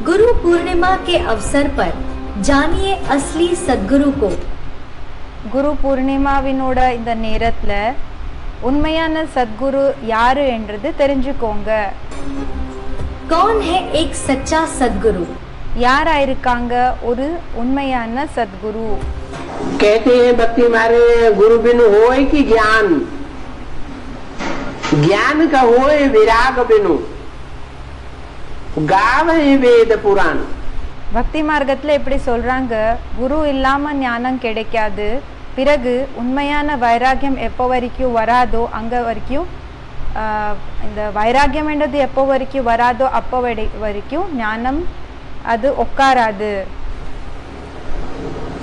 गुरु पूर्णिमा के अवसर पर जानिए असली सद्गुरु को। குரு பூர்ணிமாவினோட இந்த நேரத்துல உண்மையான சத்குரு யாரு என்றது தெரிஞ்சுக்கோங்க. कौन है एक सच्चा सद्गुरु? யாரா இருக்காங்க ஒரு உண்மையான சத்குரு? कहते हैं भक्ति मारे गुरु बिनु होए कि ज्ञान, ज्ञान का होए विराग बिनु, गावे वेद पुराण। பக்தி மார்க்கத்துல எப்படி சொல்றாங்க, குரு இல்லாம ஞானம் கிடைக்காது, பிறகு உண்மையான வைராகியம் எப்போ வரைக்கும் வராதோ அங்க வரைக்கும் இந்த வைராகியம் என்றது எப்போ வரைக்கும் வராதோ அப்போ வரைக்கும் ஞானம் அது உட்காராது.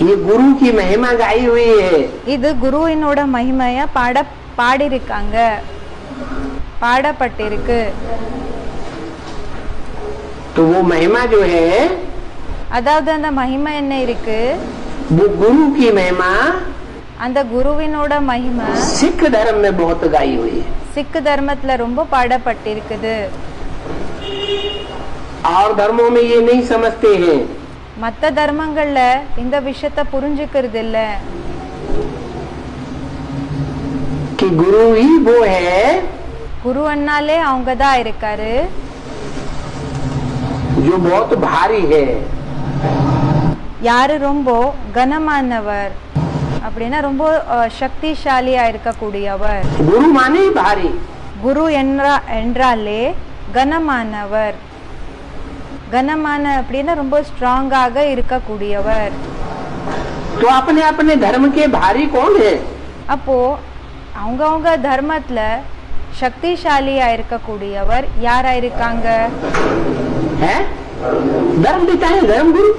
ये गुरु की महिमा गाई हुई है। இது குருவினோட மகிமைய பாடிருக்காங்க, பாடப்பட்டிருக்கு. तो वो महिमा जो है, அதாவது அந்த மகிமை என்ன இருக்கு, वो गुरु की महिमा அந்த குருவினோட மகிமை सिख धर्म में बहुत गाई हुई है। சிக் தர்மத்துல ரொம்ப பாடப்பட்டிருக்குது. और धर्मों में ये नहीं समझते हैं। மத்த தர்மங்கள்ல இந்த விஷயத்தை புரிஞ்சுக்கிறது இல்ல कि गुरु ही वो है, குரு அண்ணாலே அவங்கதான் இருக்காரு, जो बहुत भारी है। யாரு ரொம்ப கனமானவர் அப்படின்னா ரொம்ப சக்திசாலியா இருக்கக்கூடியவர். गुरु माने भारी, குரு என்றாலே கனமானவர். கனமான அப்படின்னா ரொம்ப ஸ்ட்ராங்காக இருக்கக்கூடியவர். तो अपने अपने धर्म के भारी कौन है? அப்போ அவங்க தர்மத்துல சக்திசாலியா இருக்கக்கூடியவர் யாரா இருக்காங்க? है धर्म पिता है, धर्म गुरु।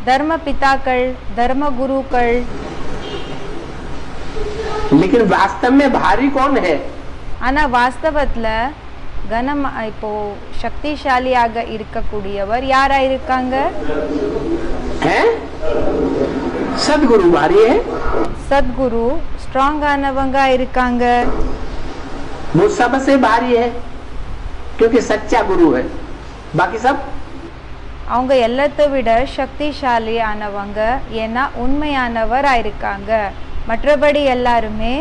தர்ம பிதாக்கள், தர்ம குருக்கள். लेकिन वास्तव में भारी कौन है? ஆனா வாஸ்தவத்துல கனம் இப்போ சக்திசாலியாக இருக்கக்கூடியவர் யாரா இருக்காங்க? है सदगुरु भारी है। சத்குரு ஸ்ட்ராங்கானவங்க இருக்காங்க. वो सबसे भारी है क्योंकि सच्चा गुरु है। बाकी सब அவங்க எல்லாத்தை விட சக்திசாலியானவங்க, ஏன்னா உண்மையானவரா இருக்காங்க. மற்றபடி எல்லாருமே,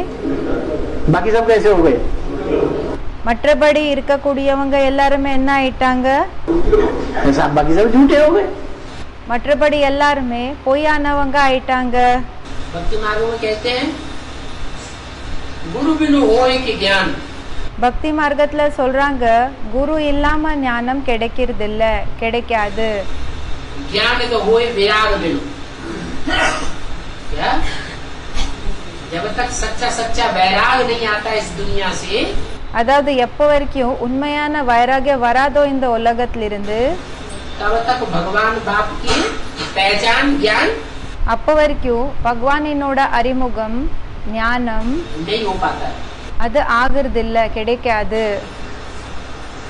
बाकी सब कैसे हो गए? மற்றபடி இருக்கக்கூடியவங்க எல்லாருமே என்ன ஆயிட்டாங்க? सब बाकी सब झूठे हो गए। மற்றபடி எல்லாருமே பொய்யானவங்க ஆயிட்டாங்க. भक्ति मार्ग में कहते हैं गुरु बिनु होए कि ज्ञान। பக்தி மார்க்கத்துல சொல்றாங்க, குரு இல்லாம ஞானம் கிடைக்கிறது இல்ல, கிடைக்காது. ज्ञान तो होए विराग बिनु। क्या? जब तक सच्चा सच्चा वैराग नहीं आता इस दुनिया से, அதாவது எப்போ வரைக்கும் உண்மையான வைராகியம் வராதோ இந்த உலகத்திலிருந்து, तब तक भगवान बाप की पहचान ज्ञान அப்போ வரைக்கும் பகவானினோட அறிமுகம் ஞானம் नहीं हो पाता है। அது ஆகிறது இல்ல, கிடைக்காது.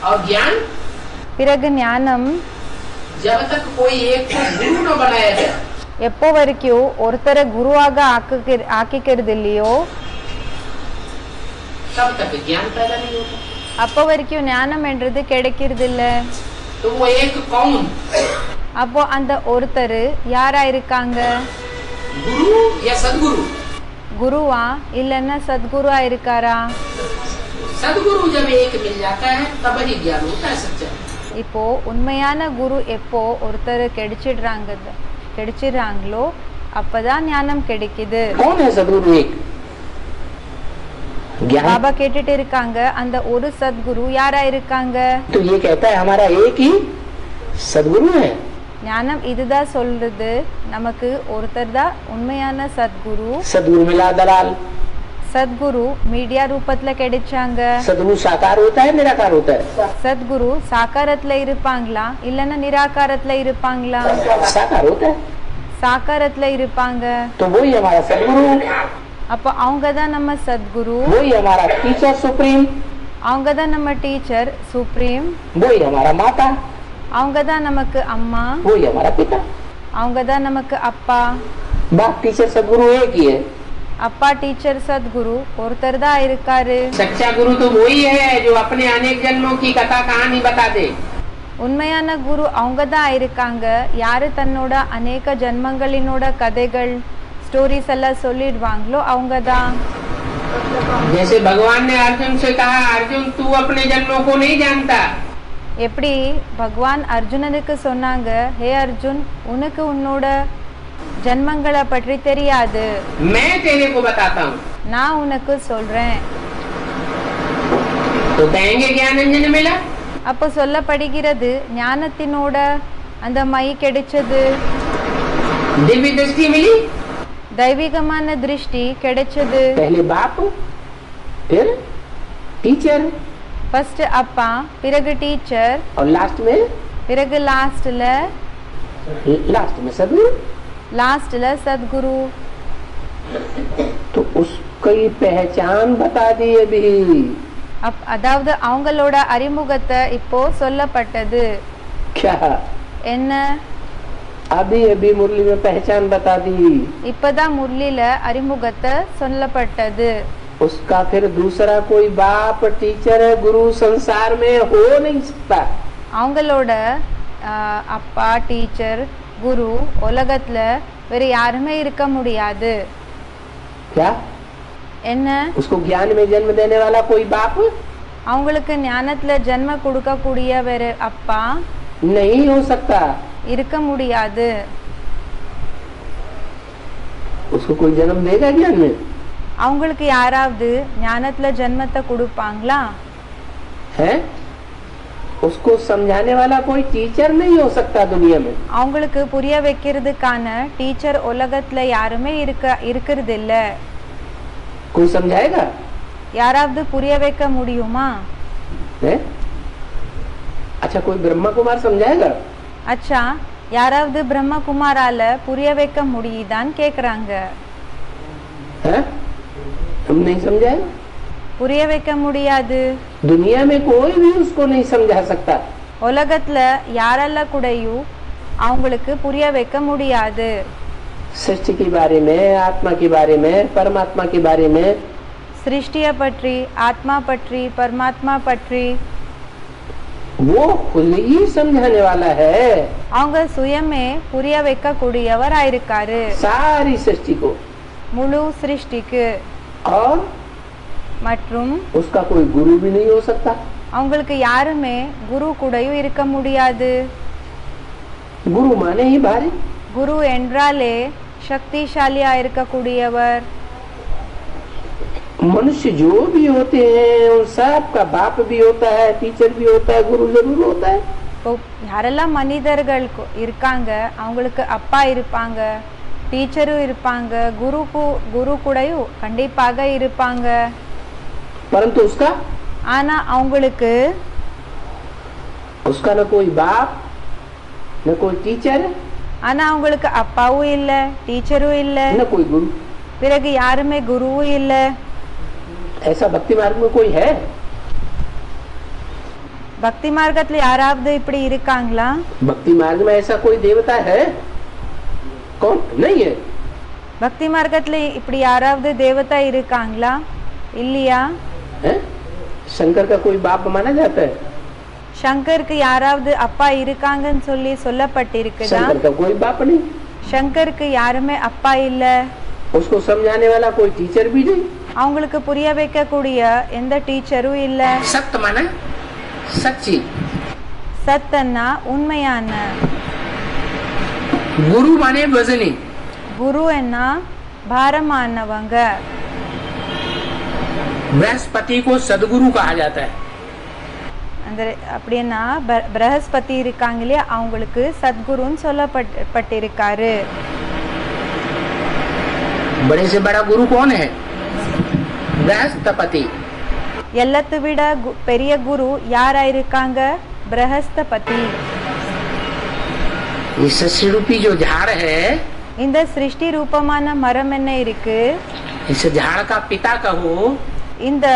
और ज्ञान பிறகு ஞானம் जब तक कोई एक को गुरु न बनाया जाए, எப்போ வரைக்கும் ஒருத்தரை குருவாக ஆக்கிக்கிறது இல்லையோ तब तक ज्ञान पैदा नहीं होता। அப்போ வரைக்கும் ஞானம் என்றது கிடைக்கிறது இல்ல. तो वो एक कौन? அப்போ அந்த ஒருத்தர் யாரா இருக்காங்க? गुरु या सदगुरु? குருவா இல்லன்னா சத்குருவா இருக்காரா? सदगुरु जब एक मिल जाता है तब ही ज्ञान होता है सच्चा। இப்போ உண்மையான குரு எப்போ ஒருத்தர் கிடைச்சிடுறாங்களோ அப்பதான் ஞானம் கிடைக்குது. कौन है सदगुरु? एक ज्ञान। பாபா கேட்டுட்டு இருக்காங்க, அந்த ஒரு சத்குரு யாரா இருக்காங்க? तो ये कहता है हमारा एक ही सदगुरु है। ஞானம் இதுதான் சொல்றது, நமக்கு ஒருத்தர் தான் உண்மையான சத்குரு. सदगुरु मिला दलाल। சத்குரு மீடியா ரூபத்துல கிடைச்சாங்க. सदगुरु साकार होता है निराकार होता है? சத்குரு சாக்காரத்துல இருப்பாங்களா இல்லன்னா நிராகாரத்துல இருப்பாங்களா? साकार होता है। சாக்காரத்துல இருப்பாங்க. तो वही हमारा सदगुरु, அப்ப அவங்க தான் நம்ம சத்குரு, वही हमारा टीचर सुप्रीम, அவங்க தான் நம்ம டீச்சர் சுப்ரீம், वही हमारा माता, அவங்க தான் நமக்கு அம்மா, वही हमारा पिता। அவங்க தான் நமக்கு அப்பா. बाप टीचर सदगुरु एक ही है। அப்பா டீச்சர் சத்குரு ஒருத்தர் தான் இருக்காரு. सच्चा गुरु तो वही है जो अपने अनेक जन्मों की कथा कहानी बता दे। உண்மையான குரு அவங்க தான் இருக்காங்க. யாரு தன்னோட அநேக ஜென்மங்களினோட கதைகள் ஸ்டோரிஸ் எல்லாம் சொல்லிடுவாங்களோ அவங்க தான். जैसे भगवान ने अर्जुन से कहा, अर्जुन तू अपने जन्मों को नहीं जानता. எப்படி பகவான் அர்ஜுனனுக்கு சொன்னாங்க, ஹே அர்ஜுன் உனக்கு உன்னோட ஜென்மங்களை பற்றி தெரியாது, मैं तेरे को बताता हूँ. நான் உனக்கு சொல்றேன். तो कहेंगे ज्ञानंजन मिला. அப்போ சொல்லப்படுகிறது ஞானத்தினோட அந்த மை கிடைச்சது, दिव्य दृष्टि मिली. தெய்வீகமான திருஷ்டி கிடைச்சது. पहले बाप फिर टीचर ஃபர்ஸ்ட் அப்பா, பிறகு டீச்சர், और लास्ट में பிறகு லாஸ்ட்ல सदगुरु. சத்குரு. तो उसकी पहचान बता दी अभी. அதாவது அவங்களோட அறிமுகத்தை இப்போ சொல்லப்பட்டது. क्या என்ன? अभी अभी मुरली में पहचान बता दी. இப்பதான் முரளில அறிமுகத்தை சொல்லப்பட்டது. उसका फिर दूसरा कोई बाप टीचर गुरु संसार में हो नहीं सकता. அவங்களோட அப்பா, டீச்சர், குரு உலகத்துல வேற யாருமே இருக்க முடியாது. क्या? என்ன? उसको ज्ञान में जन्म देने वाला कोई बाप அவங்களுக்கு ஞானத்துல ஜென்ம கொடுக்க கூடிய வேற அப்பா नहीं हो सकता. இருக்க முடியாது. उसको कोई जन्म देगा ज्ञान में? அவங்களுக்கு யாராவது ஞானத்துல ஜென்மத்தை கொடுப்பாங்களா? है? उसको समझाने वाला कोई टीचर नहीं हो सकता दुनिया में. அவங்களுக்கு புரிய வைக்கிறதுக்கான டீச்சர் உலகத்துல யாருமே இருக்கிறது இல்ல. कोई समझाएगा? யாராவது புரிய வைக்க முடியுமா? है? अच्छा कोई ब्रह्मा कुमार समझाएगा? அச்சா யாராவது பிரம்மகுமாரால புரிய வைக்க முடியுதான்னு கேக்குறாங்க. है? हम नहीं समझाएगा. புரிய வைக்க முடியாது. दुनिया में कोई भी उसको नहीं समझा सकता. உலகத்துல யாரால கூடயும் அவங்களுக்கு புரிய வைக்க முடியாது. सृष्टि के बारे में, आत्मा के बारे में, परमात्मा के बारे में, सृष्टिय पற்றி, आत्मा पற்றி, परमात्मा पற்றி वो खुद ही समझाने वाला है. அவங்க சுயமே புரிய வைக்க கூடியவரா இருக்காரு सारी सृष्टि को. முழு சிருஷ்டிக்கு. और மற்றும் उसका कोई गुरु भी नहीं हो सकता. அவங்களுக்கு யாருமே குரு கூடயும் இருக்க முடியாது. गुरु माने ही भारी. குரு என்றாலே சக்திசாலியா இருக்கக்கூடியவர். मनुष्य जो भी होते हैं उन सब का बाप भी होता है, टीचर भी होता है, गुरु जरूर होता है. இப்போ யாரெல்லாம் மனிதர்கள் இருக்காங்க அவங்களுக்கு அப்பா இருப்பாங்க, டீச்சரும் இருப்பாங்க, குரு கூடயும் கண்டிப்பாக இருப்பாங்க. परंतु उसका ஆனா அவங்களுக்கு उसका न कोई बाप न कोई टीचर ஆனா அவங்களுக்கு அப்பாவும் இல்ல, டீச்சரும் இல்ல, न कोई गुरु. பிறகு யாருமே குருவும் இல்ல. ऐसा भक्ति मार्ग में कोई है? பக்தி மார்க்கத்துல யாராவது இப்படி இருக்காங்களா? भक्ति मार्ग में ऐसा कोई देवता है? कौन? नहीं है. பக்தி மார்க்கத்துல இப்படி யாராவது தேவதா இருக்காங்களா? இல்லையா? है? शंकर का कोई बाप माना जाता है? சங்கருக்கு யாராவது அப்பா இருக்காங்கன்னு சொல்லி சொல்லப்பட்டிருக்குதா? शंकर का कोई बाप नहीं. சங்கருக்கு யாருமே அப்பா இல்ல. उसको समझाने वाला कोई टीचर भी नहीं. அவங்களுக்கு புரிய வைக்க கூடிய எந்த டீச்சரும் இல்ல. सत्य माना सच्ची. சத்தன்னா உண்மையான. गुरु माने वजनी. குரு என்ன பாரமானவங்க. बृहस्पति को सदगुरु कहा जाता है. அந்த அப்படின்னா பிரகஸ்பதி இருக்காங்க இல்லையா அவங்களுக்கு சத்குருன்னு சொல்லப்பட்டிருக்காரு. बड़े से बड़ा गुरु कौन है? बृहस्पति. எல்லாத்தை விட பெரிய குரு யாரா இருக்காங்க? பிரகஸ்பதி. ये सस्य रूपी जो झाड़ है, இந்த சிருஷ்டி ரூபமான மரம் என்ன இருக்கு? इस झाड़ का पिता कहो, இந்த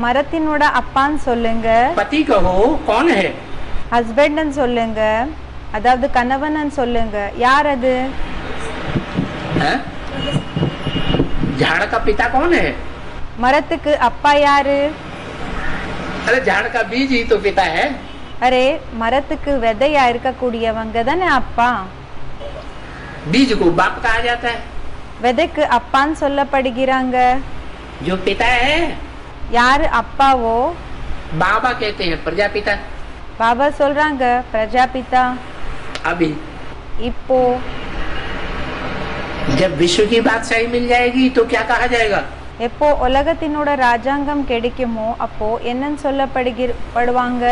மரத்தினோட அப்பான்னு சொல்லுங்க, पति कहो, कौन है? ஹஸ்பண்ட்னு சொல்லுங்க, அதாவது கணவன் சொல்லுங்க, யார் அது? झाड़ का पिता कौन है? மரத்துக்கு அப்பா யாரு? अरे झाड़ का बीज ही तो पिता है. அரே மரத்துக்கு விதையா இருக்கக்கூடியவங்க தானே அப்பா. बीज को बाप कहा जाता है. விதைக்கு அப்பான்னு சொல்லப்படுகிறாங்க. जो पिता है யாரு அப்பாவோ बाबा कहते हैं प्रजापिता. பாபா சொல்றாங்க பிரஜாபிதா. अभी இப்போ जब विश्व की बादशाही मिल जाएगी तो क्या कहा जाएगा? எப்போ உலகத்தினோட ராஜாங்கம் கிடைக்குமோ அப்போ என்னன்னு சொல்லப்படுவாங்க?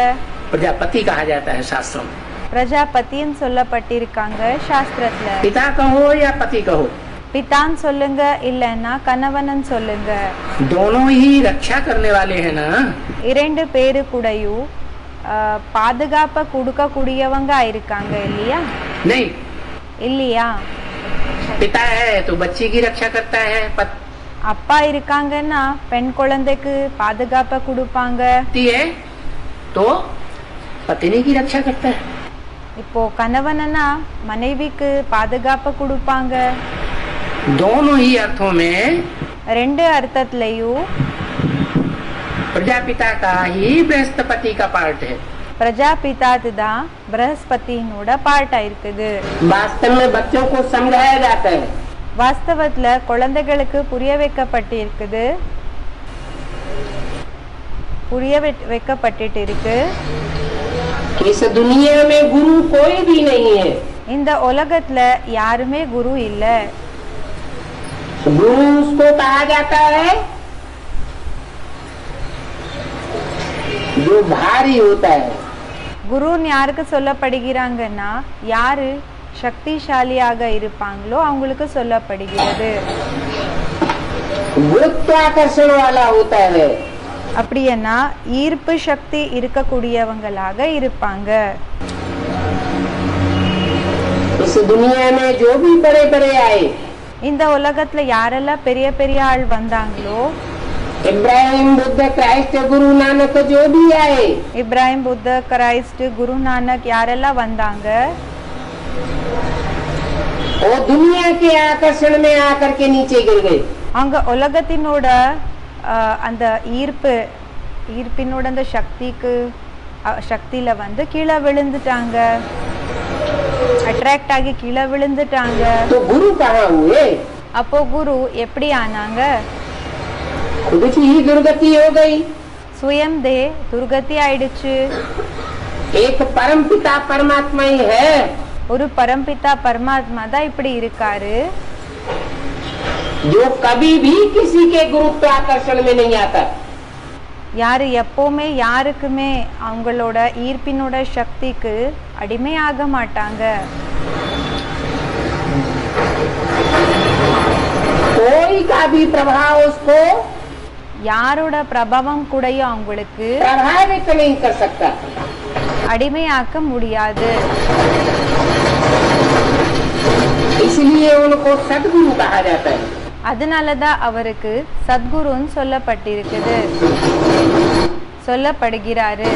प्रजापति कहा जाता है शास्त्रों में. பிரஜாபதின்னு சொல்லப்பட்டிருக்காங்க சாஸ்திரத்துல. पिता कहो या पति कहो, பிதான்னு சொல்லுங்க இல்லன்னா கணவனன்னு சொல்லுங்க, दोनों ही रक्षा करने वाले हैं ना. இரண்டு பேரு கூடயும் பாதுகாப்ப கொடுக்க கூடியவங்க இருக்காங்க இல்லையா? नहीं, இல்லையா? पिता है तो बच्चे की रक्षा करता है, அப்பா இருக்காங்கன்னா பெண் குழந்தைக்கு பாதுகாப்ப கொடுப்பாங்க. पति है तो पत्नी की रक्षा करता है. இப்போ கணவனா மனைவிக்கு பாதுகாப்ப கொடுப்பாங்க. दोनों ही अर्थों में ரெண்டு அர்த்தத்திலையும் प्रजापिता का ही बृहस्पति का पार्ट है. பிரஜாபிதாது தான் பிரகஸ்பதியினோட பார்ட்டா இருக்குது. वास्तव में बच्चों को समझाया जाता है. வாஸ்தவத்துல குழந்தைகளுக்கு புரிய வைக்கப்பட்டிருக்குது, வைக்கப்பட்டு இருக்கு. इस दुनिया में गुरु कोई भी नहीं है. இந்த உலகத்துல யாருமே குரு இல்ல. गुरु उसको कहा जाता है जो भारी होता है. குருன்னு யாருக்கு சொல்லப்படுகிறாங்கன்னா யாரு சக்திசாலியாக இருப்பாங்களோ அவங்களுக்கு சொல்லப்படுகிறது. गुरुत्वाकर्षण वाला होता है. அப்படின்னா ஈர்ப்பு சக்தி இருக்கக்கூடியவங்களாக இருப்பாங்க. इस दुनिया में जो भी बड़े बड़े आए, இந்த உலகத்துல யாரெல்லாம் பெரிய பெரிய ஆள் வந்தாங்களோ, इब्राहिम बुद्ध क्राइस्ट गुरु नानक जो भी आए, இப்ராஹிம் புத்த கிரைஸ்ட் குரு நானக் யாரெல்லாம் வந்தாங்க, वो दुनिया के आकर्षण में आकर के नीचे गिर गए. அவங்க உலகத்தினோட அந்த ஈர்ப்பினோட அந்த சக்தியில வந்து கீழே விழுந்துட்டாங்க, அட்ராக்ட் ஆகி கீழே விழுந்துட்டாங்க. तो गुरु कहाँ हुए? அப்போ குரு எப்படி ஆனாங்க? खुद की ही दुर्गति हो गई. சுயம் தே துர்கதி ஆயிடுச்சு. एक परम पिता परमात्मा ही है. ஒரு பரம்பிதா பரமாத்மா தான் இப்படி இருக்காரு, जो कभी भी किसी के गुरुत्वाकर्षण में नहीं आता. யாரு எப்பவுமே யாருக்குமே அவங்களோட ஈர்ப்பினோட சக்திக்கு அடிமை ஆக மாட்டாங்க. कोई का भी प्रभाव उसको யாரோட பிரபாவம் கூடயும் அவங்களுக்கு प्रभावित नहीं कर सकता. அடிமையாக்க முடியாது. इसलिए उनको सद्गुरु कहा जाता है. அதனாலதான் அவருக்கு சத்குருன்னு சொல்லப்பட்டிருக்குது, சொல்லப்படுகிறாரு.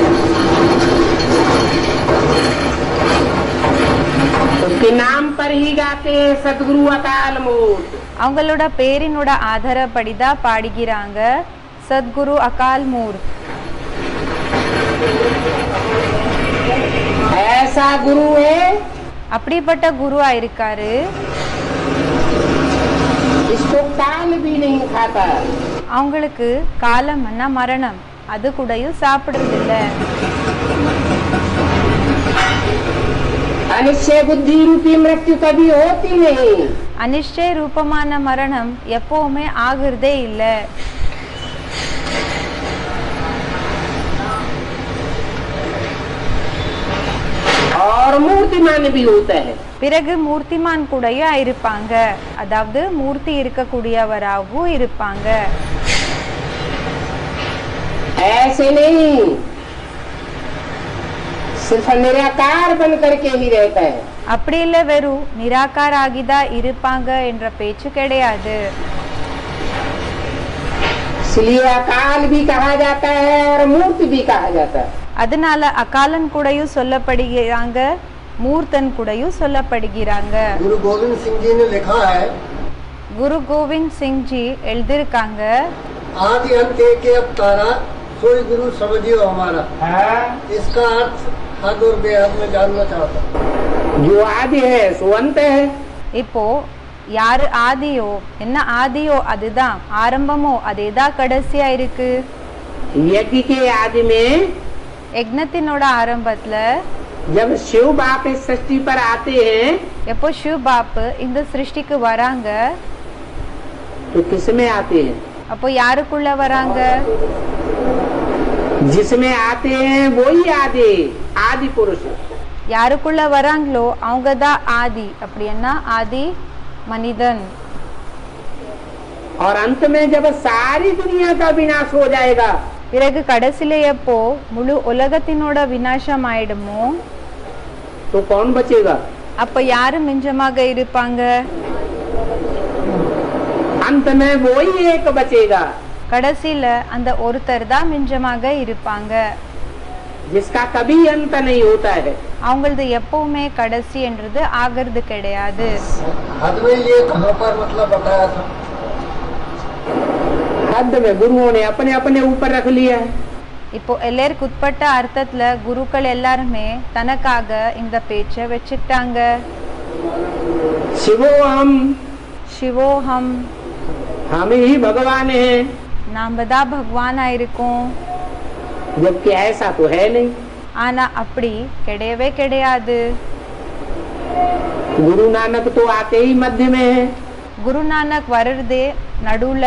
उसके नाम पर ही गाते हैं सद्गुरु अकाल मूर्त. அவங்களோட பேரினோட ஆதாரப்படிதான் பாடுகிறாங்க சத்குரு அகால் மூர்த். ऐसा गुरु है அப்படிப்பட்ட குருவா இருக்காரு, इसको काल भी नहीं खाता. அவங்களுக்கு காலம்னா மரணம், அது கூடயும் சாப்பிடுறது இல்ல. अनिश्चय बुद्धि रूपी मृत्यु कभी होती नहीं. அனிஷ்டய ரூபமான மரணம் எப்பவுமே ஆகுறதே இல்ல. और मूर्तिमान भी होता है. பிறகு மூர்த்திமான் கூடயும் இருப்பாங்க, அதாவது மூர்த்தி இருக்கக்கூடியவராகவும் இருப்பாங்க. ऐसे नहीं सिर्फ निराकार बन करके ही रहता है. அப்படி இல்ல வெறும் நிராகார ஆகிதான் இருப்பாங்க என்ற பேச்சு கிடையாது. इसलिए अकाल भी कहा जाता है और मूर्ति भी कहा जाता है. அதனால அகாலன் கூடயும் சொல்லப்படுகிறாங்க, மூர்த்தன் கூடயும் சொல்லப்படுகிறாங்க. गुरु गोविंद सिंह जी ने लिखा है, குரு கோவிந்த் சிங் ஜி எழுதிருக்காங்க, आदि अंत एक अवतारा सोई गुरु समझियो हमारा। इसका अर्थ हद और बेहद में जानना चाहता हूँ। जो आदि है सो अंत है। இப்போ யாரு ஆதியோ என்ன ஆதியோ அதுதான் ஆரம்பமோ அதேதான் கடைசியா இருக்கு. यज्ञ के आदि में யக்ஞத்தினோட ஆரம்பத்துல जब शिव बाप इस सृष्टि पर आते हैं எப்போ சிவ் பாப்பு இந்த சிருஷ்டிக்கு வராங்க तो किसमें आते हैं? அப்போ யாருக்குள்ள வராங்க? जिसमें आते हैं वही आदि आदि पुरुष। யாருக்குள்ள வராங்களோ அவங்க தான் ஆதி. அப்படின்னா ஆதி மனிதன். और अंत में जब सारी दुनिया का विनाश हो जाएगा பிறகு கடைசில எப்போ முழு உலகத்தினோட விநாசம் ஆயிடுமோ तो कौन बचेगा? அப்ப யாரு மிஞ்சமாக இருப்பாங்க? अंत में वही एक बचेगा கடைசில அந்த ஒருத்தர் தான் மிஞ்சமாக இருப்பாங்க. जिसका कभी अंत नहीं होता है। அவங்களது எப்பவுமே கடைசி என்றது ஆகிறது கிடையாது. हद में ये कहाँ पर मतलब बताया था? हद में गुरुओं ने अपने अपने ऊपर रख लिया है। இப்போ எல்லாருக்கு உட்பட்ட அர்த்தத்துல குருக்கள் எல்லாருமே தனக்காக இந்த பேச்சை வச்சுட்டாங்க. शिवोहम சிவோஹம் हम ही भगवान हैं। நாம தான் பகவானா இருக்கோம். जबकि ऐसा तो है नहीं। ஆனா அப்படி கிடையவே கிடையாது. गुरु नानक तो आते ही मध्य में है। குரு நானக் வர்றதே நடுவுல,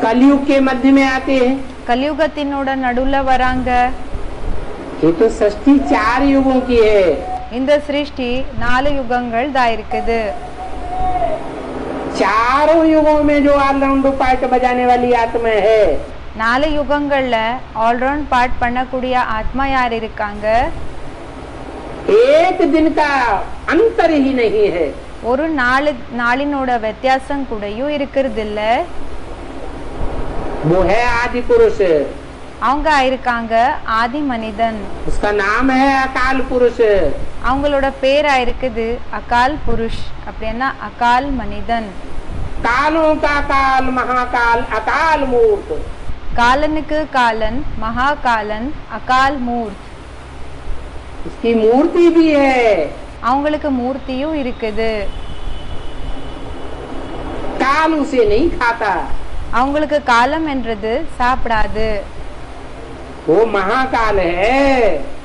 कलयुग के मध्य में आते हैं। கலியுகத்தினோட நடுவுல வராங்க. ये तो सृष्टि 4 युगों की है। இந்த சிருஷ்டி 4 யுகங்கள் தான் இருக்குது. चारों युगों में जो ऑलराउंड पार्ट बजाने वाली आत्मा है 4 யுகங்கள்ல ஆல்ரவுண்ட் பார்ட் பண்ணக்கூடிய ஆத்மா யார் இருக்காங்க? एक दिन का अंतर ही नहीं है। ஒரு நாளினோட வித்தியாசம் கூடயும் இருக்கிறது இல்ல. वो है आदि पुरुष। அவங்க இருக்காங்க ஆதி மனிதன். उसका नाम है अकाल पुरुष। அவங்களோட பேரா இருக்குது அகால் புருஷ். அப்படின்னா அகால் மனிதன். कालों का काल महाकाल अकाल मूर्त। காலனுக்கு காலன் மகாகாலன் அகால் மூர்த். उसकी मूर्ति भी है। அவங்களுக்கு மூர்த்தியும் இருக்குது. काल उसे नहीं खाता। அவங்களுக்கு காலம் என்றது சாப்பிடாது. वो महाकाल है।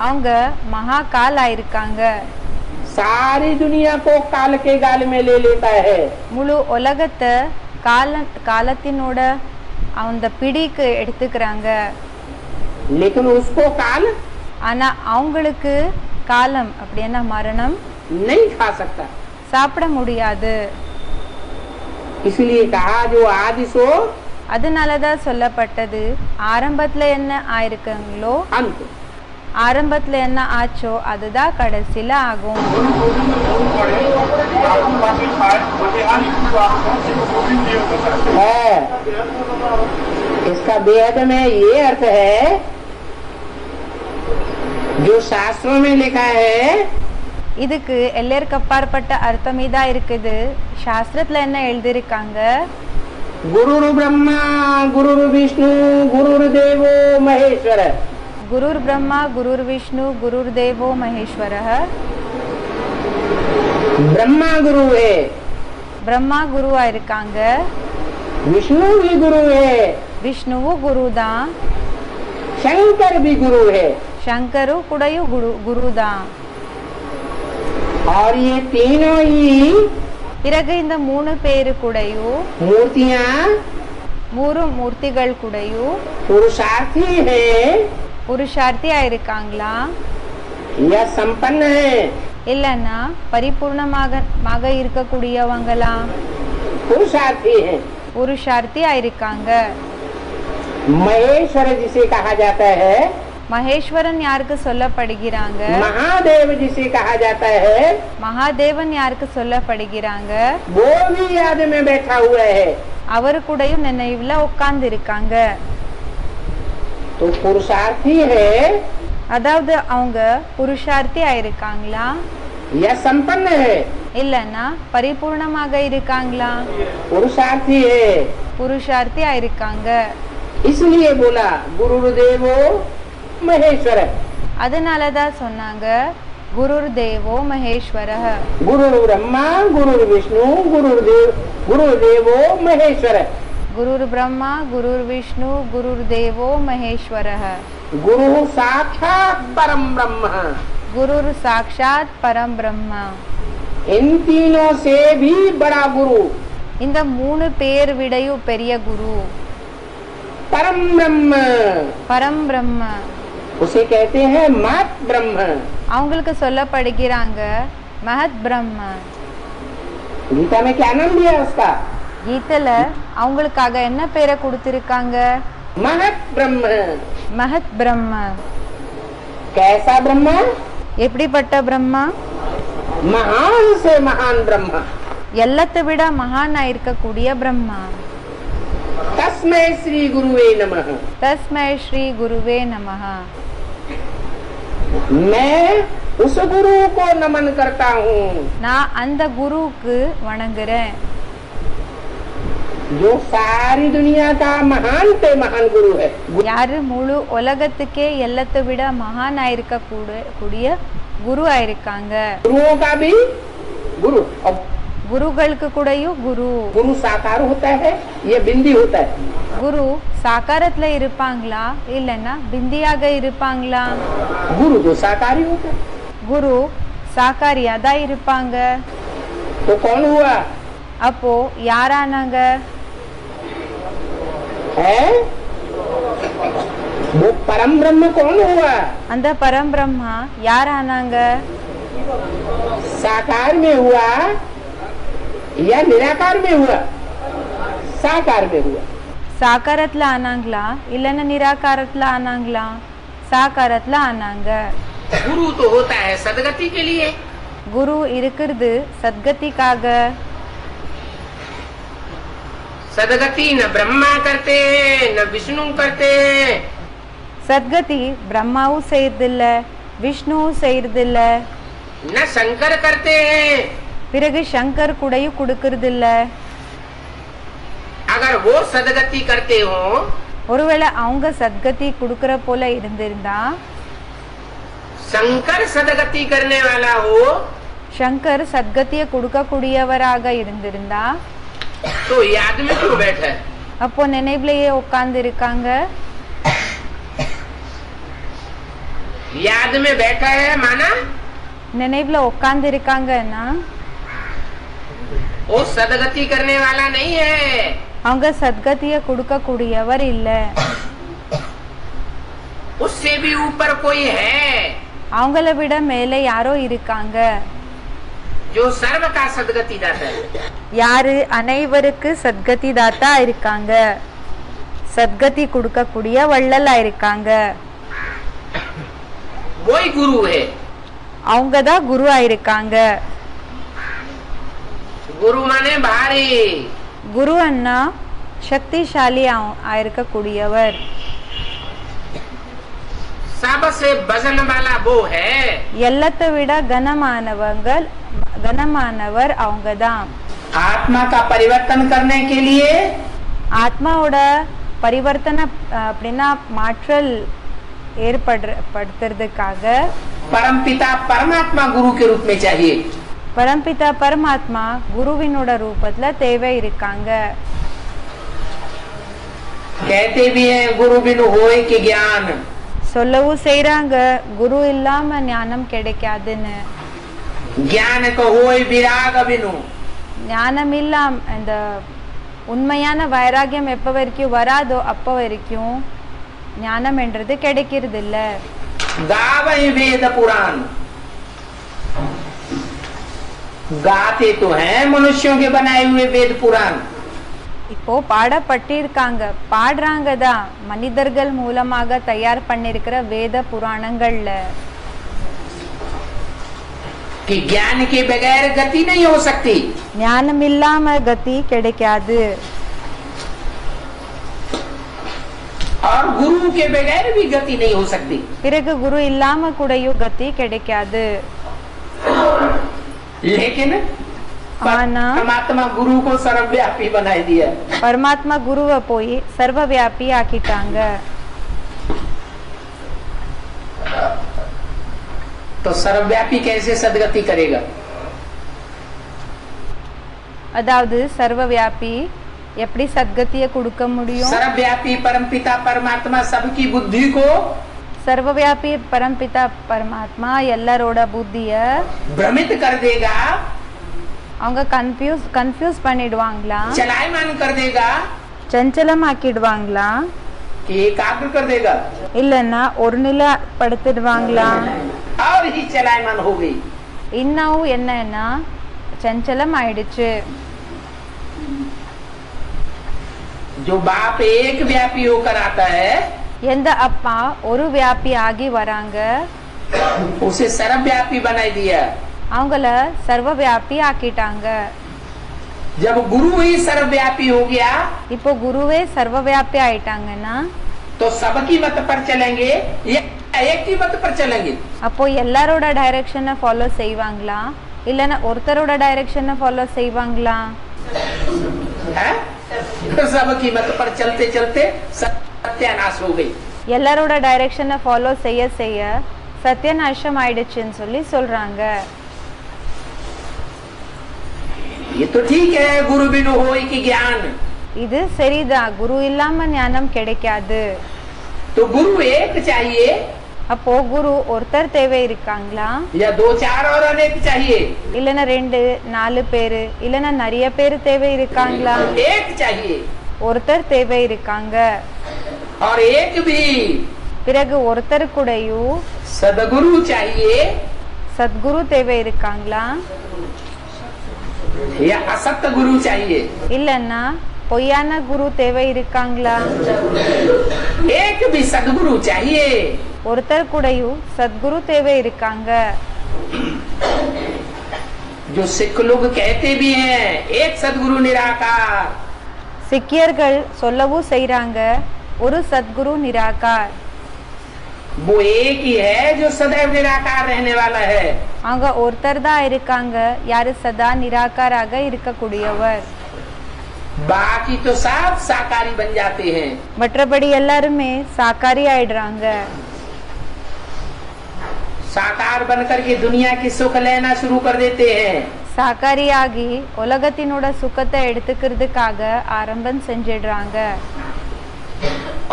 அவங்க மகாகாலா இருக்காங்க. सारी दुनिया को काल के गाल में ले लेता है। முழு உலகத்தை காலத்தினோட அந்த பிடிக்கு எடுத்துக்கிறாங்க. लेकिन उसको काल ஆனா அவங்களுக்கு காலம் அப்படின்னா மரணம் नहीं खा सकता। சாப்பிட முடியாது. इसलिए कहा जो आदि सो அதனாலதான் சொல்லப்பட்டது ஆரம்பத்துல என்ன ஆயிருக்காங்களோ अंत। ஆரம்பத்துல என்ன ஆச்சோ அதுதான் கடைசியில ஆகும். है इसका बेहद में ये अर्थ है जो शास्त्रों में लिखा है। இதுக்கு எல்லாருக்கு அப்பாற்பட்ட அர்த்தம் இதா இருக்குது. சாஸ்திரத்துல என்ன எழுதியிருக்காங்க? गुरुर् ब्रह्मा गुरुर् विष्णु गुरुर् देवो महेश्वर। गुरुर् ब्रह्मा गुरुर् विष्णु गुरुर् देवो महेश्वरः। ब्रह्मा गुरु है। பிரம்மா குருவா இருக்காங்க. विष्णु भी गुरु है। விஷ்ணுவும் குரு தான். शंकर भी गुरु है। சங்கரும் கூடயும் குரு தான். और ये तीनों ही பிறகு இந்த 3 பேரு கூடயும் मूर्तियाँ 3 மூர்த்திகள் கூடயும் पुरुषार्थी है புருஷார்த்தியா இருக்காங்களா या संपन्न है? இல்லன்னா பரிபூர்ணமாக இருக்கக்கூடியவங்களா? पुरुषार्थी है। புருஷார்த்தியா இருக்காங்க. महेश्वर जिसे कहा जाता है, மகேஸ்வரன் யாருக்கு சொல்லப்படுகிறாங்க? महादेव जिसे कहा जाता है, மகாதேவன் யாருக்கு சொல்லப்படுகிறாங்க? वो भी याद में बैठा हुआ है। அவரு கூடயும் நினைவுல உட்கார்ந்து இருக்காங்க. तो पुरुषार्थी है அதாவது அவங்க புருஷார்த்தியா இருக்காங்களா या संपन्न है? இல்லன்னா பரிபூர்ணமாக இருக்காங்களா? पुरुषार्थी है। புருஷார்த்தியா இருக்காங்க. इसलिए बोला गुरुर्देवो महेश्वर। அதனால தான் சொன்னாங்க குருர் தேவோ மகேஸ்வரः, गुरुर् ब्रह्मा गुरुर् विष्णु गुरुर्देवो महेश्वर। गुरुर् ब्रह्मा गुरुर् विष्णु गुरुर् देवो महेश्वरः, गुरु साक्षात परम ब्रह्म। गुरुर् साक्षात परम ब्रह्म। इन तीनों से भी बड़ा गुरु இந்த 3 பேர் விடையும் பெரிய குரு परम ब्रह्म, பரம் பிரம்ம, उसे कहते हैं महत ब्रह्म। அவங்களுக்கு சொல்லப்படுகிறாங்க மகத் பிரம்ம। गीता में क्या नाम दिया उसका? கீதையில அவங்களுக்காக என்ன பேரை கொடுத்திருக்காங்க? महत ब्रह्म। மகத் பிரம்ம। कैसा ब्रह्म? எப்படிப்பட்ட பிரம்மா? महान से महान ब्रह्म। எல்லாத்தை விட மகானா இருக்கக்கூடிய பிரம்மா। तस्मै श्री गुरुवे नमः। தஸ்மை ஸ்ரீ குருவே நமஹ। मैं उस गुरु को नमन करता हूँ நான் அந்த குருவுக்கு வணங்குறேன், जो सारी दुनिया का महान से महान गुरु है। யாரு முழு உலகத்துக்கே எல்லாத்தை விட மகானா இருக்க கூடிய குரு ஆயிருக்காங்க। गुरुओं का भी गुरु, और குருகளுக்கு கூடயும் குரு। गुरु साकार होता है, ये बिंदी होता है। குரு சாகாரத்துல இருப்பாங்களா இல்லைன்னா பிந்தியாக இருப்பாங்களா? गुरु जो साकारी होता है। குரு சாக்காரியா தான் இருப்பாங்க। तो कौन हुआ அப்போ யாரானாங்க? है? वो परम ब्रह्म कौन हुआ? அந்த பரம் பிரம்மா யாரானாங்க? साकार में हुआ या निराकार में हुआ? साकार में हुआ। சாகாரத்துல ஆனாங்களா இல்லைன்னா நிராகாரத்துல ஆனாங்களா? சாகாரத்துல ஆனாங்க। गुरु तो होता है सदगति के लिए। குரு இருக்கிறது சத்கதிக்காக। सदगति न ब्रह्मा करते न विष्णु करते। சத்கதி பிரம்மாவும் செய்யறதில்ல, விஷ்ணுவும் செய்யறதில்ல, न शंकर करते हैं। பிறகு சங்கர் கூடயும் கொடுக்கறதில்ல। अगर वो सदगति करते हो ஒருவேளை அவங்க சத்கதி கொடுக்கற போல இருந்திருந்தா, शंकर सदगति करने वाला हो சங்கர் சத்கதியை கொடுக்க கூடியவராக இருந்திருந்தா, तो याद में क्यों बैठा है? அப்போ நினைவுலயே உட்கார்ந்து இருக்காங்க। याद में बैठा है माना நினைவுல உட்கார்ந்து இருக்காங்கன்னா वो सदगति करने वाला नहीं है। அவங்க சத்கதியை கொடுக்க கூடியவர் இல்ல, उससे भी ऊपर कोई है அவங்கள விட மேலே யாரோ இருக்காங்க। जो सर्व का सदगति दाता है। யாரு அனைவருக்கு சத்கதி தாத்தா இருக்காங்க, சத்கதி கொடுக்க கூடிய வள்ளலா இருக்காங்க। वही गुरु है। அவங்க தான் குருவா இருக்காங்க। गुरु माने भारी। குரு அண்ணா சக்திசாலி ஆயிருக்க கூடியவர்। सबसे वजन वाला वो है। எல்லாத்தை விட கனமானவர் அவங்க தான்। आत्मा का परिवर्तन करने के लिए ஆத்மாவோட பரிவர்த்தனை அப்படின்னா மாற்றல் ஏற்படுத்துறதுக்காக परम पिता परमात्मा गुरु के रूप में चाहिए। பரம்பிதா பரமாத்மா குருவினோட ரூபத்துல தேவை இருக்காங்க। कहते भी हैं गुरु बिनु होए कि ज्ञान। சொல்லவும் செய்றாங்க குரு இல்லாம ஞானம் கிடைக்காதுன்னு। ज्ञान को होए विराग बिनु। ஞானம் இல்லாம இந்த உண்மையான வைராகியம் எப்ப வரைக்கும் வராதோ அப்ப வரைக்கும் ஞானம் என்றது கிடைக்கிறது இல்ல। गावै वेद पुराण। गाते तो हैं मनुष्यों के बनाए हुए वेद पुराण। இப்போ பாடப்பட்டிருக்காங்க, பாடுறாங்க தான் மனிதர்கள் மூலமாக தயார் பண்ணிருக்கிற வேத புராணங்கள்ல। कि ज्ञान के बगैर गति नहीं हो सकती। ஞானம் இல்லாம கதி கிடைக்காது, और गुरु के बगैर भी गति नहीं हो सकती। பிறகு குரு இல்லாம கூடயும் கதி கிடைக்காது। लेकिन ஆனா परमात्मा गुरु को सर्वव्यापी बना दिया। பரமாத்மா குருவை போய் சர்வவியாபி ஆக்கிட்டாங்க. तो सर्वव्यापी कैसे सदगति करेगा? அதாவது சர்வவியாபி எப்படி சத்கதியை கொடுக்க முடியும்? सर्वव्यापी परमपिता परमात्मा सबकी बुद्धि को சர்வவியாபி பரம்பிதா பரமாத்மா எல்லாரோட புத்திய भ्रमित कर देगा, அவங்க கன்ஃபியூஸ் பண்ணிடுவாங்களா, चलायमान कर देगा, சஞ்சலம் ஆக்கிடுவாங்களா, कि एकाग्र कर देगा இல்லன்னா ஒரு நிலைப்படுத்திடுவாங்களா? और ही चलायमान हो गई। இன்னும் என்னன்னா சஞ்சலம் ஆயிடுச்சு. जो बाप एक व्यापी होकर आता है எந்த அப்பா ஒரு வியாபி ஆகி வராங்க उसे सर्वव्यापी बना दिया। அவங்கள சர்வவியாபி ஆக்கிட்டாங்க. जब गुरु ही सर्वव्यापी हो गया இப்போ குருவே சர்வவியாபி ஆயிட்டாங்கன்னா तो सबकी मत पर चलेंगे या एक की मत पर चलेंगे? அப்போ எல்லாரோட டைரக்ஷனை ஃபாலோ செய்வாங்களா இல்லனா ஒருத்தரோட டைரக்ஷனை ஃபாலோ செய்வாங்களா? हैं? सबकी मत पर चलते चलते सत्यानाश हो गई। எல்லாரோட டைரக்ஷனை ஃபாலோ செய்ய செய்ய சத்யநாசம் ஆயிடுச்சுன்னு சொல்லி சொல்றாங்க. ये तो ठीक है, गुरु बिनु होई कि ज्ञान। இது சரிதான், குரு இல்லாம ஞானம் கிடைக்காது. तो गुरु एक चाहिए அப்போ குரு ஒருத்தர் தேவை இருக்காங்களா या दो चार और अनेक चाहिए? இல்லனா 2 4 பேரு இல்லனா நிறைய பேர் தேவை இருக்காங்களா? एक चाहिए ஒருத்தர் தேவை இருக்காங்க. और एक भी பிறகு ஒருத்தர் கூடயும் सदगुरु चाहिए சத்குரு தேவை இருக்காங்களா या असत्य गुरु चाहिए? இல்லன்னா பொய்யான குரு தேவை இருக்காங்களா? एक भी सदगुरु चाहिए। ஒருத்தர் கூடயும் சத்குரு தேவை இருக்காங்க. जो सिख लोग कहते भी हैं एक सदगुरु निराकार, சிக்கியர்கள் சொல்லவும் செய்றாங்க ஒரு சத்குரு நிராகார். वो एक ही है जो सदैव निराकार रहने वाला है। அவங்க ஒருத்தர் தான் இருக்காங்க யாரு சதா நிராகாராக இருக்கக்கூடியவர். बाकी तो सब साकारी बन जाते हैं। மற்றபடி எல்லாருமே சாக்காரி ஆயிடுறாங்க. साकार बनकर के दुनिया की सुख लेना शुरू कर देते हैं। சாக்காரி ஆகி உலகத்தினோட சுகத்தை எடுத்துக்கிறதுக்காக ஆரம்பம் செஞ்சிடுறாங்க.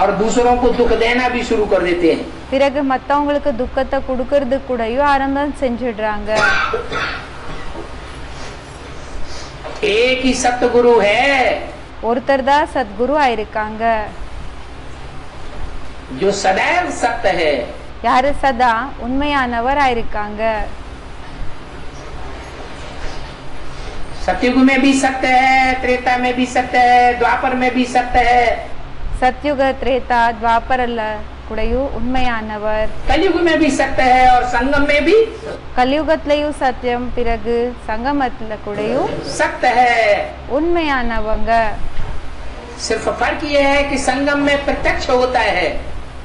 और दूसरों को दुख देना भी शुरू कर देते हैं। பிறகு மத்தவங்களுக்கு துக்கத்தை கொடுக்கறது கூடயும் ஆரம்பம் செஞ்சிடுறாங்க. एक ही सतगुरु है ஒருத்தர் தான் சத்குரு ஆயிருக்காங்க. जो सदैव सत्य है। யாரு சதா உண்மையானவர் ஆயிருக்காங்க. सतयुग में भी सत्य है, त्रेता में भी सत्य है, द्वापर में भी सत्य है, சத்யுக திரேதா துவாபரல கூடயும் உண்மையானவர். कलयुग में भी सत्य है और संगम में भी கலியுகத்திலயும் சத்தியம், பிறகு சங்கமத்துல கூடயும் सत्य है। உண்மையானவங்க. सिर्फ फर्क ये है कि संगम में प्रत्यक्ष होता है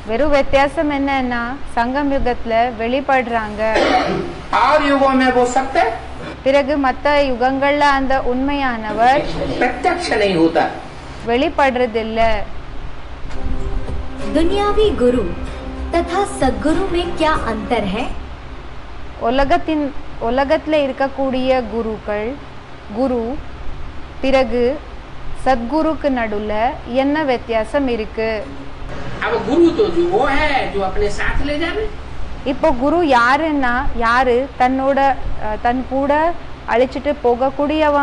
வெறும் வித்தியாசம் என்னன்னா சங்கம் யுகத்துல வெளிப்படுறாங்க, और युगों में वो सत्य பிறகு மத்த யுகங்கள்ல அந்த உண்மையானவர் प्रत्यक्ष नहीं होता। வெளிப்படுறது இல்ல. दुनियावी गुरु तथा सद्गुरु में क्या अंतर है? உலகத்துல இருக்கக்கூடிய குருக்கள் குரு பிறகு சத்குருக்கு நடுல என்ன வித்தியாசம் இருக்கு? अब गुरु तो जो वो है जो अपने साथ ले जावे। இப்போ குரு யாருன்னா யாரு தன் கூட அழைச்சிட்டு போகக்கூடியவ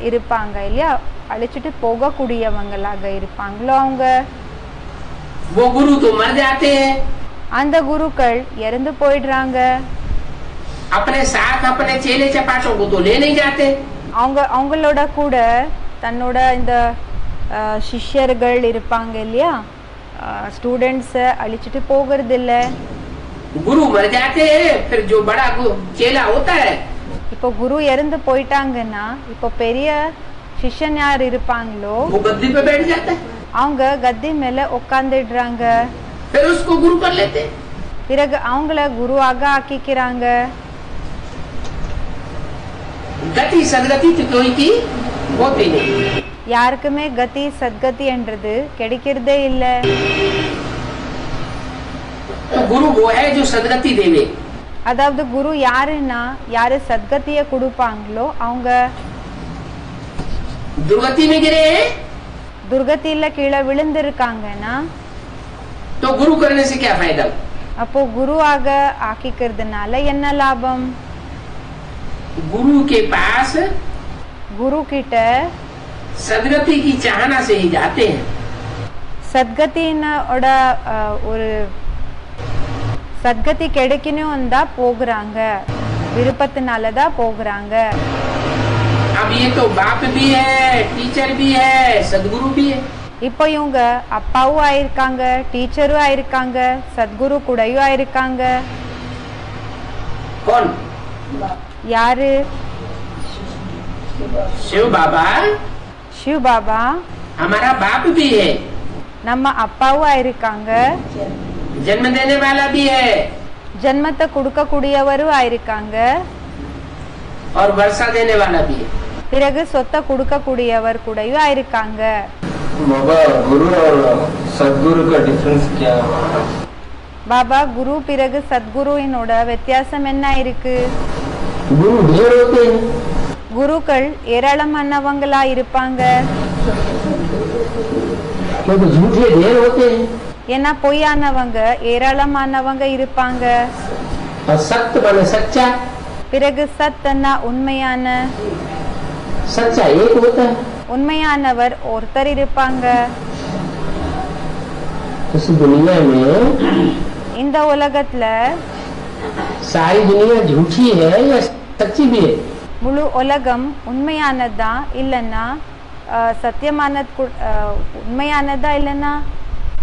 இருப்பாங்க இல்லையா, அழைச்சிட்டு போகக்கூடியவங்களாக இருப்பாங்களோ அவங்க. वो गुरु तो मर जाते हैं, அந்த குருக்கள் இறந்து போயிடுறாங்க. अपने साथ अपने चेले चपाटों को तो ले नहीं जाते। அவங்களோட கூட தன்னோட இந்த சிஷ்யர்கள் இருப்பாங்க இல்லையா, ஸ்டூடெண்ட்ஸை அழிச்சிட்டு போகிறது இல்ல. गुरु मर जाते हैं, फिर जो बड़ा चेला होता है இப்போ குரு இறந்து போயிட்டாங்கன்னா இப்போ பெரிய சிஷ்யன் யார் இருப்பாங்களோ वो गद्दी पे बैठ जाता है, அவங்க கத்தி மேல உட்காந்துடுறாங்க. फिर उसको गुरु कर लेते हैं। பிறகு அவங்கள குருவாக ஆக்கிக்கிறாங்க. गति सदगति तो कोई की होती नहीं। யாருக்குமே கதி சத்கதி என்றது கிடைக்கிறதே இல்ல. तो गुरु वो है जो सदगति देवे। அதாவது குரு யாருன்னா யாரு சத்கதியை கொடுப்பாங்களோ அவங்க दुर्गति में गिरे हैं துர்கதியில கீழே விழுந்திருக்காங்கன்னா तो गुरु करने से क्या फायदा? அப்போ குருவாக ஆக்கிக்கிறதுனால என்ன லாபம்? गुरु के पास குரு கிட்ட सदगति की चाहना से ही जाते हैं। சத்கதினோட ஒரு சத்கதி கிடைக்கணும் தான் போகிறாங்க, விருப்பத்தினால தான் போகிறாங்க. अब ये तो बाप भी है, टीचर भी है, सदगुरु भी है। இப்போ இவங்க அப்பாவும் ஆயிருக்காங்க, டீச்சரும் ஆயிருக்காங்க, சத்குரு கூடயும் ஆயிருக்காங்க. कौन? யாரு? शिव बाबा சிவ் பாபா हमारा बाप भी है, நம்ம அப்பாவும் ஆயிருக்காங்க, जन्म देने वाला भी है ஜன்மத்தை கொடுக்க கூடியவரும் ஆயிருக்காங்க, और वर्षा देने वाला भी है। பிறகு சொத்தை கொடுக்க கூடியவர் கூடயும் ஆயிருக்காங்க. बाबा गुरु और सदगुरु का डिफरेंस क्या है? பாபா குரு பிறகு சத்குருவினோட வித்தியாசம் என்ன இருக்கு? गुरु ढेर होते हैं, குருக்கள் ஏராளமானவங்களா இருப்பாங்க, क्योंकि झूठे ढेर होते हैं ஏன்னா பொய்யானவங்க ஏராளமானவங்க இருப்பாங்க. और सत्य माने सच्चा। பிறகு சத்தன்னா உண்மையான, सच्चा एक होता है। உண்மையானவர் ஒருத்தர் இருப்பாங்க. इस दुनिया में இந்த உலகத்துல सारी दुनिया झूठी है या सच्ची भी है? முழு உலகம் உண்மையானதா இல்லைன்னா உண்மையானதா இல்லைன்னா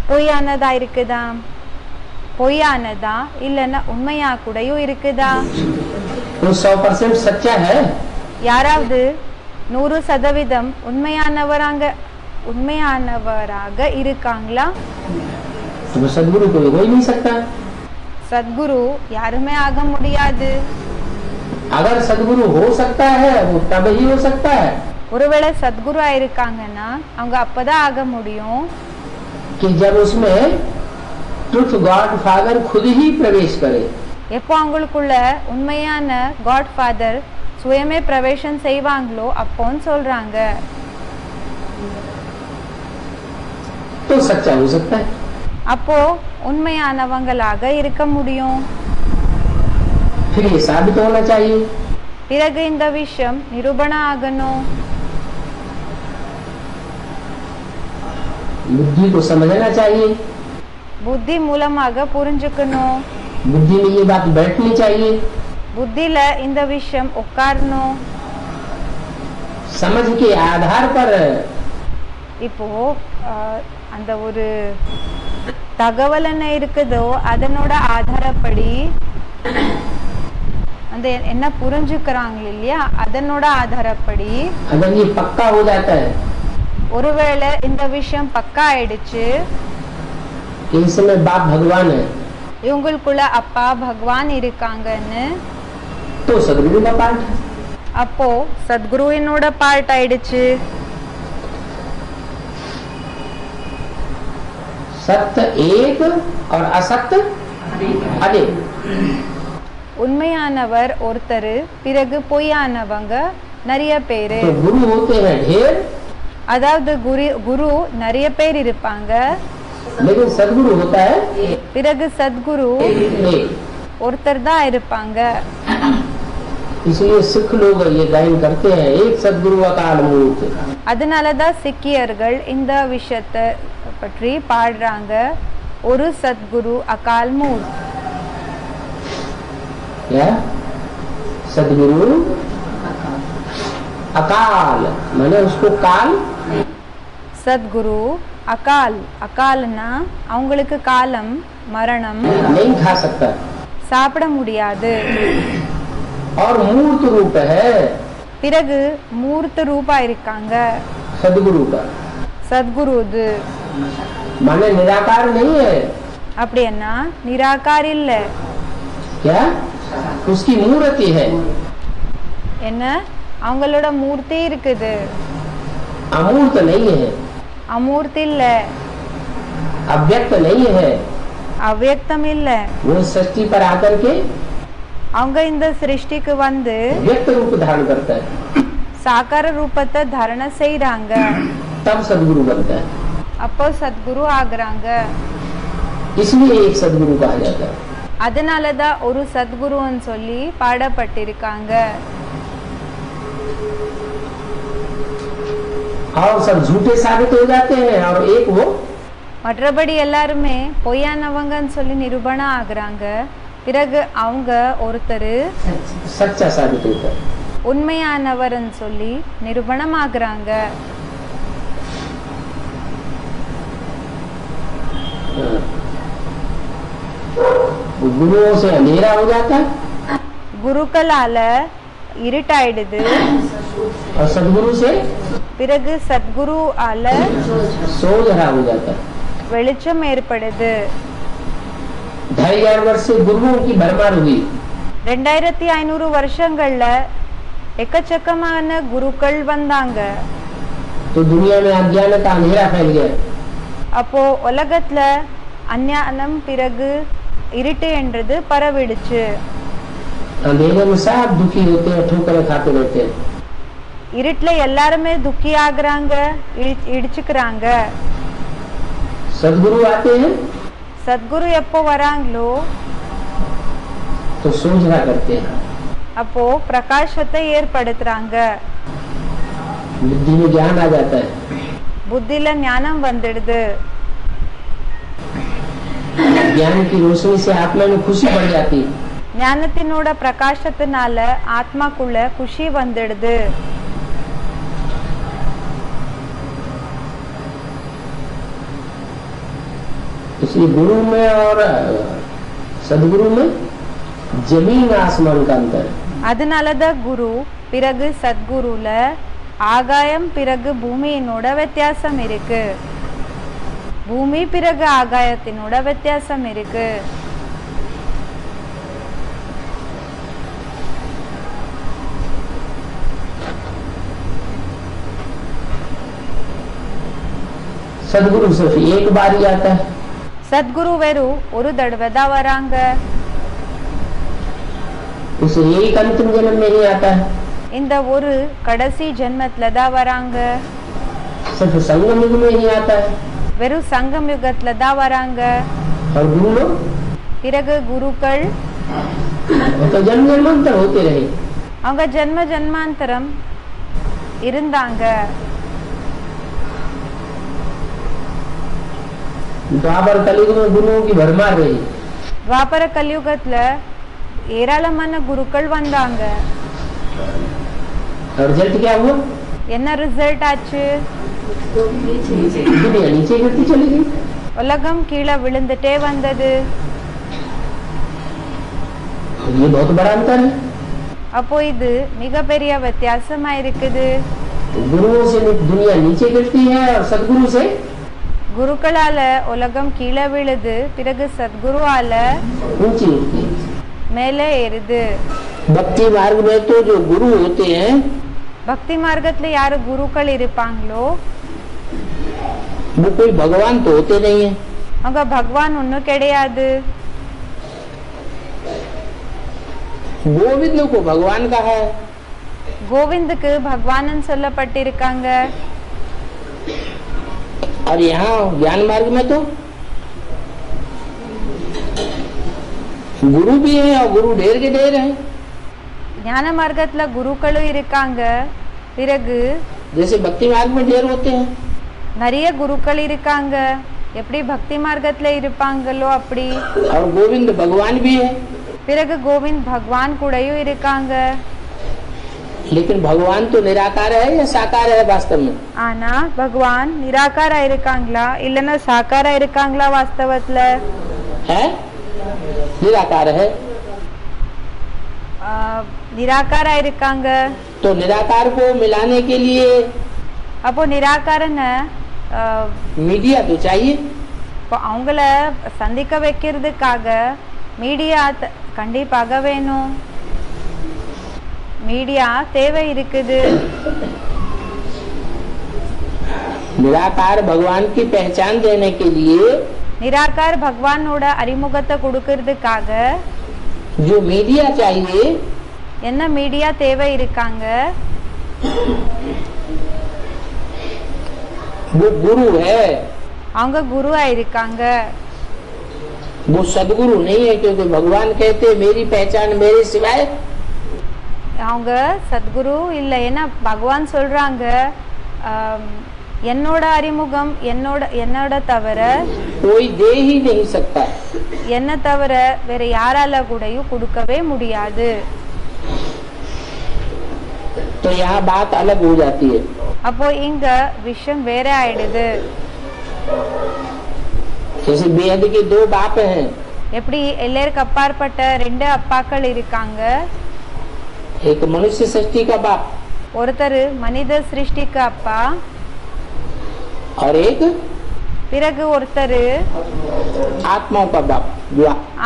பொய்யானதா இருக்குதா? பொய்யானதா இல்லைன்னா உண்மையா கூடயும் இருக்குதா? तो 100% सच्चा है। யாராவது 100% உண்மையானவராக இருக்காங்களா? तो सदगुरु कोई हो ही नहीं सकता। சத்குரு யாருமே ஆக முடியாது. अगर सदगुरु हो सकता है वो तब ही हो सकता है ஒருவேளை சத்குரு ஆயிருக்காங்கன்னா அவங்க அப்பதான் ஆக முடியும் कि जब उसमें ट्रुथ गॉड फादर खुद ही प्रवेश करे। எப்போ அவங்களுக்குள்ள உண்மையான காட் ஃபாதர் சுயமே பிரவேசம் செய்வாங்களோ அப்போன்னு சொல்றாங்க. तो सच्चा हो सकता है। அப்போ உண்மையானவங்களாக இருக்க முடியும். फिर ये साबित होना चाहिए। பிறகு இந்த விஷயம் நிரூபணம் ஆகணும். बुद्धि को समझना चाहिए, புத்தி மூலமாக புரிஞ்சுக்கணும். बुद्धि में ये बात बैठनी चाहिए। புத்தியில இந்த விஷயம் உட்காரணும். समझ के आधार पर இப்போ அந்த ஒரு தகவல் என்ன இருக்குதோ அதனோட ஆதாரப்படி அந்த என்ன புரிஞ்சுக்கிறாங்க இல்லையா அதனோட ஆதாரப்படி अगर ये पक्का हो जाता है ஒருவேளை இந்த விஷயம் பக்கா ஆயிடுச்சு, कि इस समय बाप भगवान है, இவங்களுக்குள்ள அப்பா பகவான் இருக்காங்கன்னு, तो सदगुरु का पाठ है। அப்போ சத்குருவினோட பார்ட் ஆயிடுச்சு. सत्य एक और असत्य अनेक। உண்மையானவர் ஒருத்தர், பிறகு பொய்யானவங்க நிறைய பேரு. तो गुरु होते हैं ढेर, அதாவது குரு நிறைய பேர் இருப்பாங்க, लेकिन सदगुरु होता है பிறகு சத்குரு एक। ஒருத்தர் தான் இருப்பாங்க. इसलिए सिख लोग ये गायन करते हैं, एक सदगुरु अकाल मूर्त। அதனாலதான் சிக்கியர்கள் இந்த விஷயத்தை பற்றி பாடுறாங்க, ஒரு சத்குரு அகால் மூர்த். क्या सदगुरु अकाल माने उसको काल, சத்குரு அகால், அகால்னா அவங்களுக்கு காலம் மரணம், नहीं खा सकता சாப்பிட முடியாது. और मूर्त रूप है பிறகு மூர்த்த ரூபா இருக்காங்க सदगुरु का, சத்குருது. माने निराकार नहीं है। அப்படின்னா நிராகார் இல்ல, क्या उसकी मूर्ति है, என்ன அவங்களோட மூர்த்தி இருக்குது. अमूर्त नहीं है, அமூர்த்தி இல்ல, अव्यक्त नहीं है. அவ்யக்தம் இல்ல. वो सृष्टि पर आकर के அவங்க இந்த சிருஷ்டிக்கு வந்து व्यक्त रूप धारण करता है, சாகார ரூபத்தை தரண செய்றாங்க. तब सदगुरु बनता है. அப்போ சத்குரு ஆகுறாங்க. इसलिए एक सदगुरु कहा जाता है. அதனாலதான் ஒரு சத்குருன்னு சொல்லி பாடப்பட்டிருக்காங்க. और सब झूठे साबित हो जाते हैं और एक वो மற்றபடி எல்லாருமே பொய்யானவங்கன்னு சொல்லி நிரூபணம் ஆகுறாங்க. பிறகு அவங்க ஒருத்தர் सच्चा साबित होता है. உண்மையானவர்னு சொல்லி நிரூபணம் ஆகுறாங்க. गुरुओं से अंधेरा हो जाता है குருக்களால இருட்டாயிடுது. और सदगुरु से பிறகு சத்குரு ஆல सोझरा हो जाता है. வெளிச்சம் ஏற்படுது. 2500 वर्ष से गुरुओं की भरमार हुई. 2500 வருஷங்கள்ல எக்கச்சக்கமான குருக்கள் வந்தாங்க. तो दुनिया में अज्ञान का अंधेरा फैल गया. அப்போ உலகத்துல அஞ்ஞானம் பிறகு இருட்டு என்றது பரவிடுச்சு. अंधेरे में सब दुखी होते हैं, ठोकरें खाते रहते हैं. இருட்டுல எல்லாருமே துக்கி ஆகுறாங்க, இடிச்சுக்கிறாங்க. सदगुरु आते हैं சத்குரு எப்போ வராங்களோ तो सोझरा करते हैं, அப்போ பிரகாசத்தை ஏற்படுத்துறாங்க. बुद्धि में ज्ञान आ जाता है. புத்தில ஞானம் வந்துடுது. ज्ञान की रोशनी से आत्मा में खुशी बढ़ जाती है. ஞானத்தினோட பிரகாசத்தினால ஆத்மாக்குள்ள குஷி வந்துடுது. इसलिए गुरु में और सदगुरु में जमीन आसमान का अंतर है. அதனாலதான் குரு பிறகு சத்குருல ஆகாயம் பிறகு பூமியினோட வித்தியாசம் இருக்கு. பூமி பிறகு ஆகாயத்தினோட வித்தியாசம் இருக்கு. सदगुरु सिर्फ एक बार ही आता है. சத்குரு வெறும் ஒரு தடவை தான் வராங்க. उसे एक अंतिम जन्म में ही आता है. இந்த ஒரு கடைசி ஜென்மத்துல தான் வராங்க. सिर्फ संगम युग में ही आता है. வெறும் சங்கம் யுகத்துல தான் வராங்க. और गुरु लोग பிறகு குருக்கள் तो जन्म जन्मांतर होते रहे. அவங்க ஜென்ம ஜென்மாந்தரம் இருந்தாங்க. द्वापर कलयुग में गुरुओं की भरमार रही. துவாபர கலியுகத்துல ஏராளமான குருக்கள் வந்தாங்க. और रिजल्ट क्या हुआ? என்ன ரிசல்ட் ஆச்சு? दुनिया नीचे गिरती चली गई. உலகம் கீழே விழுந்துட்டே வந்தது. ये बहुत बड़ा अंतर है. அப்போ இது மிகப்பெரிய வித்தியாசமா இருக்குது. गुरुओं से दुनिया नीचे गिरती है और सदगुरु से குருக்களால உலகம் கீழே விழுது, பிறகு சத்குருவால ऊंची उठती है. மேலே ஏறுது. भक्ति मार्ग में तो जो गुरु होते हैं பக்தி மார்க்கத்துல யாரு குருக்கள் இருப்பாங்களோ वो कोई भगवान तो होते नहीं है. அவங்க பகவான் ஒன்னும் கிடையாது. गोविंद को भगवान कहा है. கோவிந்துக்கு பகவான் சொல்லப்பட்டிருக்காங்க. और यहाँ ज्ञान मार्ग में तो गुरु भी है और गुरु ढेर के ढेर है. ஞான மார்க்கத்துல குருக்களும் இருக்காங்க. பிறகு जैसे भक्ति मार्ग में ढेर होते हैं நிறைய குருக்கள் இருக்காங்க. எப்படி பக்தி மார்க்கத்துல இருப்பாங்களோ அப்படி. और गोविंद भगवान भी है. பிறகு கோவிந்த் பகவான் கூடயும் இருக்காங்க. लेकिन भगवान तो निराकार है या साकार है वास्तव में? ஆனா பகவான் நிராகாரா இருக்காங்களா இல்லன்னா சாகாரா இருக்காங்களா வாஸ்தவத்துல? है निराकार है. நிராகாரா இருக்காங்க. तो निराकार को मिलाने के लिए அப்போ நிராகாரன मीडिया तो चाहिए. இப்போ அவங்கள சந்திக்க வைக்கிறதுக்காக மீடியா கண்டிப்பாக வேணும். மீடியா தேவை இருக்குது. निराकार भगवान की पहचान देने के लिए நிராகார் பகவானோட அறிமுகத்தை கொடுக்கறதுக்காக जो मीडिया चाहिए என்ன மீடியா தேவை இருக்காங்க? वो गुरु है. அவங்க குருவா இருக்காங்க. वो सदगुरु नहीं है, क्योंकि भगवान कहते मेरी पहचान मेरे सिवाय. அவங்க சத்குரு இல்ல. ஏன்னா பகவான் சொல்றாங்க என்னோட அறிமுகம் என்னோட தவிர कोई दे ही नहीं सकता. என்ன தவிர வேற யாரால கூடயும் கொடுக்கவே முடியாது. तो यहाँ बात अलग हो जाती है. அப்போ இங்க விஷயம் வேற ஆயிடுது. जैसे बेहद के दो बाप हैं. எப்படி எல்லாருக்கு அப்பாற்பட்ட ரெண்டு அப்பாக்கள் இருக்காங்க. एक मनुष्य सृष्टि का बाप ஒருத்தர் மனித சிருஷ்டிக்கு அப்பா, और एक பிறகு ஒருத்தர் आत्माओं का बाप.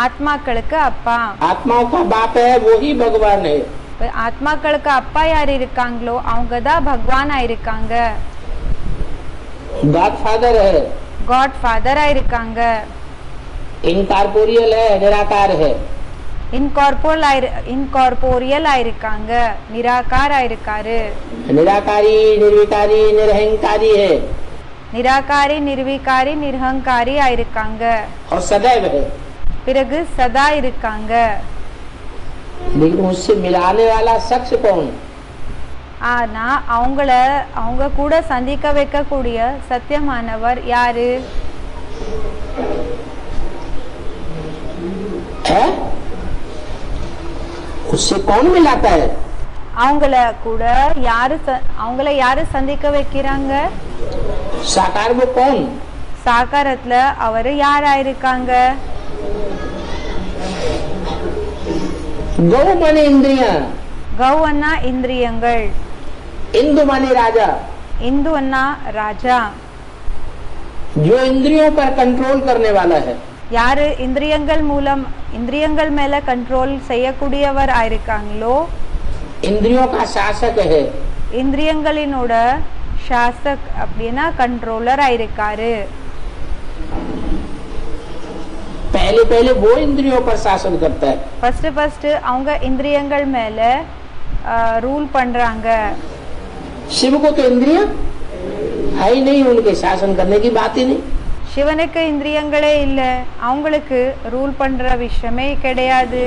ஆத்மாக்களுக்கு அப்பா. आत्माओं का बाप है वो ही भगवान है. ஆத்மாக்களுக்கு அப்பா யார் இருக்காங்களோ அவங்க தான் பகவானா இருக்காங்க. गॉड फादर है. காட் ஃபாதரா இருக்காங்க. इनकॉर्पोरियल है, निराकार है. இன்கார்போரியல் ஆயிருக்காங்க. நிராகார் ஆயிருக்காரு. निराकारी निर्विकारी निरहंकारी है. நிராகாரி நிர்விகாரி நிர்ஹங்காரி ஆயிருக்காங்க. और सदैव है. பிறகு சதா இருக்காங்க. लेकिन उससे मिलाने वाला शख्स कौन? ஆனா அவங்க கூட சந்திக்க வைக்கக்கூடிய சத்தியமானவர் யாரு? है? उससे कौन मिलाता है? அவங்கள யாரு சந்திக்க வைக்கிறாங்க? साकार वो कौन? சாகாரத்துல அவரு யாரா இருக்காங்க? गौ माने इंद्रियां. கௌ அண்ணா இந்திரியங்கள். इंदु माने राजा. இந்து அண்ணா ராஜா. जो इंद्रियों पर कंट्रोल करने वाला है. யாரு இந்திரியங்கள் மேல கண்ட்ரோல் செய்யக்கூடியவர் ஆயிருக்காங்களோ इंद्रियों का शासक है. இந்திரியங்களினோட சாசக் அப்படின்னா கண்ட்ரோலர் ஆயிருக்காரு. पहले वो इंद्रियों पर शासन करता है. ஃபர்ஸ்ட் அவங்க இந்திரியங்கள் மேல ரூல் பண்றாங்க. शिव को तो इंद्रियां है ही नहीं, उनके शासन करने की बात ही नहीं. சிவனுக்கு இந்திரியங்களே இல்ல, அவங்களுக்கு ரூல் பண்ற விஷயமே கிடையாது.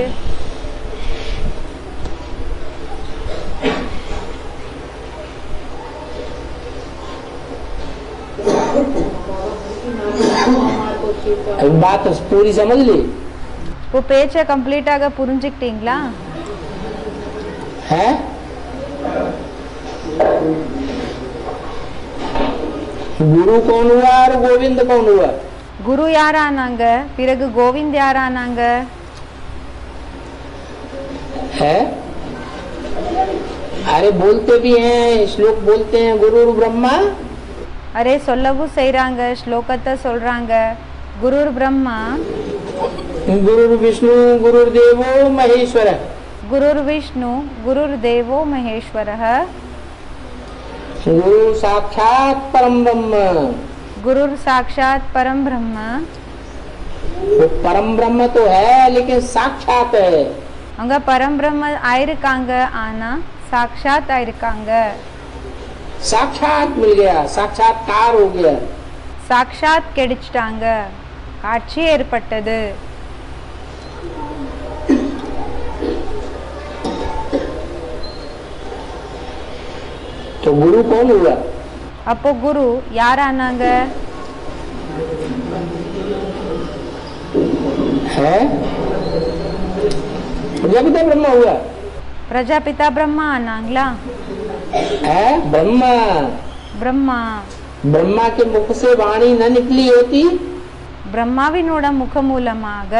बात पूरी समझ ली இப்போ பேச்ச கம்ப்ளீட்டாக புரிஞ்சுக்கிட்டீங்களா? है? गुरु कौन हुआ और गोविंद कौन हुआ? குரு யாரானாங்க, பிறகு கோவிந்த் யாரானாங்க? है? अरे बोलते भी हैं, श्लोक बोलते हैं गुरु ब्रह्मा. அரே சொல்லவும் செய்றாங்க, ஸ்லோகத்தை சொல்றாங்க. குருர் பிரம்மா, गुरु विष्णु गुरुर्देवो महेश्वर. குருர் விஷ்ணு குருர் தேவோ மகேஸ்வரः. गुरु साक्षात परम ब्रह्म. குருர் சாக்ஷாத் பரம் பிரம்ம. वो परम ब्रह्म तो है लेकिन साक्षात है. அங்க பரம் பிரம்ம ஆயிருக்காங்க, ஆனா சாக்ஷாத் ஆயிருக்காங்க. साक्षात मिल गया, साक्षात्कार हो गया. சாக்ஷாத் கிடைச்சிட்டாங்க, காட்சி ஏற்பட்டது. तो गुरु कौन हुआ? அப்போ குரு யாரானாங்க? है प्रजापिता ब्रह्मा हुआ. பிரஜாபிதா பிரம்மா ஆனாங்களா? है ब्रह्मा. பிரம்மா. ब्रह्मा के मुख से वाणी न निकली होती பிரம்மாவினோட முக மூலமாக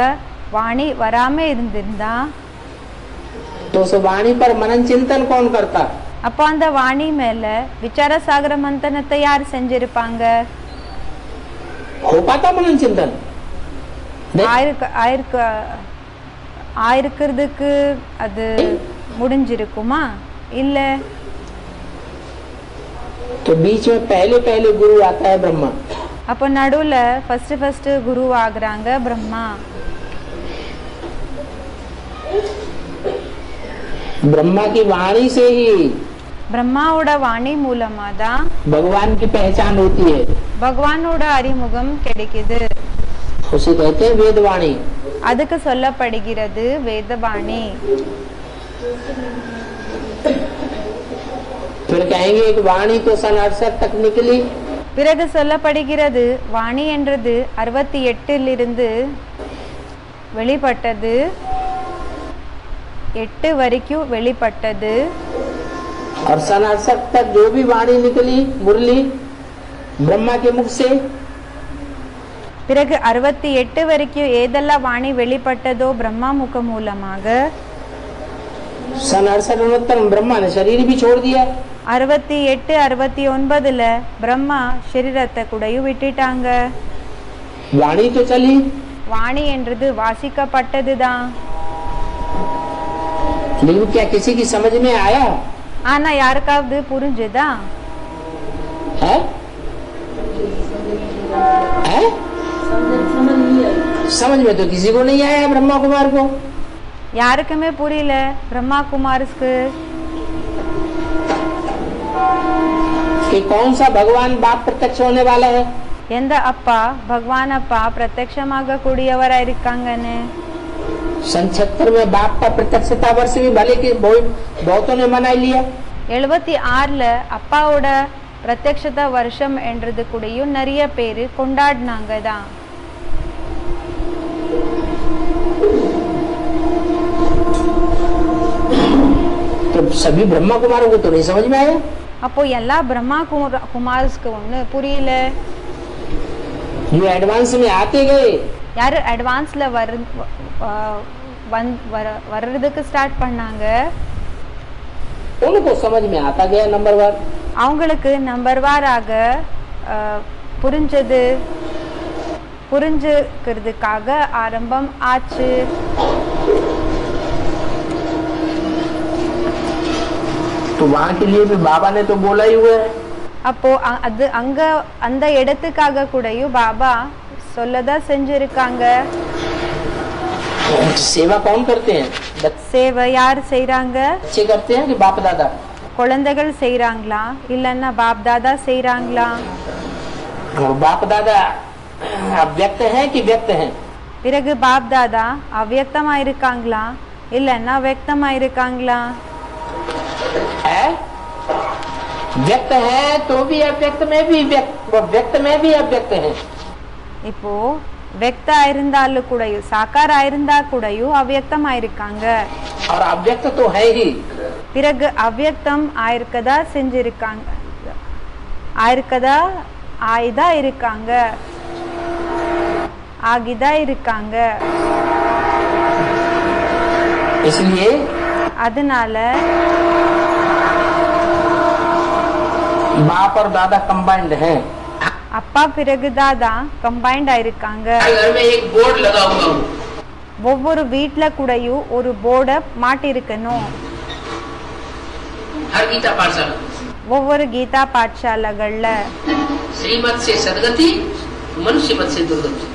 வாணி வராம இருந்திருந்தா तो उस वाणी पर मनन चिंतन कौन करता? அப்போ அந்த வாணி மேல விசார சாகர மந்தனத்தை யார் செஞ்சிருப்பாங்க? हो पाता मनन चिंतन? ஆயிருக்கிறதுக்கு அது முடிஞ்சிருக்குமா? இல்ல. तो बीच में पहले पहले गुरु आता है ब्रह्मा. அப்போ நடுவுல ஃபர்ஸ்ட் குரு ஆகுறாங்க பிரம்மா. ब्रह्मा की वाणी से ही பிரம்மாவோட வாணி மூலமா தான் भगवान की पहचान होती है. பகவானோட அறிமுகம் கிடைக்குது. उसे कहते हैं वेदवाणी. அதுக்கு சொல்லப்படுகிறது வேதவாணி. फिर कहेंगे कि वाणी तो सन 68 तक निकली. பிறகு சொல்லப்படுகிறது வாணி என்றது 68 இருந்து வெளிப்பட்டது, 8 வரைக்கும் வெளிப்பட்டது. और सन 68 तक जो भी वाणी निकली मुरली ब्रह्मा के मुख से, பிறகு 68 வரைக்கும் ஏதெல்லாம் வாணி வெளிப்பட்டதோ பிரம்மா முக மூலமாக. सन 68-69 में ब्रह्मा ने शरीर भी छोड़ दिया. 68 69ல பிரம்மா சரீரத்தை கூடயும் விட்டுட்டாங்க. वाणी तो चली. வாணி என்றது வாசிக்கப்பட்டதுதான். लेकिन क्या किसी की समझ में आया ஆனா யாருக்காவது புரிஞ்சுதா? है? है? समझ में तो किसी को नहीं आया ब्रह्मा कुमार को. யாருக்குமே புரியல பிரம்மா குமாருக்கு. कि कौन सा भगवान बाप प्रत्यक्ष होने वाला है. எந்த அப்பா பகவான் அப்பா பிரத்யட்சமாக கூடியவரா இருக்காங்கன்னு. सन 76 में बाप का प्रत्यक्षता वर्ष भी भले कि बहुतों ने मना लिया. 76ல அப்பாவோட பிரத்யக்ஷதா வருஷம் என்றது கூடயும் நிறைய பேரு கொண்டாடினாங்க தான். तो सभी ब्रह्मा कुमारों को तो नहीं समझ में आया. அப்போ எல்லா பிரம்மா குமார்ஸ்க்கு ஒண்ணு புரியல. ये एडवांस में आते गए. யாரு அட்வான்ஸ்ல வர்றதுக்கு ஸ்டார்ட் பண்ணாங்க उनको समझ में आता गया नंबर वार. அவங்களுக்கு நம்பர் வாராக புரிஞ்சுக்கிறதுக்காக ஆரம்பம் ஆச்சு. तो वहाँ के लिए भी बाबा ने तो बोला ही हुआ है. அப்போ அது அங்க அந்த இடத்துக்காக கூடயும் பாபா சொல்லதா செஞ்சிருக்காங்க. सेवा कौन करते हैं? சேவை யார் செய்றாங்க? बच्चे करते हैं कि बाप दादा? குழந்தைகள் செய்றாங்களா இல்லன்னா பாப் தாதா செய்றாங்களா? बाप दादा अव्यक्त है कि व्यक्त है? பிறகு பாப் தாதா அவ்யக்தமா இருக்காங்களா இல்லன்னா व्यक्तமா இருக்காங்களா? है व्यक्त है तो भी अव्यक्त में भी व्यक्त में भी अव्यक्त है. இப்போ व्यक्ता இருந்தாலும் கூடயும் சாக்காரா இருந்தா கூடயும் அவ்யக்தமா இருக்காங்க. और अव्यक्त तो है ही. பிறகு அவ்யக்தம் ஆயிருக்கதா செஞ்சிருக்காங்க, ஆயிருக்கதா ஆயிதா இருக்காங்க, ஆகிதா இருக்காங்க. इसलिए அதனால बाप और दादा कंबाइंड हैं. அப்பா பிறகு தாதா கம்பைன்ட் ஆயிருக்காங்க. घर में एक बोर्ड लगा हुआ हो. ஒவ்வொரு வீட்ல கூடயும் ஒரு போர்டை மாட்டிருக்கணும். हर गीता पाठशाला ஒவ்வொரு கீதா பாடசாலைகள்ல श्रीमत से सदगति मनुष्य मत से दुर्गति.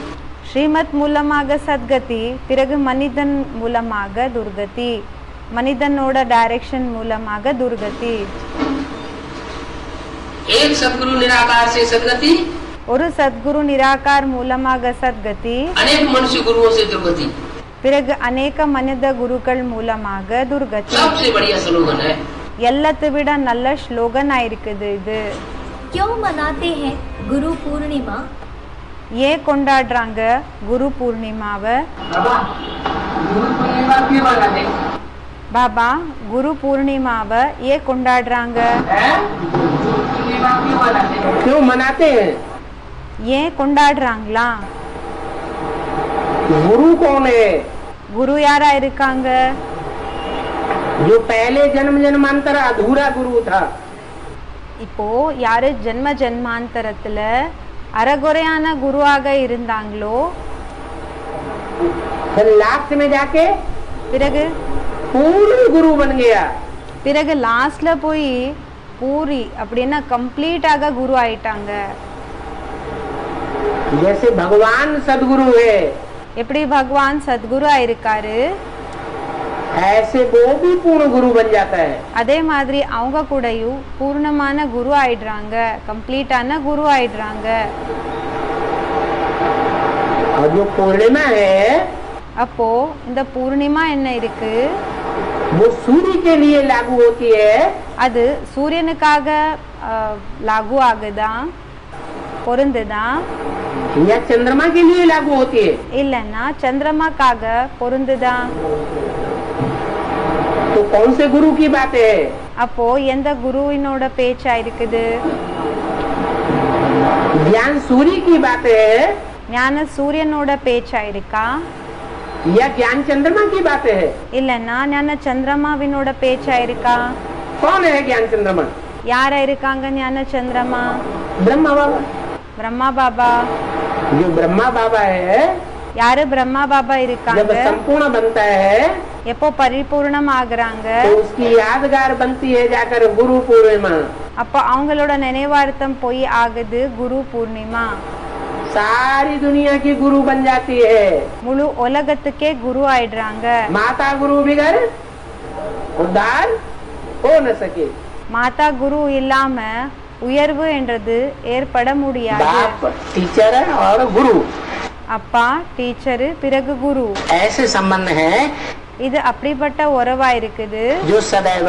ஸ்ரீமத் மூலமாக சத்கதி, பிறகு மனிதன் மூலமாக துர்கதி, மனிதனோட டைரக்ஷன் மூலமாக துர்கதி. एक सदगुरु निराकार से सदगति, ஒரு சத்குரு நிராகார் மூலமாக சத்கதி, अनेक मनुष्य गुरुओं से दुर्गति. பிறகு அநேக மனித குருக்கள் மூலமாக துர்கதி. सबसे बढ़िया स्लोगन है. எல்லாத்தை விட நல்ல ஸ்லோகன் ஆயிருக்குது இது. क्यों मनाते हैं गुरु पूर्णिमा? ஏன் கொண்டாடுறாங்க குரு பூர்ணிமாவை? பாபா குரு பூர்ணிமாவை ஏன் கொண்டாடுறாங்க? क्यों मनाते हैं? ஏன் கொண்டாடுறாங்களா? गुरु कौन है? குரு யாரா இருக்காங்க? जो पहले जन्म जन्मांतर अधूरा गुरु था. இப்போ யாரு ஜென்ம ஜென்மாந்தரத்துல அறகுறையான குருவாக இருந்தாங்களோ, फिर लास्ट में जाके பிறகு पूर्ण गुरु बन गया। பிறகு லாஸ்ட்ல போய் பூரி அப்படின்னா கம்ப்ளீட்டாக குரு ஆயிட்டாங்க. जैसे भगवान सदगुरु है, எப்படி பகவான் சத்குரு ஆயிருக்காரு, ऐसे वो भी पूर्ण गुरु बन जाता है। அதே மாதிரி அவங்க கூடயும் பூர்ணமான குரு ஆயிடுறாங்க, கம்ப்ளீட்டான குரு ஆயிடுறாங்க. और जो पूर्णिमा है, அப்போ இந்த பூர்ணிமா என்ன இருக்கு, वो सूर्य के लिए लागू होती है, அது சூரியனுக்காக லாகு ஆகுதா, பொருந்துதா, या चंद्रमा के लिए लागू होती है। இல்லன்னா சந்திரமாக்காக பொருந்துதா? तो कौन से गुरु की बात है? அப்போ எந்த குருவினோட பேச்சா இருக்குது? ज्ञान सूर्य की बात है, ஞான சூரியனோட பேச்சா இருக்கா, या ज्ञान चंद्रमा की बात है? இல்லன்னா ஞான சந்திரமாவினோட பேச்சா இருக்கா? कौन है ज्ञान चंद्रमा? யாரா இருக்காங்க ஞான சந்திரமா? ब्रह्मा बाबा। பிரம்மா பாபா. जो ब्रह्मा बाबा है, யாரு பிரம்மா பாபா जब இருக்காங்க, संपूर्ण बनता है எப்போ பரிபூர்ணம் ஆகுறாங்க, तो उसकी यादगार बनती है जाकर गुरु पूर्णिमा। அப்போ அவங்களோட நினைவார்த்தம் போய் ஆகுது குரு பூர்ணிமா. सारी दुनिया की गुरु बन जाती है। முழு உலகத்துக்கே குரு ஆயிடுறாங்க. माता गुरु बिगर उद्धार हो न सके। மாதா குரு இல்லாம உயர்வு என்றது ஏற்பட முடியாது. बाप टीचर और गुरु அப்பா டீச்சரு பிறகு குரு, ऐसे संबंध हैं இது அப்படிப்பட்ட உறவா இருக்குது. जो सदैव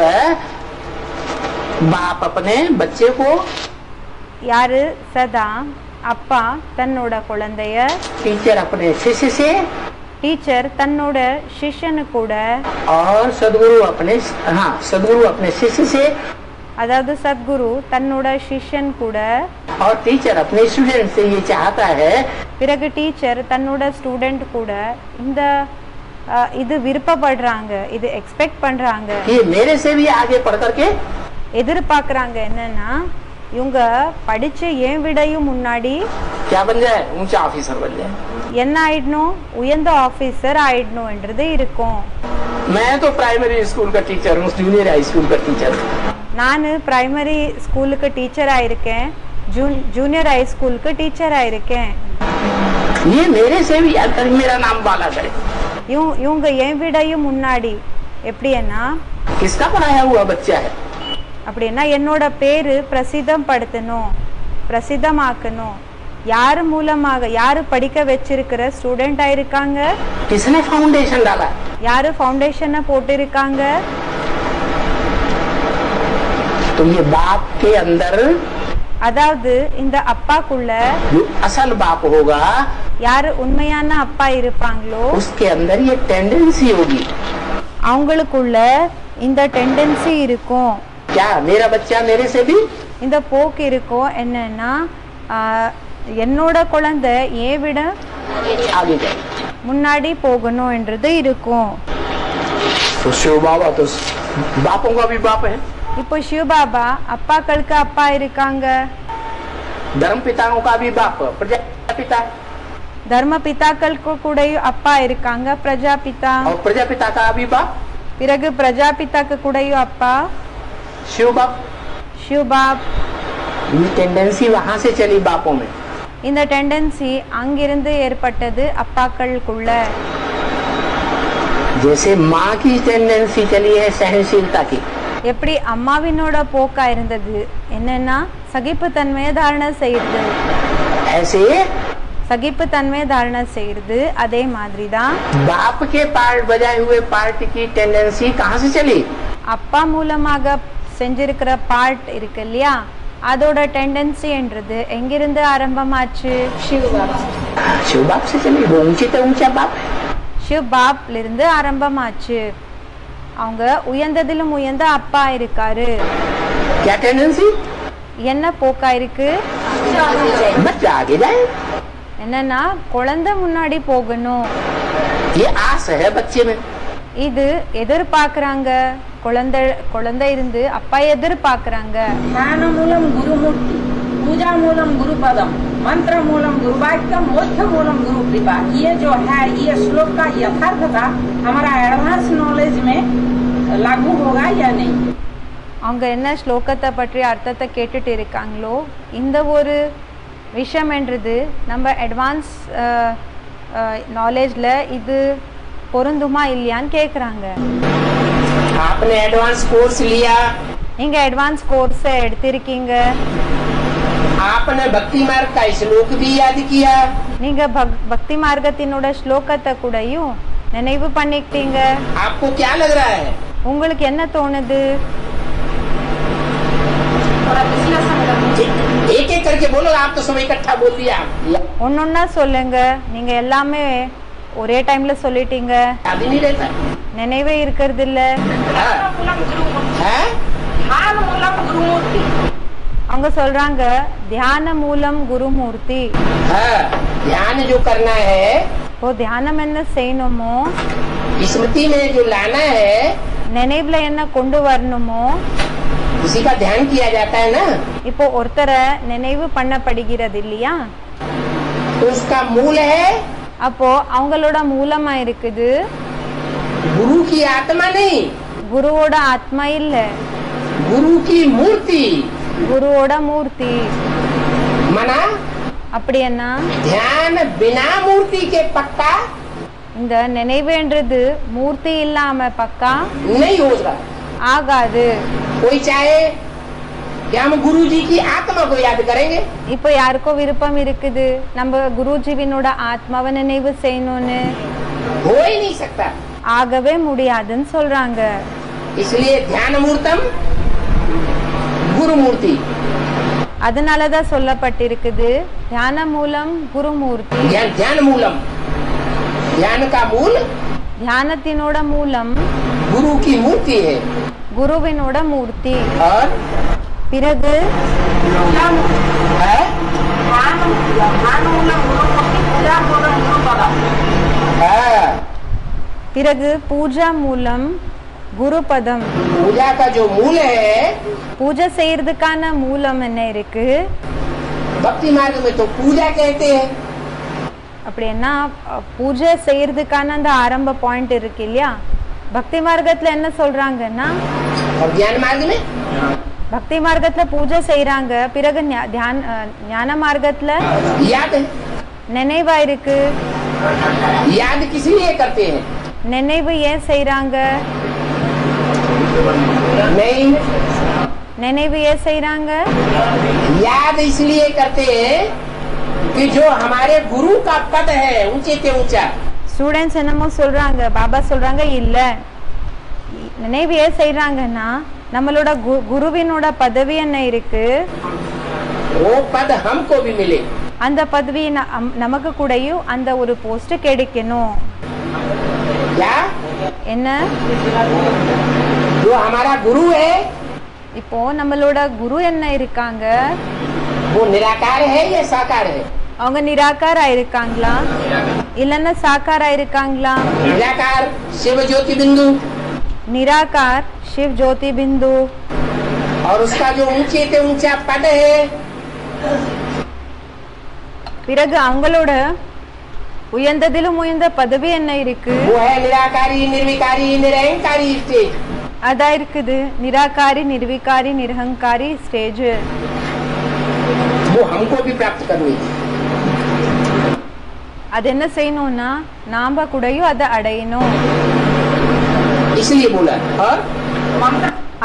बाप अपने बच्चे को, யாரு சதா அப்பா தன்னோட குழந்தைய, टीचर अपने शिष्य से, டீச்சர் தன்னோட சிஷ்யனு கூட, और सदगुरु अपने सदगुरु अपने शिष्य से, அதாவது சத்குரு தன்னோட சிஷ்யன் கூட, और टीचर अपने स्टूडेंट से ये चाहता है பிறகு டீச்சர் தன்னோட ஸ்டூடெண்ட் கூட இந்த இது விருப்பப்படுறாங்க, இது எக்ஸ்பெக்ட் பண்றாங்க, कि मेरे से भी आगे पढ़ करके எதிர்பார்க்கறாங்க. என்னன்னா இவங்க படிச்சு ஏன் விடையும் முன்னாடி क्या बन जाए, ऊंचा ऑफिसर बन जाए। என்ன ஆயிடணும், உயர்ந்த ஆபீசர் ஆயிடணும் என்றது இருக்கும். मैं तो प्राइमरी स्कूल का टीचर हूँ, जूनियर हाई स्कूल का टीचर। நான் பிரைமரி ஸ்கூலுக்கு டீச்சர் ஆயிருக்கேன், ஜூனியர் ஹை ஸ்கூலுக்கு டீச்சர் ஆயிருக்கேன். ये मेरे से भी आकर मेरा नाम बाला करे। இவங்க என் விடையும் முன்னாடி எப்படின்னா, किसका पढ़ाया हुआ बच्चा है? அப்படின்னா என்னோட பேரு பிரசித்தம் படுத்தணும், பிரசித்தமாக்கணும். யாரு மூலமாக, யாரு படிக்க வச்சிருக்கிற ஸ்டூடெண்ட் ஆயிருக்காங்க, किसने फाउंडेशन डाला? யாரு ஃபவுண்டேஷனை போட்டிருக்காங்க. तो ये बाप के अंदर அதாவது இந்த அப்பாக்குள்ள जो असल बाप होगा, யாரு உண்மையான அப்பா இருப்பாங்களோ उसके अंदर ये टेंडेंसी होगी। அவங்களுக்குள்ள இந்த டெண்டன்சி இருக்கும். क्या मेरा बच्चा मेरे से भी இந்த போக்கு இருக்கும். என்னன்னா என்னோட குழந்தை ஏன் விட आगे जाए। முன்னாடி போகணும் என்றது இருக்கும். तो शिव बाबा तो बापों का भी बाप है, இப்போ சிவபாபா அப்பாக்களுக்கு அப்பா இருக்காங்க, धर्म पिताओं का भी बाप प्रजापिता, தர்ம பிதாக்களுக்கு கூட அப்பா இருக்காங்க, பிரஜாபிதா. और प्रजापिता का भी बाप பிறகு பிரஜாபிதாக்கு கூடயும் அப்பா शिव बाप। சிவபாப். ये टेंडेंसी वहां से चली बापों में। இந்த டெண்டன்சி அங்கிருந்து ஏற்பட்டது அப்பாக்களுக்குள்ள. जैसे माँ की टेंडेंसी चली है सहनशीलता की, எப்படி அம்மாவினோட போக்கா இருந்தது என்னன்னா சகிப்புத்தன்மையை தாரணை செய்யுது, ऐसे சகிப்புத்தன்மையை தாரணை செய்யுது. அதே மாதிரி தான் बाप के पार्ट बजाए हुए पार्ट की टेंडेंसी कहाँ से चली? அப்பா மூலமாக செஞ்சிருக்கிற பார்ட் இருக்கு இல்லையா, அதோட டெண்டன்சி என்றது எங்கிருந்து ஆரம்பமாச்சு? शिव बाप से चली। वो ऊंचे तो ऊंचा बाप है। சிவ் பாப்ல இருந்து ஆரம்பமாச்சு. அவங்க உயர்ந்ததிலும் உயர்ந்த அப்பா இருக்காரு. क्या टेंडेंसी? என்ன போக்கா இருக்கு? बच्चा आगे जाए, என்னன்னா குழந்தை முன்னாடி போகணும். ये आस है बच्चे में। இது எதிர்பார்க்கறாங்க. குழந்தை இருந்து அப்பா எதிர்பார்க்கறாங்க. ध्यानमूलं गुरुमूर्ति, पूजामूलं गुरुपदम, मंत्रमूलं गुरुवाक्यम, मोक्षमूलं गुरुकृपा। ये जो है ये श्लोक का यथार्थता हमारा एडवांस नॉलेज कॉलेज में लागू होगा या नहीं? அவங்க என்ன ஸ்லோகத்தை பற்றி அர்த்தத்தை கேட்டுட்டு இருக்காங்களோ இந்த ஒரு விஷயம்ன்றது நம்ம அட்வான்ஸ் நாலேஜில் இது பொருந்துமா இல்லையான்னு கேட்குறாங்க. आपने एडवांस कोर्स लिया, நீங்கள் அட்வான்ஸ் கோர்ஸை எடுத்திருக்கீங்க, आपने भक्ति मार्ग का श्लोक भी याद किया, நீங்கள் பக்தி மார்க்கத்தினோட ஸ்லோகத்தை கூடயும் நினைவு பண்ணிக்கிட்டீங்க. आपको क्या लग रहा है? உங்களுக்கு என்ன தோணுது? थोड़ा विश्लेषण करो। एक एक करके बोलो, आप तो सब इकट्ठा बोल दिया, ஒன்னொன்னா சொல்லுங்க. நீங்க எல்லாமே ஒரே டைம்ல சொல்லிட்டீங்க. याद ही नहीं रहता நினைவே இருக்கிறது இல்ல. है? ध्यान मूलम गुरुमूर्ति। அவங்க சொல்றாங்க தியான மூலம் குருமூர்த்தி. हाँ, ध्यान जो करना है, இப்போ தியானம் என்ன செய்யணுமோ, स्मृति में जो लाना है, நினைவுல என்ன கொண்டு வரணுமோ, किसी का ध्यान किया जाता है ना, இப்போ ஒருத்தரை நினைவு பண்ணப்படுகிறது இல்லையா, तो उसका मूल है அப்போ அவங்களோட மூலமா இருக்குது गुरु की आत्मा नहीं, குருவோட ஆத்மா இல்ல, गुरु की मूर्ति। குருவோட மூர்த்தி. मना அப்படி என்ன, ध्यान बिना मूर्ति के पक्का இந்த நினைவுன்றது மூர்த்தி இல்லாம பக்கா नहीं होगा। ஆகாது. कोई चाहे कि हम गुरु जी की आत्मा को याद करेंगे, இப்போ யாருக்கோ விருப்பம் இருக்குது நம்ம குருஜீவினோட ஆத்மாவை நினைவு செய்யணும்னு, हो ही नहीं सकता। ஆகவே முடியாதுன்னு சொல்றாங்க. इसलिए ध्यान मूर्तम गुरु मूर्ति। அதனாலதான் சொல்லப்பட்டிருக்குது தியான மூலம் குருமூர்த்தி. ध्यान मूलम, ध्यान का मूल தியானத்தினோட மூலம் गुरु की मूर्ति है। குருவினோட மூர்த்தி. और பிறகு है? ध्यान मूलम गुरुमूर्ति, पूजा मूलम गुरुपदम। हाँ, பிறகு பூஜா மூலம் குருபதம். पूजा का जो मूल है, பூஜை செய்யறதுக்கான மூலம் என்ன இருக்கு? भक्ति मार्ग में तो पूजा कहते हैं, அப்படின்னா பூஜை செய்யறதுக்கான அந்த ஆரம்ப பாயிண்ட் இருக்கு இல்லையா, பக்தி மார்க்கத்துல என்ன சொல்றாங்கன்னா, और ज्ञान मार्ग में பக்தி மார்க்கத்துல பூஜை செய்யறாங்க, பிறகு ஞான மார்க்கத்துல याद है। நினைவா இருக்கு. याद किस लिए करते हैं? நினைவு ஏன் செய்யறாங்க? नहीं, நினைவு ஏன் செய்யறாங்க? याद इसलिए करते हैं कि जो हमारे गुरु का पद है ऊंचे से ऊंचा, ஸ்டூடெண்ட்ஸ் என்னமோ சொல்றாங்க, பாபா சொல்றாங்க இல்ல, நினைவு ஏன் செய்யறாங்கன்னா நம்மளோட குருவினோட பதவி என்ன இருக்கு, वो पद हमको भी मिले। அந்த பதவி நமக்கு கூடயும் அந்த ஒரு போஸ்ட் கிடைக்கணும். क्या? என்ன? जो हमारा गुरु है இப்போ நம்மளோட குரு என்ன இருக்காங்க, वो निराकार है या साकार है? அவங்க நிராகாரா இருக்காங்களா இல்லன்னா சாக்காரா இருக்காங்களா? निराकार शिव ज्योति बिंदु, निराकार शिव ज्योति बिंदु। और उसका जो ऊंचे से ऊंचा पद है, பிறகு அவங்களோட உயர்ந்ததிலும் உயர்ந்த பதவி என்ன இருக்கு, वो है निराकारी निर्विकारी निरहंकारी स्टेज। அதான் இருக்குது நிராகாரி நிர்விகாரி நிரகங்காரி ஸ்டேஜ். वो हमको भी प्राप्त करनी है। அது என்ன செய்யணும்னா நாம கூடயும் அதை அடையணும். इसलिए बोला। और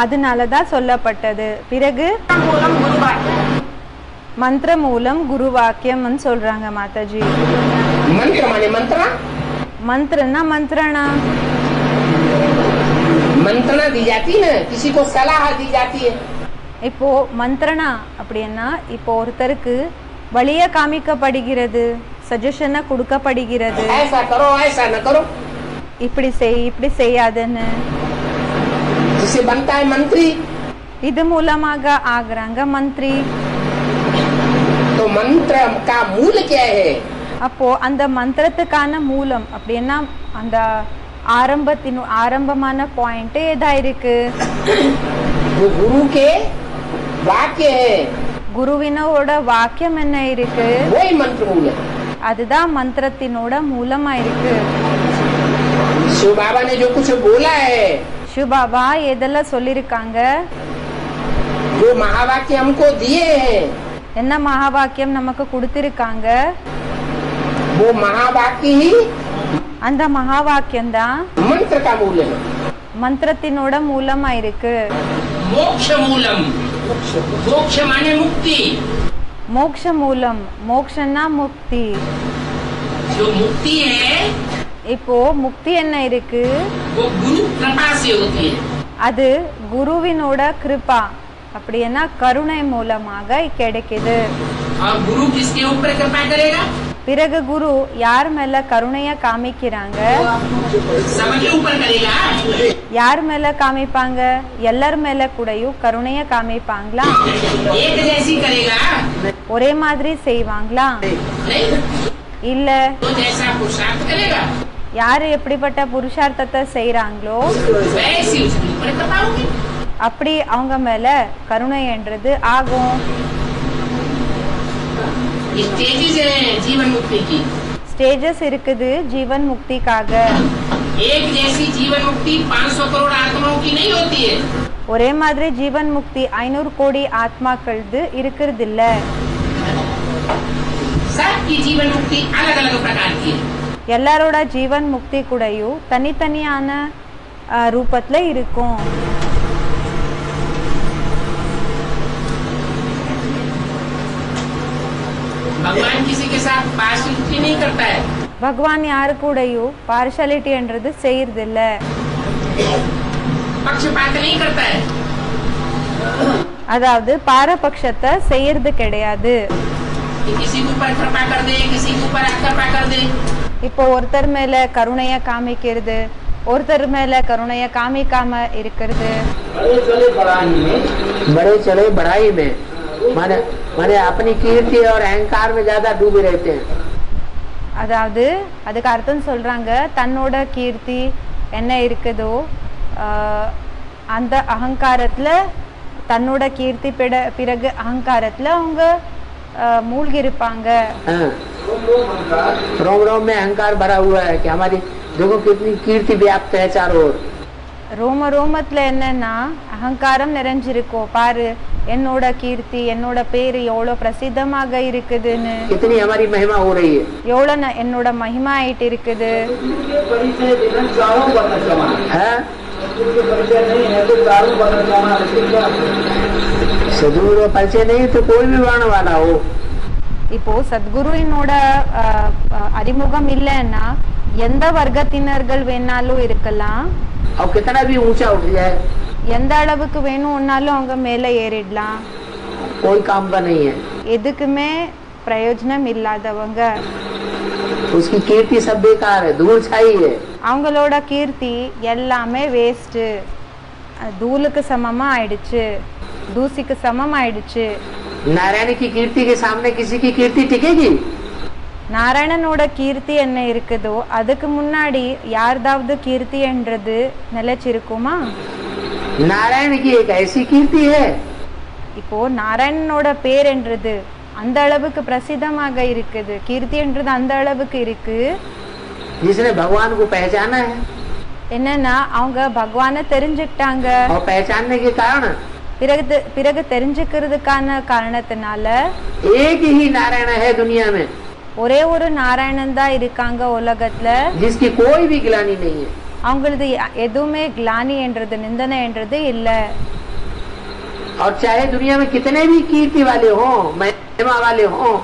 அதனாலதான் சொல்லப்பட்டது. பிறகு मूलम गुरुवाक्य। மந்திர மூலம் குரு வாக்கியம் சொல்றாங்க மாதாஜி. मंत्र माने मंत्रणा, மந்திரனா மந்திரணா, मंत्रणा दी जाती है ना, किसी को सलाह दी जाती है। இப்போ மந்திரணா அப்படின்னா இப்போ ஒருத்தருக்கு வழிய காமிக்கப்படுகிறது, சஜஷனை கொடுக்கப்படுகிறது, ऐसा करो ऐसा न करो, இப்படி செய் இப்படி செய்யாதுன்னு. जिसे बनता है मंत्री। இது மூலமாக ஆகுறாங்க மந்திரி. तो मंत्र का मूल क्या है? அப்போ அந்த மந்திரத்துக்கான மூலம் அப்படின்னா அந்த ஆரம்பமான பாயிண்ட் எதா இருக்கு, वो गुरु के वाक्य है, குருவினோட வாக்கியம் என்ன இருக்கு, वही मंत्र मूल है। அதுதான் மந்திரத்தினோட மூலமா இருக்கு. शिव बाबा ने जो कुछ बोला है, शिव बाबा எதெல்லாம் சொல்லிருக்காங்க, जो महावाक्य हमको दिए हैं, என்ன மகா வாக்கியம் நமக்கு கொடுத்திருக்காங்க, वो महावाक्य ही அந்த மகா வாக்கியம் தான் मंत्र का मूल है। மந்திரத்தினோட மூலமா இருக்கு। मोक्ष मूलम, मोक्ष माने मुक्ति, மோக்ஷ மூலம், மோக்ஷனா முக்தி। जो मुक्ति है இப்போ முக்தி என்ன இருக்கு, वो गुरु कृपा से होती है। அது குருவினோட கிருபா, அப்படின்னா கருணை மூலமாக கிடைக்குது। और गुरु किसके ऊपर कृपा करेगा? பிறகு குரு யார் மேல கருணைய காமிக்கிறாங்க, सबके ऊपर करेगा। யார் மேல காமிப்பாங்க, எல்லார் மேல கூடயும் கருணைய காமிப்பாங்களா, एक जैसी करेगा ஒரே மாதிரி செய்வாங்களா, नहीं, இல்ல तो जैसा पुरुषार्थ करेगा யாரு எப்படிப்பட்ட புருஷார்த்தத்தை செய்யறாங்களோ वैसी उसके ऊपर कृपा होगी। அப்படி அவங்க மேல கருணை என்றது ஆகும்। स्टेजेस है जीवन मुक्ति की, ஸ்டேஜஸ் இருக்குது ஜீவன் முக்திக்காக। एक जैसी जीवन मुक्ति 500 करोड़ आत्माओं की नहीं होती है। ஒரே மாதிரி ஜீவன் முக்தி 500 கோடி ஆத்மாக்களது இருக்கிறது இல்ல, सबकी जीवन मुक्ति अलग अलग प्रकार की है। எல்லாரோட ஜீவன் முக்தி கூடயும் தனித்தனியான ரூபத்துல இருக்கும்। भगवान किसी के साथ पार्शियलिटी नहीं करता है। பகவான் யாரு கூடயும் பார்ஷாலிட்டி என்றது செய்யறது இல்ல, पक्षपात नहीं करता है। அதாவது பாரபட்சத்தை செய்யறது கிடையாது। कि किसी के ऊपर कृपा कर दे, किसी के ऊपर अकृपा कर दे। இப்போ ஒருத்தர் மேல கருணைய காமிக்கிறது, ஒருத்தர் மேல கருணைய காமிக்காம இருக்கிறது। बड़े चले बढ़ाई में माने माने अपनी कीर्ति और अहंकार में ज्यादा डूबे रहते हैं। அதாவது அதுக்கு அர்த்தம் சொல்றாங்க, தன்னோட கீர்த்தி என்ன இருக்குதோ அந்த அகங்காரத்துல, தன்னோட கீர்த்தி பிறகு அகங்காரத்துல அவங்க மூழ்கி இருப்பாங்க। रोम रोम में अहंकार भरा हुआ है कि हमारी देखो कितनी कीर्ति व्याप्त है चारों ओर। ரோம ரோமத்துல என்னன்னா அகங்காரம் நிறைஞ்சிருக்கும், பாரு என்னோட கீர்த்தி என்னோட பேரு எவ்வளவு பிரசித்தமாக இருக்குதுன்னு, कितनी हमारी महिमा हो रही है। எவ்வளவு என்னோட மகிமா ஆயிட்டு இருக்குது। सदगुरु परिचय नहीं तो कोई भी वर्ण वाला हो। இப்போ சத்குருவினோட அறிமுகம் இல்லைன்னா எந்த வர்க்கத்தினர்கள் வேணாலும் இருக்கலாம், और कितना भी ऊंचा उठ जाए, எந்த அளவுக்கு வேணும்னாலும் அவங்க மேல ஏறிடலாம், कोई काम का नहीं है। எதுக்குமே பிரயோஜனம் இல்லாதவங்க, उसकी कीर्ति सब बेकार है, धूल छाई है। அவங்களோட கீர்த்தி எல்லாமே வேஸ்ட், தூளுக்கு சமமா ஆயிடுச்சு, தூசிக்கு சமம் ஆயிடுச்சு। नारायण की कीर्ति के सामने किसी की कीर्ति टिकेगी? நாராயணனோட கீர்த்தி என்ன இருக்குதோ அதுக்கு முன்னாடி யார்தாவது கீர்த்தி என்றது நிலைச்சிருக்குமா? नारायण की एक ऐसी कीर्ति है, இப்போ நாராயணனோட பேர் என்றது அந்த அளவுக்கு பிரசித்தமாக இருக்குது, கீர்த்தி என்றது அந்த அளவுக்கு இருக்கு, जिसने भगवान को पहचाना है। என்னன்னா அவங்க பகவானை தெரிஞ்சுக்கிட்டாங்க। और पहचानने के कारण பிறகு தெரிஞ்சுக்கிறதுக்கான காரணத்தினால एक ही नारायण है दुनिया में, ஒரே ஒரு நாராயணன் தான் இருக்காங்க உலகத்துல, जिसकी कोई भी ग्लानि नहीं है। அவங்களது எதுவுமே கிளானி என்றது நிந்தனை என்றது இல்ல। और चाहे दुनिया में कितने भी कीर्ति वाले हों, महिमा वाले हों,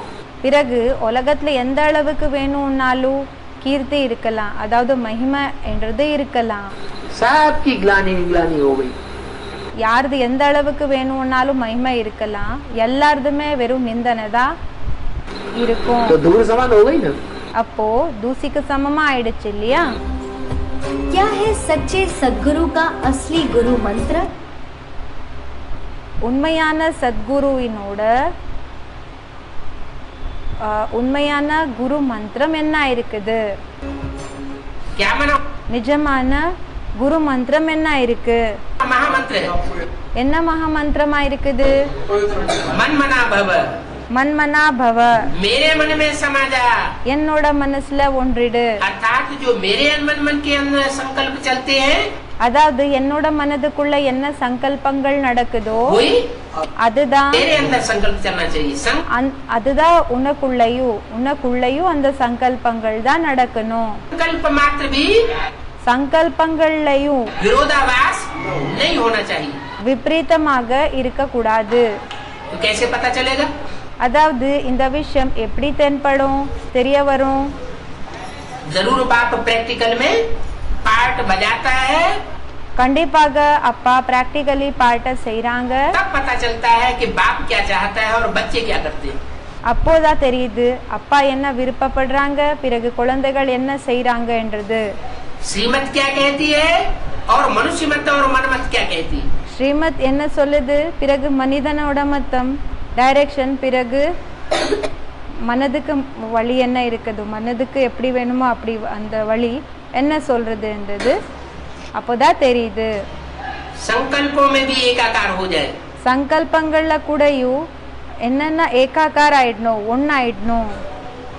பிறகு உலகத்துல எந்த அளவுக்கு வேணும்னாலும் கீர்த்தி இருக்கலாம், அதாவது மகிமை என்றது இருக்கலாம், सबकी ग्लानि निगलानी हो गई। யாரது எந்த அளவுக்கு வேணும்னாலும் மகிமை இருக்கலாம், எல்லாருதுமே வெறும் நிந்தனை தான் இருக்கும்। तो धूल समान हो गई ना। அப்போ தூசிக்கு சமமா ஆயிடுச்சு இல்லையா? क्या है सच्चे सद्गुरु का असली गुरु मंत्र? உண்மையான சத்குருவினோட உண்மையான குரு மந்திரம் என்ன இருக்குது? क्या माना? நிஜமான குரு மந்திரம் என்ன இருக்கு? महामंत्र என்ன மகா மந்திரமா இருக்குது? मन मना भव, மன்மனா பவ, मेरे मन में समा जा। என்னோட மனசுல ஒன்றிடு. अर्थात जो मेरे मन के अंदर संकल्प चलते हैं, அதாவது என்னோட மனதுக்குள்ள என்ன சங்கல்பங்கள் நடக்குதோ वही அதுதான் मेरे अंदर संकल्प चलना चाहिए। அதுதான் உனக்குள்ளேயும் அந்த சங்கல்பங்கள் தான் நடக்கணும். संकल्प मात्र भी சங்கல்பங்கள்லயும் विरोधाभास नहीं होना चाहिए। விபரீதமாக இருக்க கூடாது. तो कैसे पता चलेगा? அதாவது இந்த விஷயம் எப்படி தெரிய வரும்? जरूर बाप प्रैक्टिकल में पार्ट बजाता है, கண்டிப்பாக அப்பா பிராக்டிகலி பார்ட்ட செய்றாங்க. तब पता चलता है कि बाप क्या चाहता है और बच्चे क्या करते हैं। அப்போதான் தெரியுது அப்பா என்ன விருப்பப்படுறாங்க, பிறகு குழந்தைகள் என்ன செய்றாங்க என்றது. श्रीमत क्या कहती है और मनुष्य मत और मनमत क्या कहती है? ஸ்ரீமத் என்ன சொல்லுது, பிறகு மனிதனோட மத்தம் டைரக்ஷன், பிறகு மனதுக்கு வழி என்ன இருக்குது, மனதுக்கு எப்படி வேணுமோ அப்படி அந்த வழி என்ன சொல்றதுன்றது அப்போதான் தெரியுது. संकल्पों में भी एकाकार हो जाए। சங்கல்பங்கள்ல கூடயும் என்னென்ன ஏகாக்கார ஆயிடணும், ஒன்னாயிடணும்.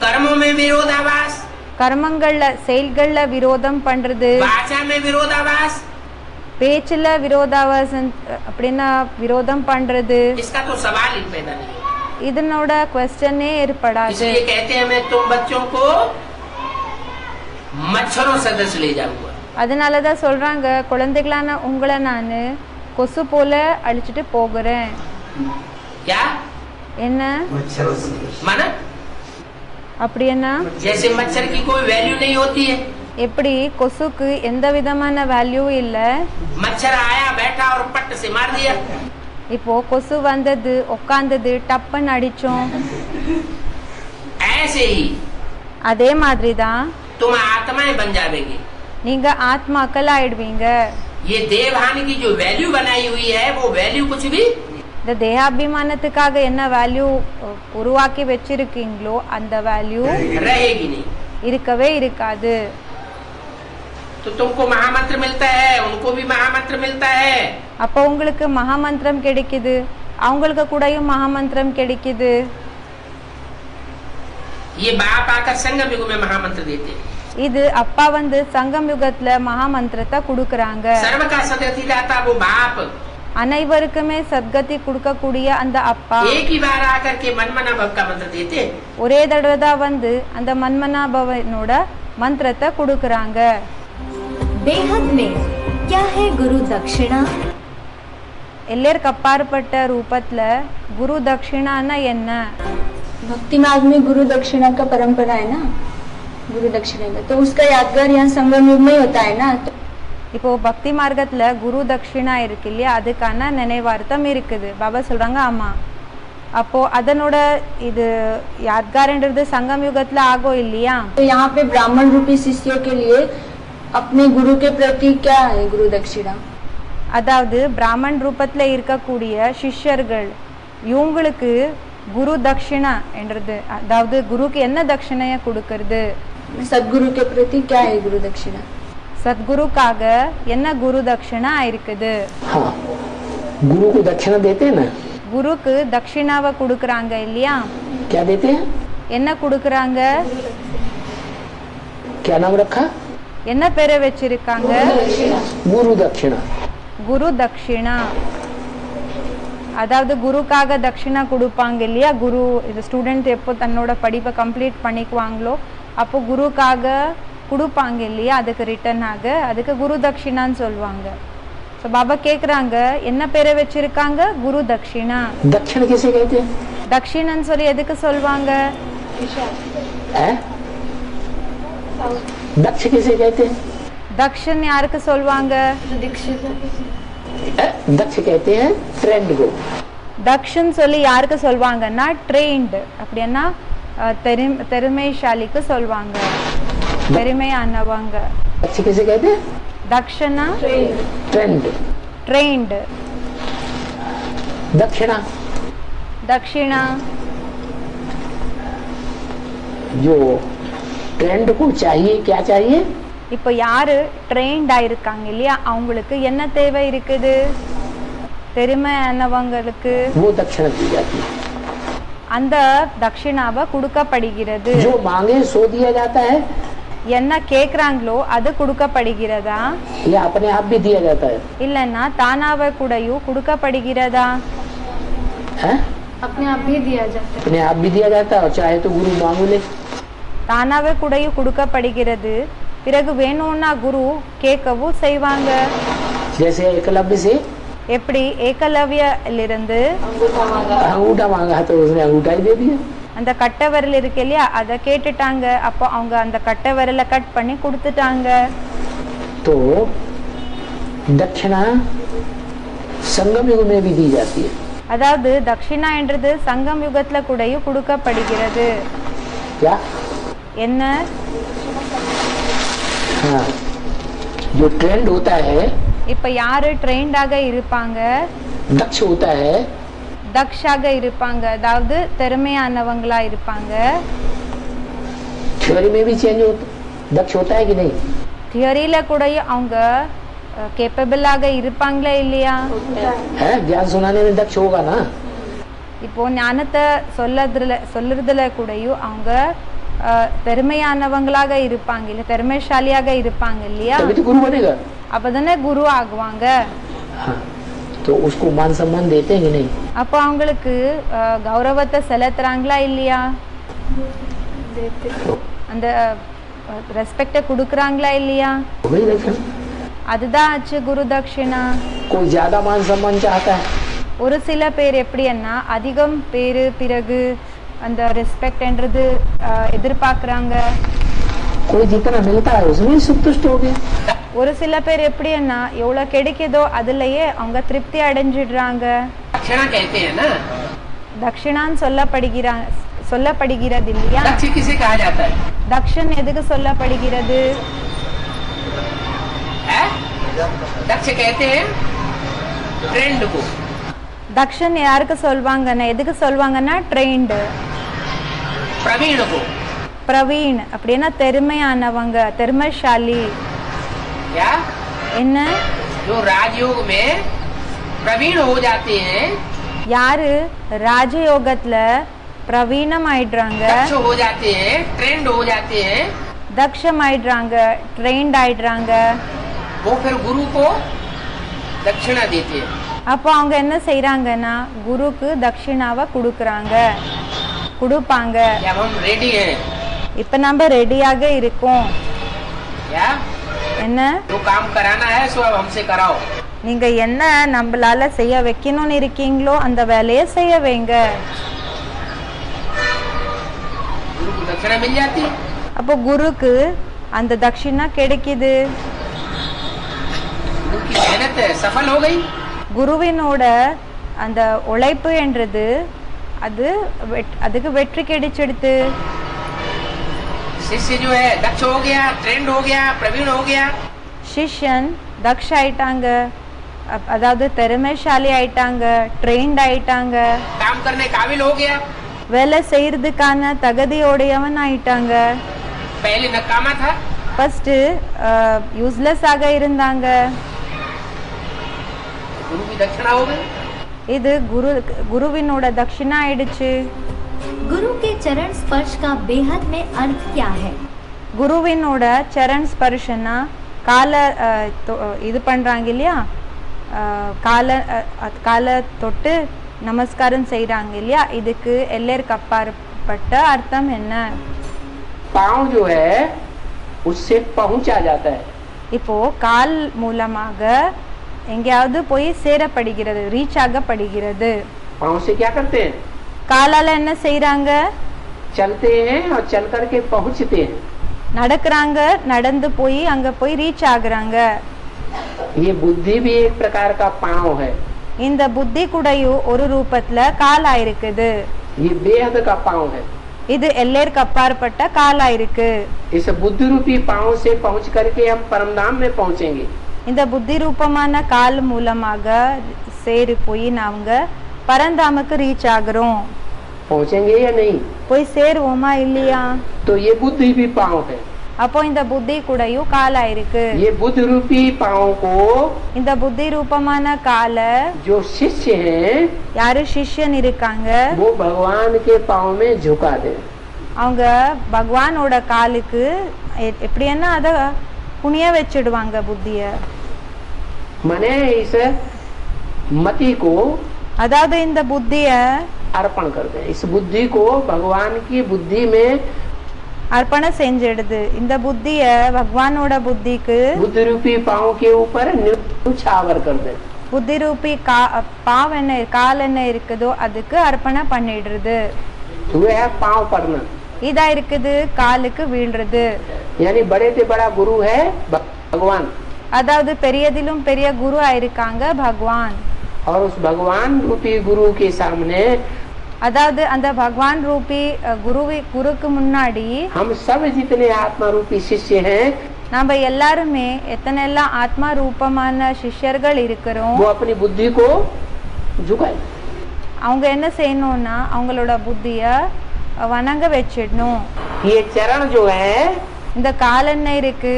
कर्मों में विरोधाभास, கர்மங்கள்ல செயல்கள்ல விரோதம் பண்றது, भाषा में विरोधाभास, பேச்சுல விரோதாவாசம் அப்படின்னா விரோதம் பண்றது, इसका तो सवाल ही पैदा नहीं। இதனோட क्वेश्चनே ஏற்படாது. इसलिए कहते हैं मैं तुम बच्चों को मच्छरों सदस्य ले जाऊंगा। அதனாலதான் சொல்றாங்க குழந்தைகளான உங்களை நான் கொசு போல அழிச்சிட்டு போகிறேன். क्या என்ன माना? அப்படி என்ன? जैसे मच्छर की कोई वैल्यू नहीं होती है, எப்படி கொசுக்கு எந்த விதமான வேல்யூ இல்ல, मच्छर आया बैठा और पट से मार दिया। இப்போ கொசு வந்தது உட்கார்ந்தது டப்புன்னு அடிச்சோம். ऐसे ही அதே மாதிரி தான் तुम आत्माएं बन जाओगे। நீங்க ஆத்மாக்கள் ஆயிடுவீங்க. ये देवहानि की जो वैल्यू बनाई हुई है वो वैल्यू कुछ भी இந்த தேகாபிமானத்துக்காக என்ன வேல்யூ உருவாக்கி வச்சிருக்கீங்களோ அந்த வேல்யூ रहेगी नहीं। இருக்கவே இருக்காது. तो तुमको महामंत्र मिलता है, उनको भी महामंत्र मिलता है। அப்போ உங்களுக்கு மகாமந்திரம் கிடைக்குது, அவங்களுக்கு கூடயும் மகாமந்திரம் கிடைக்குது. ये बाप आकर संगम युग में महामंत्र देते हैं। இது அப்பா வந்து சங்கம் யுகத்துல மகாமந்திரத்தை கொடுக்கறாங்க. सर्व का सदगति दाता वो बाप அனைவருக்குமே சத்கதி கொடுக்கக்கூடிய அந்த அப்பா एक ही बार आकर के मनमना भव का मंत्र देते हैं। ஒரே தடவை தான் வந்து அந்த மன்மனாபவனோட மந்திரத்தை கொடுக்கறாங்க. बेहद में क्या है गुरु दक्षिणा? எல்லாருக்கு அப்பாற்பட்ட ரூபத்துல குரு தட்சிணான்னா என்ன? भक्ति मार्ग में गुरु दक्षिणा का परंपरा है ना, गुरु दक्षिणा का, तो उसका यादगार यहाँ संगम युग में होता है ना। तो இப்போ பக்தி மார்க்கத்துல குரு தட்சிணா இருக்கு இல்லையா, அதுக்கான நினைவார்த்தம் இருக்குது. பாபா சொல்றாங்க ஆமா. அப்போ அதனோட இது யாத்கார்ன்றது சங்கம் யுகத்துல ஆகும் இல்லையா. तो यहाँ पे ब्राह्मण रूपी शिष्यों के लिए अपने गुरु के प्रति क्या है गुरु दक्षिणा? அதாவது பிராமன் ரூபத்துல இருக்கக்கூடிய சிஷ்யர்கள் இவங்களுக்கு குரு தட்சிணா என்றது, அதாவது குருக்கு என்ன தட்சிணைய கொடுக்கறது, सदगुरु के प्रति क्या है गुरु दक्षिणा? சத்குருக்காக என்ன குரு தட்சிணா இருக்குது. हाँ, गुरु को दक्षिणा देते हैं ना। குருக்கு தட்சிணாவை கொடுக்கறாங்க இல்லையா. क्या देते हैं? என்ன கொடுக்கறாங்க? क्या नाम रखा? என்ன பேரை வச்சிருக்காங்க? गुरु दक्षिणा। குரு தட்சிணா. அதாவது குருக்காக தட்சிணா கொடுப்பாங்க இல்லையா. குரு இது ஸ்டூடெண்ட் எப்போ தன்னோட படிப்பை கம்ப்ளீட் பண்ணிக்குவாங்களோ அப்போ குருக்காக கொடுப்பாங்க இல்லையா, அதுக்கு ரிட்டர்ன் ஆக அதுக்கு குரு தட்சிணான்னு சொல்லுவாங்க. ஸோ பாபா கேட்குறாங்க என்ன பேரை வச்சிருக்காங்க? குரு தட்சிணா. दक्षिण किसे कहते हैं? தட்சிணன்னு சொல்லி எதுக்கு சொல்லுவாங்க? दक्ष किसे कहते हैं? தக்ஷன் யாருக்கு சொல்லுவாங்க? दक्ष कहते हैं ट्रेंड को। தக்ஷன் சொல்லி யாருக்கு சொல்லுவாங்கன்னா ட்ரெயின்டு, அப்படின்னா திறமைசாலிக்கு சொல்லுவாங்க, பெருமையானவங்க. दक्ष किसे कहते हैं? தக்ஷனா ट्रेंड। ட்ரெயின்டு. दक्षिणा தக்ஷிணா जो ट्रेंड को चाहिए, क्या चाहिए? இப்போ யாரு ட்ரெயின்டா இருக்காங்க இல்லையா அவங்களுக்கு என்ன தேவை இருக்குது? பெருமையானவங்களுக்கு वो दक्षिणा दी जाती है। அந்த தட்சிணாவை கொடுக்கப்படுகிறது. जो मांगे सो दिया जाता है என்ன கேக்குறாங்களோ அது கொடுக்கப்படுகிறதா या अपने आप भी दिया जाता है? இல்லன்னா தானாவே கூடயும் கொடுக்கப்படுகிறதா? हैं? अपने आप भी दिया जाता है. अपने आप भी दिया जाता है और चाहे तो गुरु मांग ले. தானாவே கூடயும் கொடுக்கப்படுகிறது. பிறகு வேணும்னா குரு கேட்கவும் செய்வாங்க. जैसे एकलव्य से எப்படி ஏகலவ்யிலிருந்து अंगूठा मांगा तो उसने अंगूठा ही दे दिया. அந்த கட்டை விரல் இருக்கு இல்லையா அதை கேட்டுட்டாங்க. அப்போ அவங்க அந்த கட்டை விரலை கட் பண்ணி கொடுத்துட்டாங்க. तो दक्षिणा संगम युग में भी दी जाती है. அதாவது தட்சிணா என்றது சங்கம் யுகத்துல கூடயும் கொடுக்கப்படுகிறது. क्या? என்ன? हाँ, जो ट्रेंड होता है இப்ப யாரு ட்ரெயின்டாக இருப்பாங்க? दक्ष होता है. தக்ஷாக இருப்பாங்க, அதாவது திறமையானவங்களா இருப்பாங்க. थ्योरी में भी चेंज होता दक्ष होता है कि नहीं? தியரியில கூட அவங்க கேப்பபிளாக இருப்பாங்களா இல்லையா? है ज्ञान सुनाने में दक्ष होगा ना. இப்போ ஞானத்தை சொல்லுறதுல கூடயும் அவங்க திறமையானவங்களாக இருப்பாங்க, இல்ல திறமைசாலியாக இருப்பாங்க இல்லையா? तभी तो गुरु बनेगा. அப்பதானே குரு ஆகுவாங்க. हाँ, तो उसको मान सम्मान देते हैं कि नहीं? அப்போ அவங்களுக்கு கௌரவத்தை செலுத்துறாங்களா இல்லையா? அந்த ரெஸ்பெக்ட கொடுக்கறாங்களா இல்லையா? वही दक्षिणा. அதுதான் ஆச்சு குரு தட்சிணா. कोई ज्यादा मान सम्मान चाहता है, ஒரு சில பேர் எப்படின்னா அதிகம் பேரு பிறகு அந்த ரெஸ்பெக்ட்ன்றது எதிர்பார்க்கறாங்க. कोई जितना मिलता है उसमें संतुष्ट हो गया. ஒரு சில பேர் எப்படின்னா எவ்வளவு கிடைக்குதோ அதுலயே அவங்க திருப்தி அடைஞ்சிடுறாங்க. दक्षिणा कहते हैं ना. தட்சிணான்னு சொல்லப்படுகிறது இல்லையா? दक्ष किसे कहा जाता है? தக்ஷன் எதுக்கு சொல்லப்படுகிறது? दक्ष कहते हैं ट्रेंड को. தக்ஷன் யாருக்கு சொல்வாங்கன்னா எதுக்கு சொல்வாங்கன்னா ட்ரெயின்டு. प्रवीण को. பிரவீன் அப்படின்னா திறமையானவங்க, திறமைசாலி. क्या? என்ன? जो राजयोग में प्रवीण हो जाते हैं, யாரு ராஜயோகத்துல பிரவீணம் ஆயிடுறாங்க, दक्ष हो जाते हैं, ट्रेंड हो जाते हैं, தக்ஷம் ஆயிடுறாங்க, ட்ரெயின்ட் ஆயிடுறாங்க. वो फिर गुरु को दक्षिणा देते हैं. அப்போ அவங்க என்ன செய்யறாங்கன்னா குருக்கு தட்சிணாவை கொடுப்பாங்க. जब हम रेडी हैं, இப்ப நம்ம ரெடியாக இருக்கோம். क्या? என்ன? जो काम कराना है सो अब हमसे कराओ. நீங்க என்ன நம்மளால செய்ய வைக்கணும்னு இருக்கீங்களோ அந்த வேலையை செய்ய வைங்க. गुरु को दक्षिणा मिल जाती है. அப்போ குருக்கு அந்த தட்சிணா கிடைக்குது. गुरु की मेहनत सफल हो गई. குருவினோட அந்த உழைப்பு என்றது அதுக்கு வெற்றி கிடைச்சிடுது. शिष्य जो है दक्ष हो गया, ट्रेंड हो गया, प्रवीण हो गया. சிஷ்யன் தக்ஷ ஆயிட்டாங்க, அதாவது திறமைசாலி ஆயிட்டாங்க, ட்ரெயின்ட் ஆயிட்டாங்க, काम करने काबिल हो गया. வேலை செய்யறதுக்கான தகுதியோடையவன் ஆயிட்டாங்க. पहले नकामा था, ஃபர்ஸ்ட் யூஸ்லெஸ் ஆக இருந்தாங்க. गुरु की दक्षिणा हो गई. இது குருவினோட தட்சிணா ஆயிடுச்சு. गुरु के चरण स्पर्श का बेहद में अर्थ क्या है? குருவினோட சரண் ஸ்பர்ஷனா கால இது பண்றாங்க இல்லையா, கால தொட்டு நமஸ்காரம் செய்றாங்க இல்லையா, இதுக்கு எல்லைக்கு அப்பாற்பட்ட அர்த்தம் என்ன? पाँव जो है उससे पहुंचा जाता है. இப்போ கால் மூலமாக எங்கேயாவது போய் சேரப்படுகிறது, ரீச் ஆகப்படுகிறது. पाँव से क्या करते हैं? காலால என்ன செய்றாங்க? चलते हैं और चल करके पहुंचते हैं. நடக்கிறாங்க, நடந்து போய் அங்க போய் ரீச் ஆகுறாங்க. ये बुद्धि भी एक प्रकार का पाँव है. இந்த புத்தி கூடயும் ஒரு ரூபத்துல காலா இருக்குது. ये बेहद का पाँव है. இது எல்லைக்கு அப்பாற்பட்ட காலா இருக்கு. इस बुद्धि रूपी पाँव से पहुंच करके हम परमधाम में पहुंचेंगे. இந்த புத்தி ரூபமான கால் மூலமாக சேரி போய் நாங்க பரந்தாமக்கு ரீச் ஆகுறோம். पहुंचेंगे या नहीं? போய் சேருவோமா இல்லையா? तो ये बुद्धि भी पाँव है. அப்போ இந்த புத்தி கூடயும் காலா இருக்கு. ये बुद्ध रूपी पांव को இந்த புத்தி ரூபமான கால जो शिष्य हैं யாரு சிஷ்யன் இருக்காங்க वो भगवान के पांव में झुका दे. அவங்க பகவானோட காலுக்கு எப்படின்னா அத குனிய வச்சிடுவாங்க புத்திய. माने इस मति को அதாவது இந்த புத்திய अर्पण कर दे. इस बुद्धि को भगवान की बुद्धि में அர்ப்பண செஞ்சிடுது. இந்த புத்திய பகவானோட புத்திக்கு बुद्ध रूपी पांव के ऊपर न्यौछावर कर दे. புத்தி ரூபி பாவ் என்ன கால் என்ன இருக்குதோ அதுக்கு அர்ப்பண பண்ணிடுறது. वह है पांव पड़ना. இதா இருக்குது காலுக்கு வீழ்றது. यानी बड़े से बड़ा गुरु है भगवान. அதாவது பெரியதிலும் பெரிய குரு ஆயிருக்காங்க பகவான். और उस भगवान रूपी गुरु के सामने அதாவது அந்த பகவான் ரூபி குருக்கு முன்னாடி हम सब जितने आत्मा रूपी शिष्य हैं நம்ம எல்லாருமே எத்தனை எல்லாம் ஆத்மா ரூபமான சிஷ்யர்கள் இருக்கிறோம். वो अपनी बुद्धि को झुकाए. அவங்க என்ன செய்யணும்னா அவங்களோட புத்திய வணங்க வச்சிடணும். ये चरण जो है இந்த கால் என்ன இருக்கு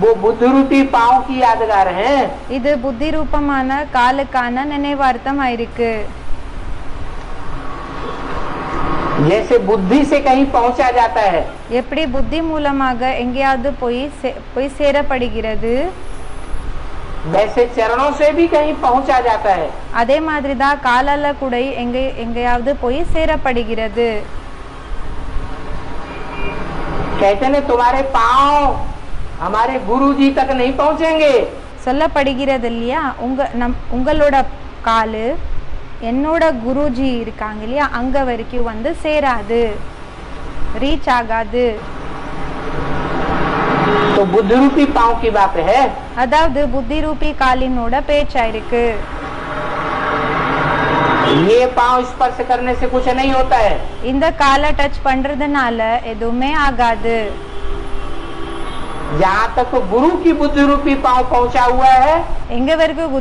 वो बुद्ध रूपी पांव की यादगार है. இது புத்தி ரூபமான காலுக்கான நினைவார்த்தம் ஆயிருக்கு. जैसे बुद्धि से कहीं पहुंचा जाता है எப்படி புத்தி மூலமாக எங்கேயாவது போய் சேரப்படுகிறது वैसे चरणों से भी कहीं पहुंचा जाता है. அதே மாதிரி தான் காலால கூட எங்கேயாவது போய் சேரப்படுகிறது. कहते हैं तुम्हारे पांव हमारे गुरु जी तक नहीं पहुंचेंगे. சொல்லப்படுகிறது இல்லையா உங்களோட காலு என்னோட குருஜி இருக்காங்க இல்லையா அங்க வரைக்கும் வந்து சேராது, ரீச் ஆகாது. तो बुद्ध रूपी पांव की बात है. அதாவது புத்தி ரூபி காலினோட பேச்சா இருக்கு. ये पांव स्पर्श करने से कुछ नहीं होता है. இந்த காலை டச் பண்றதுனால எதுவுமே ஆகாது. जहाँ तक गुरु की बुद्धि रूपी पांव पहुंचा हुआ है எங்க வரைக்கும்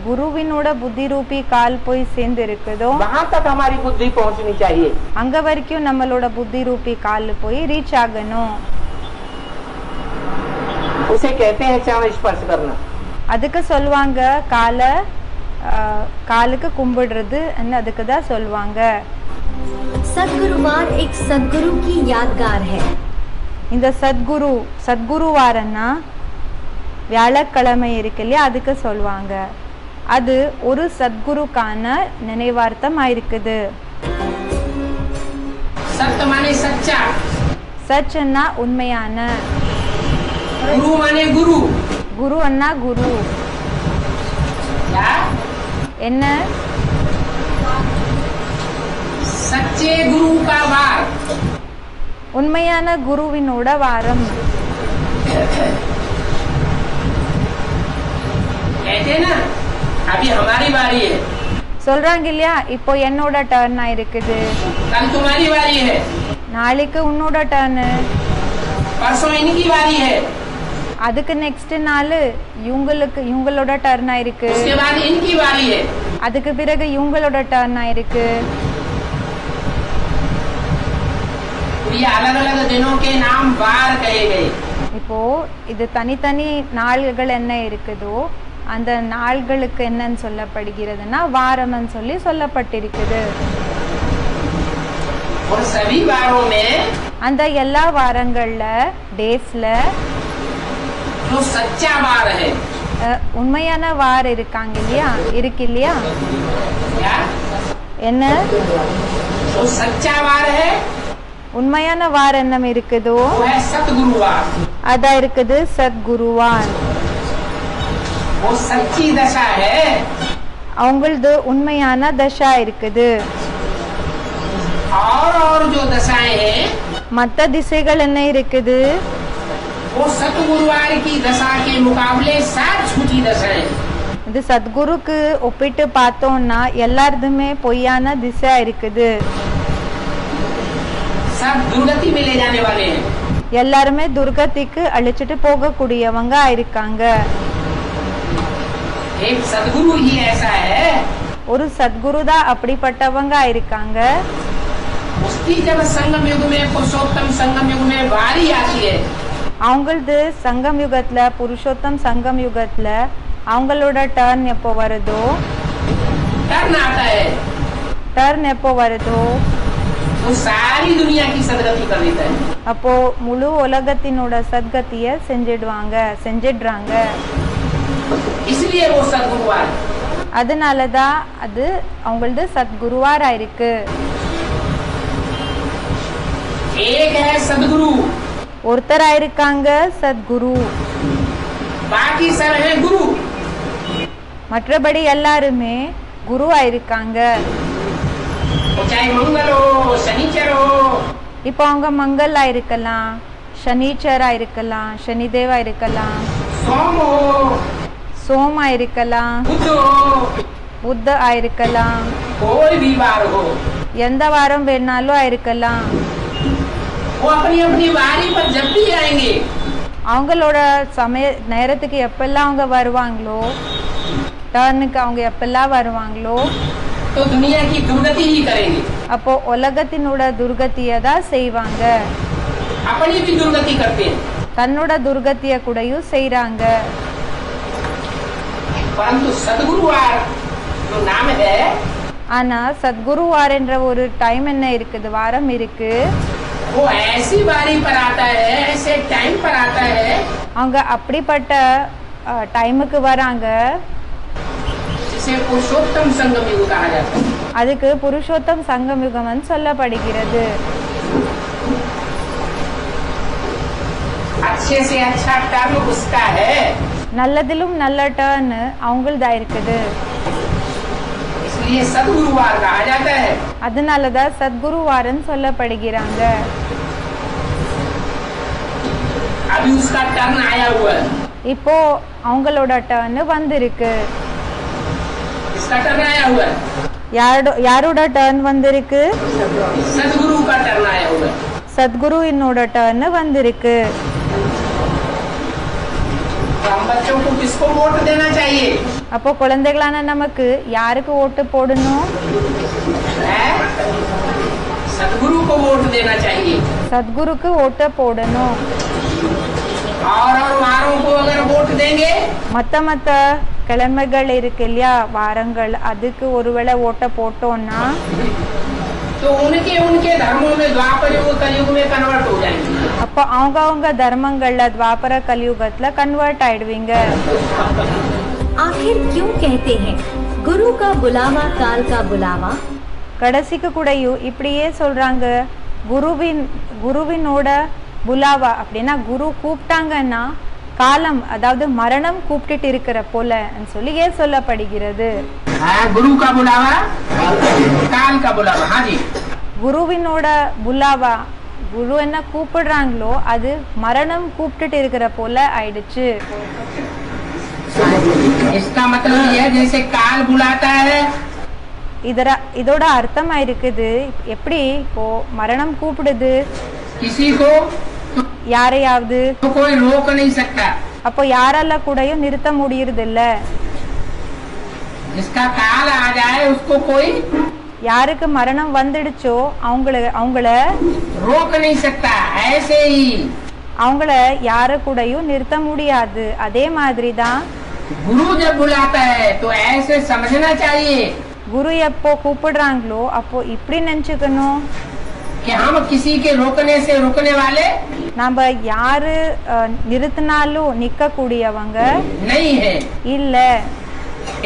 குருவினோட புத்தி ரூபி கால் போய் சேர்ந்து இருக்குதோ वहाँ तक हमारी बुद्धि पहुंचनी चाहिए. அங்க வரைக்கும் நம்மளோட புத்தி ரூபி கால் போய் ரீச் ஆகணும். उसे कहते हैं चरण स्पर्श करना. அதுக்கு சொல்லுவாங்க காலுக்கு கும்பிடுறது அதுக்கு தான் சொல்லுவாங்க. सद्गुरुवार एक सद्गुरु की यादगार है. இந்த சத்குருவாரன்னா வியாழக்கிழமை இருக்கு இல்லையா அதுக்கு சொல்லுவாங்க. அது ஒரு சத்குருக்கான நினைவார்த்தம் ஆயிருக்குது. सत्य माने सच्चा, சச்ன்னா உண்மையான, गुरु माने गुरु, குரு அண்ணா குரு क्या என்ன सच्चे गुरु का वार. உண்மையான குருவினோட வாரம். कहते हैं ना अभी हमारी बारी है, சொல்றாங்க இல்லையா இப்போ என்னோட டர்ன் ஆயிருக்குது, कल तुम्हारी बारी है, நாளைக்கு உன்னோட டர்னு, परसों इनकी बारी है, அதுக்கு நெக்ஸ்ட் நாள் இவங்களோட டர்ன் ஆயிருக்கு, उसके बाद इनकी बारी है. அதுக்கு பிறகு இவங்களோட டர்ன் ஆயிருக்கு. ये अलग अलग दिनों के नाम वार कहे गए. இப்போ இது தனித்தனி நாள்கள் என்ன இருக்குதோ அந்த நாள்களுக்கு என்னன்னு சொல்லப்படுகிறதுனா வாரம்னு சொல்லி சொல்லப்பட்டிருக்குது. और सभी वारों में அந்த எல்லா வாரங்கள்ல டேஸ்ல जो सच्चा वार है உண்மையான வார் இருக்காங்க இல்லையா இருக்கு இல்லையா क्या என்ன जो सच्चा वार है உண்மையான வார் என்ன இருக்குதோ वो है सतगुरुवार. அதான் இருக்குது சத்குருவார். वो सच्ची दशा है. அவங்களது உண்மையான தசா இருக்குது. और जो दशाएं हैं மற்ற திசைகள் என்ன இருக்குது वो सतगुरुवार की दशा के मुकाबले 7 झूठी दशाएं. இது சத்குருக்கு ஒப்பிட்டு பார்த்தோம்னா எல்லாருதுமே பொய்யான திசை இருக்குது. सब दुर्गति में ले जाने वाले हैं. எல்லாருமே துர்கதிக்கு அழிச்சிட்டு போகக்கூடியவங்க ஆயிருக்காங்க. एक सदगुरु ही ऐसा है ஒரு சத்குரு தான் அப்படிப்பட்டவங்க ஆயிருக்காங்க. उसकी जब संगम युग में पुरुषोत्तम संगम युग में बारी आती है அவங்களது சங்கம் யுகத்துல புருஷோத்தம் சங்கம் யுகத்துல அவங்களோட டர்ன் எப்போ வருதோ टर्न आता है டர்ன் எப்போ வருதோ वो सारी दुनिया की सदगति कर देता है। அப்போ முழு உலகத்தினோட சத்கத்திய செஞ்சிடுறாங்க इसलिए वो सदगुरुवार அதனாலதான் அது அவங்களது சத்குருவாரா இருக்கு एक है सदगुरु ஒருத்தரா இருக்காங்க சத்குரு बाकी सब है गुरु மற்றபடி எல்லாருமே குருவா இருக்காங்க चाहे मंगल हो शनिचर हो இப்போ அவங்க மங்களா இருக்கலாம் சனீச்சரா இருக்கலாம் சனிதேவா இருக்கலாம் सोम हो சோமா இருக்கலாம் बुध हो புத்த ஆயிருக்கலாம் कोई भी वार हो எந்த வாரம் வேணாலும் ஆயிருக்கலாம் वो अपनी अपनी बारी पर जब भी आएंगे அவங்களோட நேரத்துக்கு எப்பெல்லாம் அவங்க வருவாங்களோ டர்னுக்கு அவங்க எப்பெல்லாம் வருவாங்களோ तो दुनिया की दुर्गति ही करेंगे அப்போ உலகத்தினோட துர்கத்தியை தான் செய்வாங்க अपनी भी दुर्गति करते हैं தன்னோட துர்கத்திய கூடயும் செய்றாங்க परंतु सदगुरुवार जो नाम है ஆனா சத்குருவார் என்ற ஒரு டைம் என்ன இருக்குது வாரம் இருக்கு वो ऐसी बारी पर आता है ऐसे टाइम पर आता है அவங்க அப்படிப்பட்ட டைமுக்கு வராங்க जिसे पुरुषोत्तम संगम युग कहा जाता है। அதுக்கு புருஷோத்தம் சங்கம் யுகம்னு சொல்லப்படுகிறது अच्छे से अच्छा टर्म उसका है நல்லதிலும் நல்ல டர்ன் அவங்களதா இருக்குது इसलिए सदगुरुवार कहा जाता है। அதனாலதான் சத்குருவாரன்னு சொல்லப்படுகிறாங்க अभी उसका टर्न आया हुआ है இப்போ அவங்களோட டர்ன் வந்திருக்கு इसका टर्न आया हुआ है யாரோட டர்ன் வந்திருக்கு सदगुरु का टर्न आया हुआ है। சத்குருவினோட டர்ன் வந்திருக்கு तो हम बच्चों को किसको वोट देना चाहिए அப்போ குழந்தைகளான நமக்கு யாருக்கு ஓட்டு போடணும் है? सदगुरु को वोट देना चाहिए சத்குருக்கு ஓட்டு போடணும் और वारों को अगर वोट देंगे மத்த கிழமைகள் இருக்கு இல்லையா வாரங்கள் அதுக்கு ஒருவேளை ஓட்ட போட்டோம்னா तो उनके उनके धर्मों में द्वापर युग कलयुग में कन्वर्ट हो जाएंगे। அப்போ அவங்க தர்மங்கள்ல துவாபர கலியுகத்துல கன்வெர்ட் ஆயிடுவீங்க आखिर क्यों कहते हैं गुरु का बुलावा काल का बुलावा? கடைசிக்கு கூடயும் இப்படியே சொல்றாங்க குருவினோட புலாவா அப்படின்னா குரு கூப்பிட்டாங்கன்னா காலம் அதாவது மரணம் கூப்பிட்டு இருக்கிற போல சொல்லி ஏன் சொல்லப்படுகிறது हाँ, गुरु का बुलावा काल का बुलावा। हाँ जी குருவினோட புலாவா குரு என்ன கூப்பிடுறாங்களோ அது மரணம் கூப்பிட்டு இருக்கிற போல ஆயிடுச்சு इसका मतलब यह जैसे काल बुलाता है இதோட அர்த்தம் ஆயிருக்குது எப்படி இப்போ மரணம் கூப்பிடுது किसी को யாரையாவது तो कोई रोक नहीं सकता। அப்போ யாரால கூடயும் நிறுத்த முடியறது இல்ல जिसका काल आ जाए उसको कोई யாருக்கு மரணம் வந்துடுச்சோ அவங்கள रोक नहीं सकता। ऐसे ही அவங்கள யார கூடயும் நிறுத்த முடியாது அதே மாதிரி தான் गुरु जब बुलाता है तो ऐसे समझना चाहिए குரு எப்போ கூப்பிடுறாங்களோ அப்போ இப்படி நினைச்சுக்கணும் कि हम किसी के रोकने से रुकने वाले நம்ம யாரு நிறுத்தினாலும் நிக்க கூடியவங்க नहीं है। இல்ல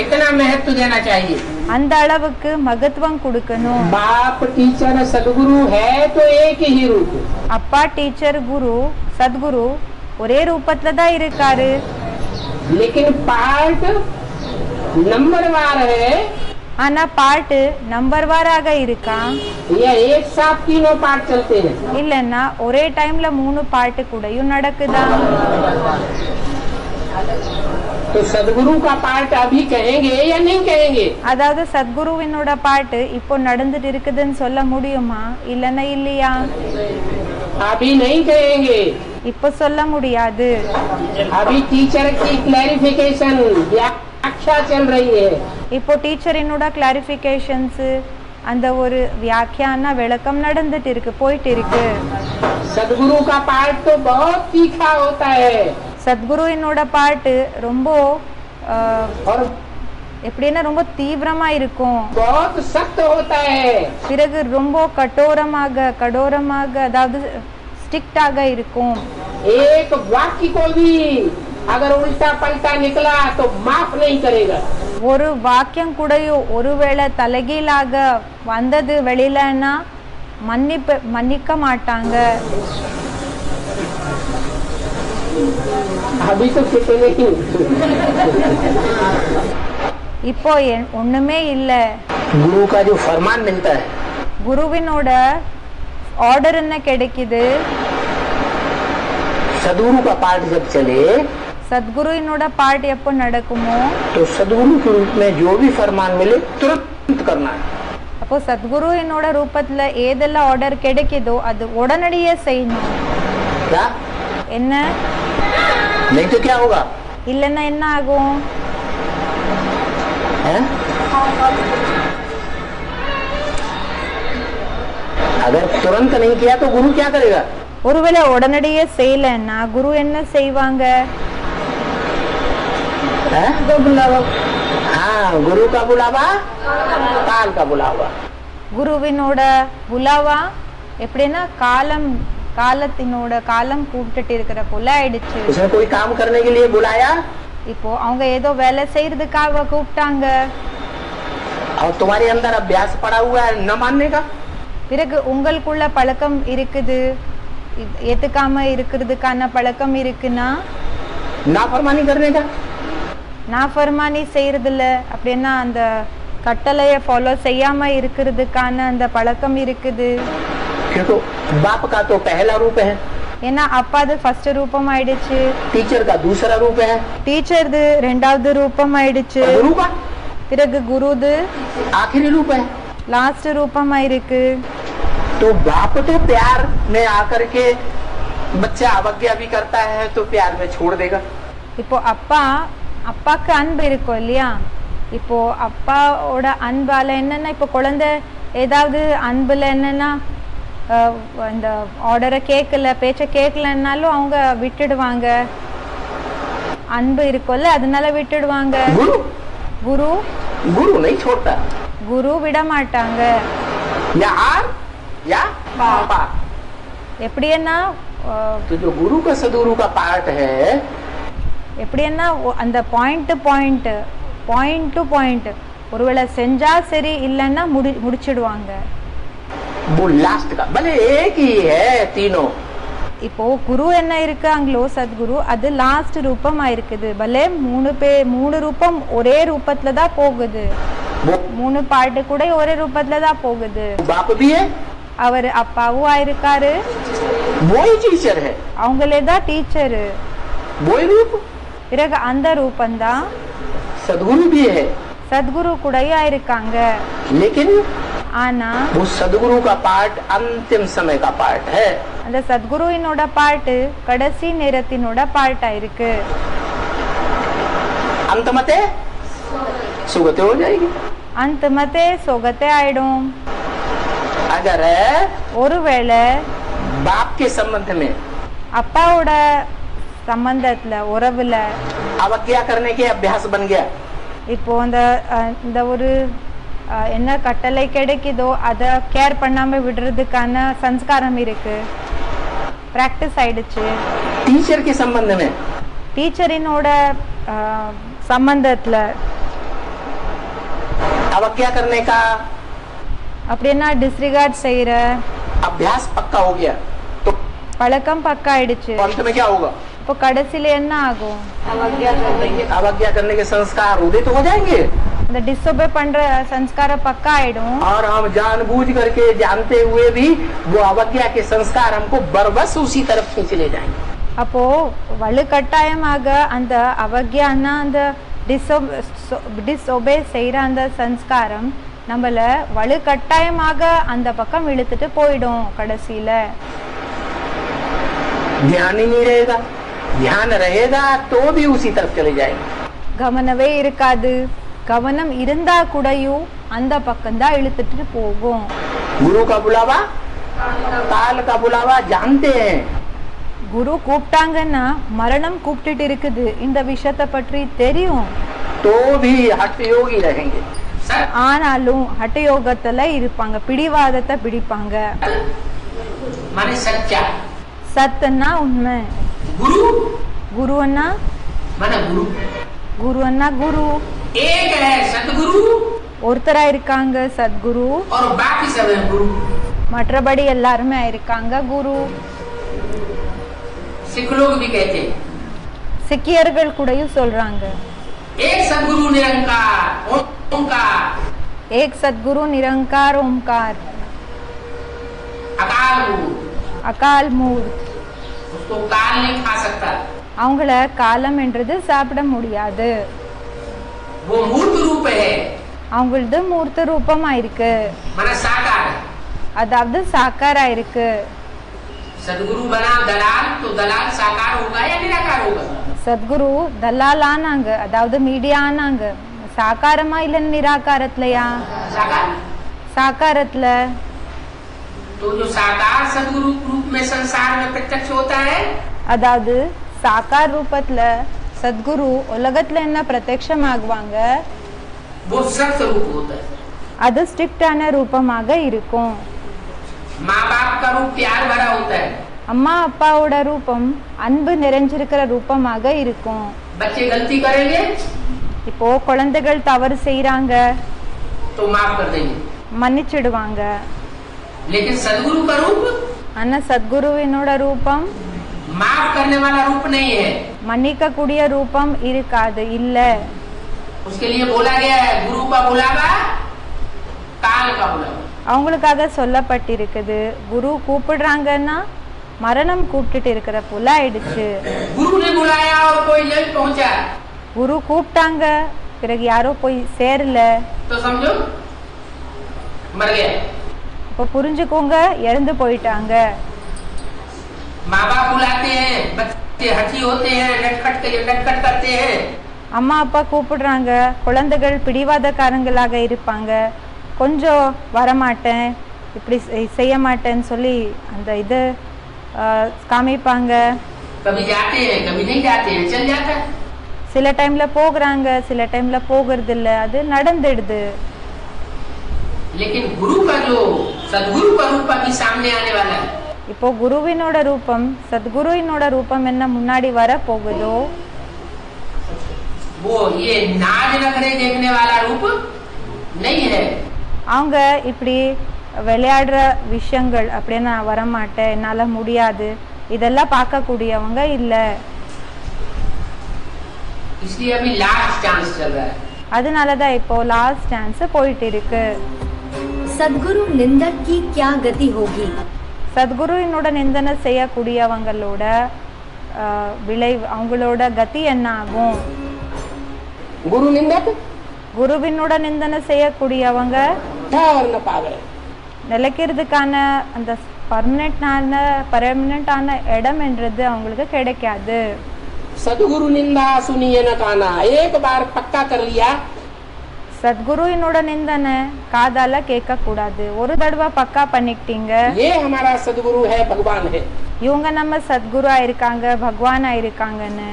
इतना महत्व देना चाहिए। அந்த அளவுக்கு மகத்துவம் கொடுக்கணும் बाप टीचर सदगुरु है तो एक ही रूप। அப்பா டீச்சர் குரு சத்குரு ஒரே ரூபத்துல தான் இருக்காரு लेकिन पार्ट नंबरवार है ஆனா பாட்டு நம்பர் வாராக இருக்கா या एक साथ तीनों पार्ट चलते हैं। இல்லன்னா ஒரே டைம்ல 3 பாட்டு கூடயும் நடக்குதா तो सदगुरु का पार्ट अभी कहेंगे या नहीं कहेंगे? அதாவது சத்குருவினோட பாட்டு இப்போ நடந்துட்டு இருக்குதுன்னு சொல்ல முடியுமா இல்லன்னா இல்லையா अभी नहीं कहेंगे। இப்போ சொல்ல முடியாது अभी टीचर की क्लैरिफिकेशन व्याख्या चल रही है। இப்போ டீச்சரினோட கிளாரிபிகேஷன்ஸ் அந்த ஒரு வியாக்கியான விளக்கம் நடந்துட்டு இருக்கு, போயிட்டு இருக்கு. सदगुरु का पाठ तो बहुत तीखा होता है சத்குருவினோட பாட்டு ரொம்ப और எப்படின்னா ரொம்ப தீவிரமா இருக்கும், बहुत सख्त होता है. பிறகு ரொம்ப கடோரமாக அதாவது ஸ்ட்ரிக்டாக இருக்கும். एक वाक्य को भी अगर उल्टा पलटा निकला तो माफ नहीं करेगा. ஒரு வாக்கியம் கூட ஒருவேளை தலைகீழாக வந்தது வெளியிலன்னா மன்னிக்க மாட்டாங்க. अभी तो कुछ नहीं. இப்போ ஒண்ணுமே இல்ல. गुरु का जो फरमान मिलता है, குருவினோட ஆர்டர் என்ன கிடைக்குது, सदगुरु का पाठ जब चले சத்குருவினோட பாட்டு எப்போ நடக்குமோ तो सदगुरु के रूप में जो भी फरमान मिले तुरंत करना है. அப்போ சத்குருவினோட ரூபத்துல ஏதெல்லாம் ஆர்டர் கிடைக்குதோ அது உடனடியே செய்யணும். क्या என்ன नहीं तो क्या होगा இல்லைன்னா என்ன ஆகும்? है? अगर तुरंत नहीं किया तो गुरु क्या करेगा? ஒருவேளை உடனடியே செய்யலன்னா குரு என்ன செய்வாங்க? है? हाँ, गुरु का बुलावा काल का बुलावा. குருவினோட புலாவா எப்படின்னா காலம் கூப்பிட்டுட்டு இருக்கிற போல ஆயிடுச்சு. उसने कोई काम करने के लिए बुलाया இப்போ அவங்க ஏதோ வேலை செய்யறதுக்காக கூப்பிட்டாங்க, और तुम्हारे अंदर अभ्यास पड़ा हुआ है न मानने का. பிறகு உங்களுக்குள்ள பழக்கம் இருக்குது, ஏத்துக்காம இருக்கிறதுக்கான பழக்கம் இருக்குன்னா नाफरमानी करने का. நாஃபர்மானி செய்யறதில்ல அப்படின்னா அந்த கட்டளைய ஃபாலோ செய்யாம இருக்கிறதுக்கான அந்த பழக்கம் இருக்குது. क्योंकि बाप का तो पहला रूप है, ஏன்னா அப்பாது ஃபர்ஸ்ட் ரூபம் ஆயிடுச்சு, टीचर का दूसरा रूप है, டீச்சர்து ரெண்டாவது ரூபம் ஆயிடுச்சு, और गुरु का பிறகு குருது आखिरी रूप है. லாஸ்ட் ரூபம் ஆயிருக்கு. तो बाप तो प्यार में आकर के बच्चा अवज्ञा भी करता है तो प्यार में छोड़ देगा. இப்போ அப்பாக்கு அன்பு இருக்கும் இல்லையா, இப்போ அப்பாவோட அன்பால என்னன்னா இப்போ குழந்தை ஏதாவது அன்புல என்னன்னா இந்த ஆர்டரை கேட்கல, பேச்ச கேட்கலன்னாலும் அவங்க விட்டுடுவாங்க. அன்பு இருக்கும்ல அதனால விட்டுடுவாங்க. गुरु குரு गुरु नहीं छोड़ता. குரு விட மாட்டாங்க. या आर या पापा. எப்படின்னா तो जो गुरु का सदगुरु का पार्ट है எப்படின்னா அந்த பாயிண்ட் டு பாயிண்ட் ஒருவேளை செஞ்சா சரி இல்லைன்னா முடிச்சிடுவாங்க. वो लास्ट का भले एक ही है तीनों. இப்போ குரு என்ன இருக்காங்களோ சத்குரு அது லாஸ்ட் ரூபமா இருக்குது. பலே மூணு ரூபம் ஒரே ரூபத்துல தான் போகுது, மூணு பாட்டு கூட ஒரே ரூபத்துல தான் போகுது. बाप भी है, அவர் அப்பாவும் ஆயிருக்காரு, वो ही टीचर है, அவங்களே தான் டீச்சரு. वो ही रूप. பிறகு அந்த ரூபந்தான் सदगुरु भी है, சத்குரு கூடயும் ஆயிருக்காங்க. लेकिन ஆனா वो सदगुरु का पार्ट अंतिम समय का पार्ट है. அந்த சத்குருவினோட பாட்டு கடைசி நேரத்தினோட பாட்டா இருக்கு. अंतमते सुगते हो जाएगी. அந்த மத்தே சொகத்தே ஆயிடும். अगर ஒருவேளை बाप के संबंध में அப்பாவோட சம்பந்தத்துல உறவுல अवज्ञा करने के अभ्यास बन गया, இப்போ இந்த ஒரு என்ன கட்டளை கிடைக்குதோ அதை கேர் பண்ணாம விடுறதுக்கான சம்ஸ்காரம் இருக்கு, பிராக்டிஸ் ஆயிடுச்சு. टीचर के संबंध में டீச்சரினோட சம்பந்தத்துல अवज्ञा करने का அப்படின்னா டிஸ்ரிகார்ட் செய்யற अभ्यास पक्का हो गया तो பழக்கம் பக்கா ஆயிடுச்சு. अंत में क्या होगा? இப்போ கடைசியில என்ன ஆகும்? अवज्ञा करने के संस्कार उदित हो जाएंगे இந்த டிஸ்ஒபே பண்ற சம்ஸ்கார பக்கா ஆயிடும். और हम जानबूझ करके जानते हुए भी वो अवज्ञा के संस्कार हमको बरबस उसी तरफ खींच ले जाएंगे. அப்போ வலுக்கட்டாயமாக அந்த அவக்யானா அந்த டிஸ்ஒபே செய்யற அந்த சம்ஸ்காரம் நம்மள வலுக்கட்டாயமாக அந்த பக்கம் இழுத்துட்டு போயிடும். கடைசியில ध्यान ही नहीं रहेगा, ध्यान रहेगा तो भी उसी तरफ चले जाएंगे. கவனவே இருக்காது, கவனம் இருந்தா கூடயும் அந்த பக்கம்தான் இழுத்துட்டு போகும். गुरु का बुलावा काल का बुलावा जानते हैं. குரு கூப்பிட்டாங்கன்னா மரணம் கூப்பிட்டுட்டு இருக்குது, இந்த விஷயத்தை பற்றி தெரியும். तो भी हठ योगी रहेंगे. ஆனாலும் ஹட்டயோகத்துல இருப்பாங்க, பிடிவாதத்தை பிடிப்பாங்க. माने सच्चा. சத்துன்னா உண்மை. गुरु குருன்னா माने गुरु. குருன்னா குரு. एक है सतगुरु ஒருத்தரா இருக்காங்க சத்குரு, और बाकी सब है गुरु. மற்றபடி எல்லாருமே இருக்காங்க குரு. सिख लोग भी कहते हैं சிக்கியர்கள் கூடயும் சொல்றாங்க एक सदगुरु निरंकार ओंकार ஏக் சத்குரு நிரங்கார் ஓம்கார் अकाल मूर्त. அகால் மூர்த். उसको काल नहीं खा सकता. அவங்கள காலம் என்றது சாப்பிட முடியாது. वो मूर्त रूप है. அவங்களது மூர்த்த ரூபமா இருக்கு, माने साकार है. அதாவது சாக்காரா இருக்கு. सदगुरु बना दलाल तो दलाल साकार होगा या निराकार होगा? சத்குரு தலால் ஆனாங்க, அதாவது மீடியா ஆனாங்க. சாக்காரமா இல்ல நிராகாரத்துலயா? साकार. சாக்காரத்துல. तो जो साकार सदगुरु रूप में संसार में प्रत्यक्ष होता है அதாவது சாக்கார் ரூபத்துல சத்குரு உலகத்துல என்ன பிரத்யக்ஷம் ஆகுவாங்க, वो सख्त रूप होता है. அது ஸ்ட்ரிக்டான ரூபமாக இருக்கும். माँ बाप का रूप प्यार भरा होता है. அம்மா அப்பாவோட ரூபம் அன்பு நிறைஞ்சிருக்கிற ரூபமாக இருக்கும். बच्चे गलती करेंगे இப்போ குழந்தைகள் தவறு செய்யறாங்க, तो माफ कर देंगे. மன்னிச்சிடுவாங்க. लेकिन सदगुरु का रूप ஆனா சத்குருவினோட ரூபம் माफ करने वाला रूप नहीं है. மன்னிக்க கூடிய ரூபம் இருக்காது, இல்ல. उसके लिए बोला गया है गुरु का बुलावा काल का बुलावा. அவங்களுக்காக சொல்லப்பட்டிருக்குது, குரு கூப்பிடுறாங்கன்னா மரணம் கூப்பிட்டுட்டு இருக்கிற போல ஆயிடுச்சு. गुरु ने बुलाया और कोई नहीं पहुंचा குரு கூப்பிட்டாங்க, பிறகு யாரோ போய் சேரல, तो समझो मर गया. அப்ப புரிஞ்சுக்கோங்க, இறந்து போயிட்டாங்க. माँ बाप बुलाते हैं, बच्चे हठी होते हैं, नटखट करते हैं. அம்மா அப்பா கூப்பிடுறாங்க, குழந்தைகள் பிடிவாதக்காரங்களாக இருப்பாங்க. கொஞ்சம் வரமாட்டேன், இப்படி செய்ய மாட்டேன்னு சொல்லி அந்த இது காமிப்பாங்க. कभी जाते हैं कभी नहीं जाते हैं, चल जाता है. சில டைம்ல போகிறாங்க, சில டைம்ல போகிறது இல்ல, அது நடந்துடுது. लेकिन गुरु का जो सदगुरु का रूप अभी सामने आने वाला है. இப்போ குருவினோட ரூபம் சத்குருவினோட ரூபம் என்ன முன்னாடி வர போகுதோ, वो ये नाज नखरे देखने वाला रूप नहीं है. அவங்க இப்படி விளையாடுற விஷயங்கள் அப்படியே நான் வரமாட்டேன், என்னால முடியாது, இதெல்லாம் பார்க்கக்கூடியவங்க இல்ல. इसलिए अभी लास्ट चांस चल रहा है. அதனாலதான் இப்போ லாஸ்ட் சான்ஸ் போயிட்டு இருக்கு. सदगुरु निंदक की क्या गति होगी? சத்குருவினோட நிந்தனை செய்யக்கூடியவங்களோட விளைவு, அவங்களோட கதி என்ன ஆகும்? गुरु निंदक குருவினோட நிந்தனை செய்யக்கூடியவங்க ठहर न पावे. நிலைக்கிறதுக்கான அந்த பர்மனெண்டான இடம் என்றது அவங்களுக்கு கிடைக்காது. सदगुरु निंदा सुनिए न काना, एक बार पक्का कर लिया. சத்குருவினோட நிந்தனை காதால கேட்க கூடாது, ஒரு தடவை பக்கா பண்ணிக்கிட்டீங்க, ये हमारा सदगुरु है, भगवान है, இவங்க நம்ம சத்குருவா இருக்காங்க, பகவானா இருக்காங்கன்னு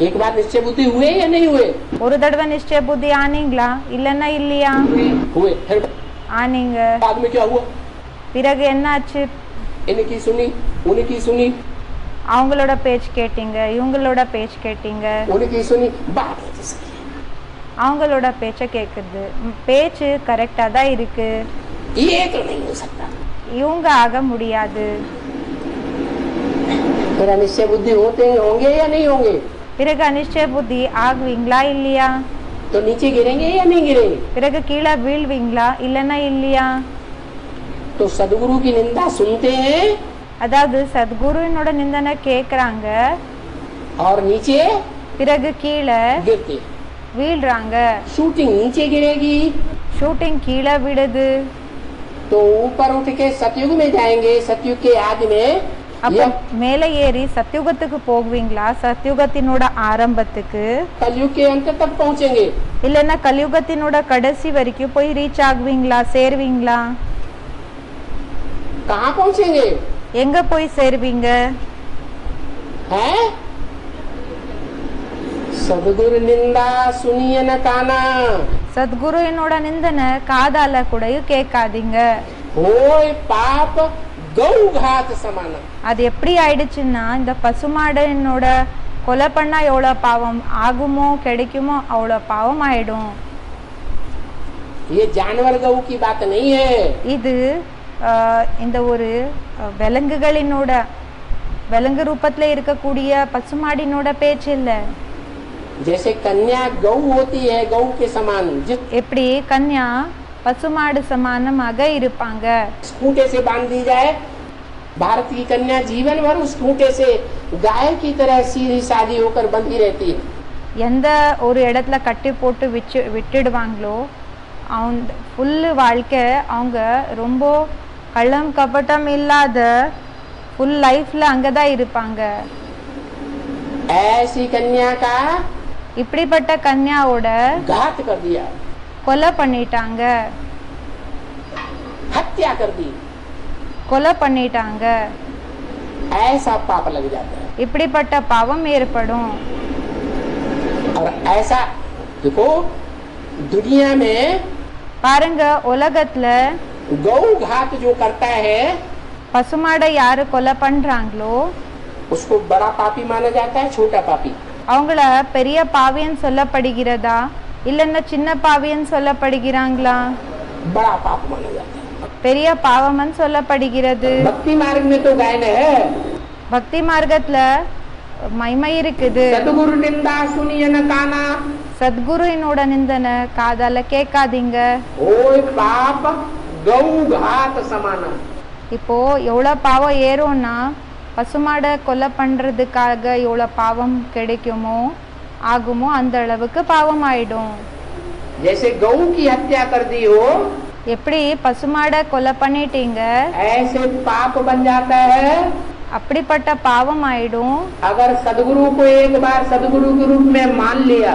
एक बार निश्चय बुद्धि हुए या नहीं हुए? ஒரு தடவை நிச்சய புத்தி ஆனீங்களா இல்லன்னா இல்லையா? हुए. फिर ஆனீங்க. बाद में क्या हुआ? பிறகு என்னாச்சு? इनकी सुनी उनकी सुनी, அவங்களோட பேச்சு கேட்டீங்க, இவங்களோட பேச்சு கேட்டீங்க, उनकी सुनी, बात जिसकी அவங்களோட பேச்ச கேக்குது. பேச்சு கரெக்டா தான் இருக்கு, ये तो नहीं हो सकता. இவங்க ஆக முடியாது. मेरा निश्चय बुद्धि होते होंगे या नहीं होंगे? பிறகு அனிச்சய புத்தி ஆகுவீங்களா இல்லையா? तो नीचे गिरेंगे या नहीं गिरेंगे? பிறகு கீழே வீழ்வீங்களா இல்லன்னா இல்லையா? तो सदगुरु की निंदा सुनते हैं அதாவது சத்குருவினோட நிந்தனை கேக்குறாங்க, और नीचे பிறகு கீழே गिरते. வீழ்றாங்க. शूटिंग नीचे गिरेगी ஷூட்டிங் கீழே விடுது. तो ऊपर उठ के सतयुग में जाएंगे. सतयुग के आदि में அப்ப மேலே ஏறி சத்யுகத்துக்கு போகுவீங்களா? சத்யுகத்தினோட ஆரம்பத்துக்கு कलयुग के अंत तक पहुंचेंगे। இல்லைன்னா கலியுகத்தினோட கடைசி வரைக்கும் போய் ரீச் ஆகுவீங்களா, சேருவீங்களா? कहाँ पहुंचेंगे? எங்க போய் சேருவீங்க? हैं? सदगुरु निंदा सुनिए न काना। சத்குருவினோட நிந்தனை காதால கூடயும் கேட்காதீங்க. होय पाप गौ घात समान। அது எப்படி ஆயிடுச்சுன்னா, இந்த பசுமாடனோட கொலை பண்ணா எவ்வளவு பாவம் ஆகுமோ கிடைக்குமோ அவ்வளோ பாவம் ஆயிடும். ये जानवर गौ की बात नहीं है। இது இந்த ஒரு விலங்குகளினோட விலங்கு ரூபத்துல இருக்கக்கூடிய பசுமாடினோட பேச்சு இல்ல. जैसे कन्या गौ होती है गौ के समान, எப்படி கன்யா பசுமாடு சமானமாக இருப்பாங்க. खूंटे से बांध दी जाए, भारत की कन्या जीवन भर उस खूंटे से गाय की तरह सीधी सादी होकर बंधी रहती है। எந்த ஒரு இடத்துல கட்டி போட்டு விட்டுடுவாங்களோ அவங்க ஃபுல் வாழ்க்கை அவங்க ரொம்ப கள்ளம் கபட்டம் இல்லாத ஃபுல் லைஃப்ல அங்கதான் இருப்பாங்க. ऐसी कन्या का இப்படிப்பட்ட கன்யாவோட घात कर दिया, கொலை பண்ணிட்டாங்க, हत्या कर दी, கொலை பண்ணிட்டாங்க. ऐसा पाप लग जाता है। இப்படிப்பட்ட பாவம் ஏற்படும். और ऐसा देखो दुनिया में பாருங்க, உலகத்துல गौ घात जो करता है பசுமாடை யாரு கொலை பண்றாங்களோ उसको बड़ा पापी माना जाता है, छोटा पापी। அவங்கள பெரிய பாவின்னு சொல்லப்படுகிறதா இல்லைன்னா சின்ன பாவின்னு சொல்லப்படுகிறாங்களா? बड़ा पाप माना जाता है। பெரிய பாவம்னு சொல்லப்படுகிறது. भक्ति मार्ग में तो गायन है, பக்தி மார்க்கத்துல மைமை இருக்குது. सतगुरु निंदा सुनिए न काना। சத்குருவினோட நிந்தனை காதால கேட்காதீங்க. ओय पाप गौ घात समान। இப்போ எவ்வளவு பாவம் ஏறும்னா, பசுமாடை கொலை பண்றதுக்காக எவ்வளவு பாவம் கிடைக்குமோ ஆகுமோ அந்த அளவுக்கு பாவம் ஆயிடும். जैसे गौ की हत्या कर दी हो, எப்படி பசுமாடை கொலை பண்ணிட்டீங்க ऐसे पाप बन जाता है। அப்படிப்பட்ட பாவம் ஆயிடும். अगर सदगुरु को एक बार सदगुरु के रूप में मान लिया,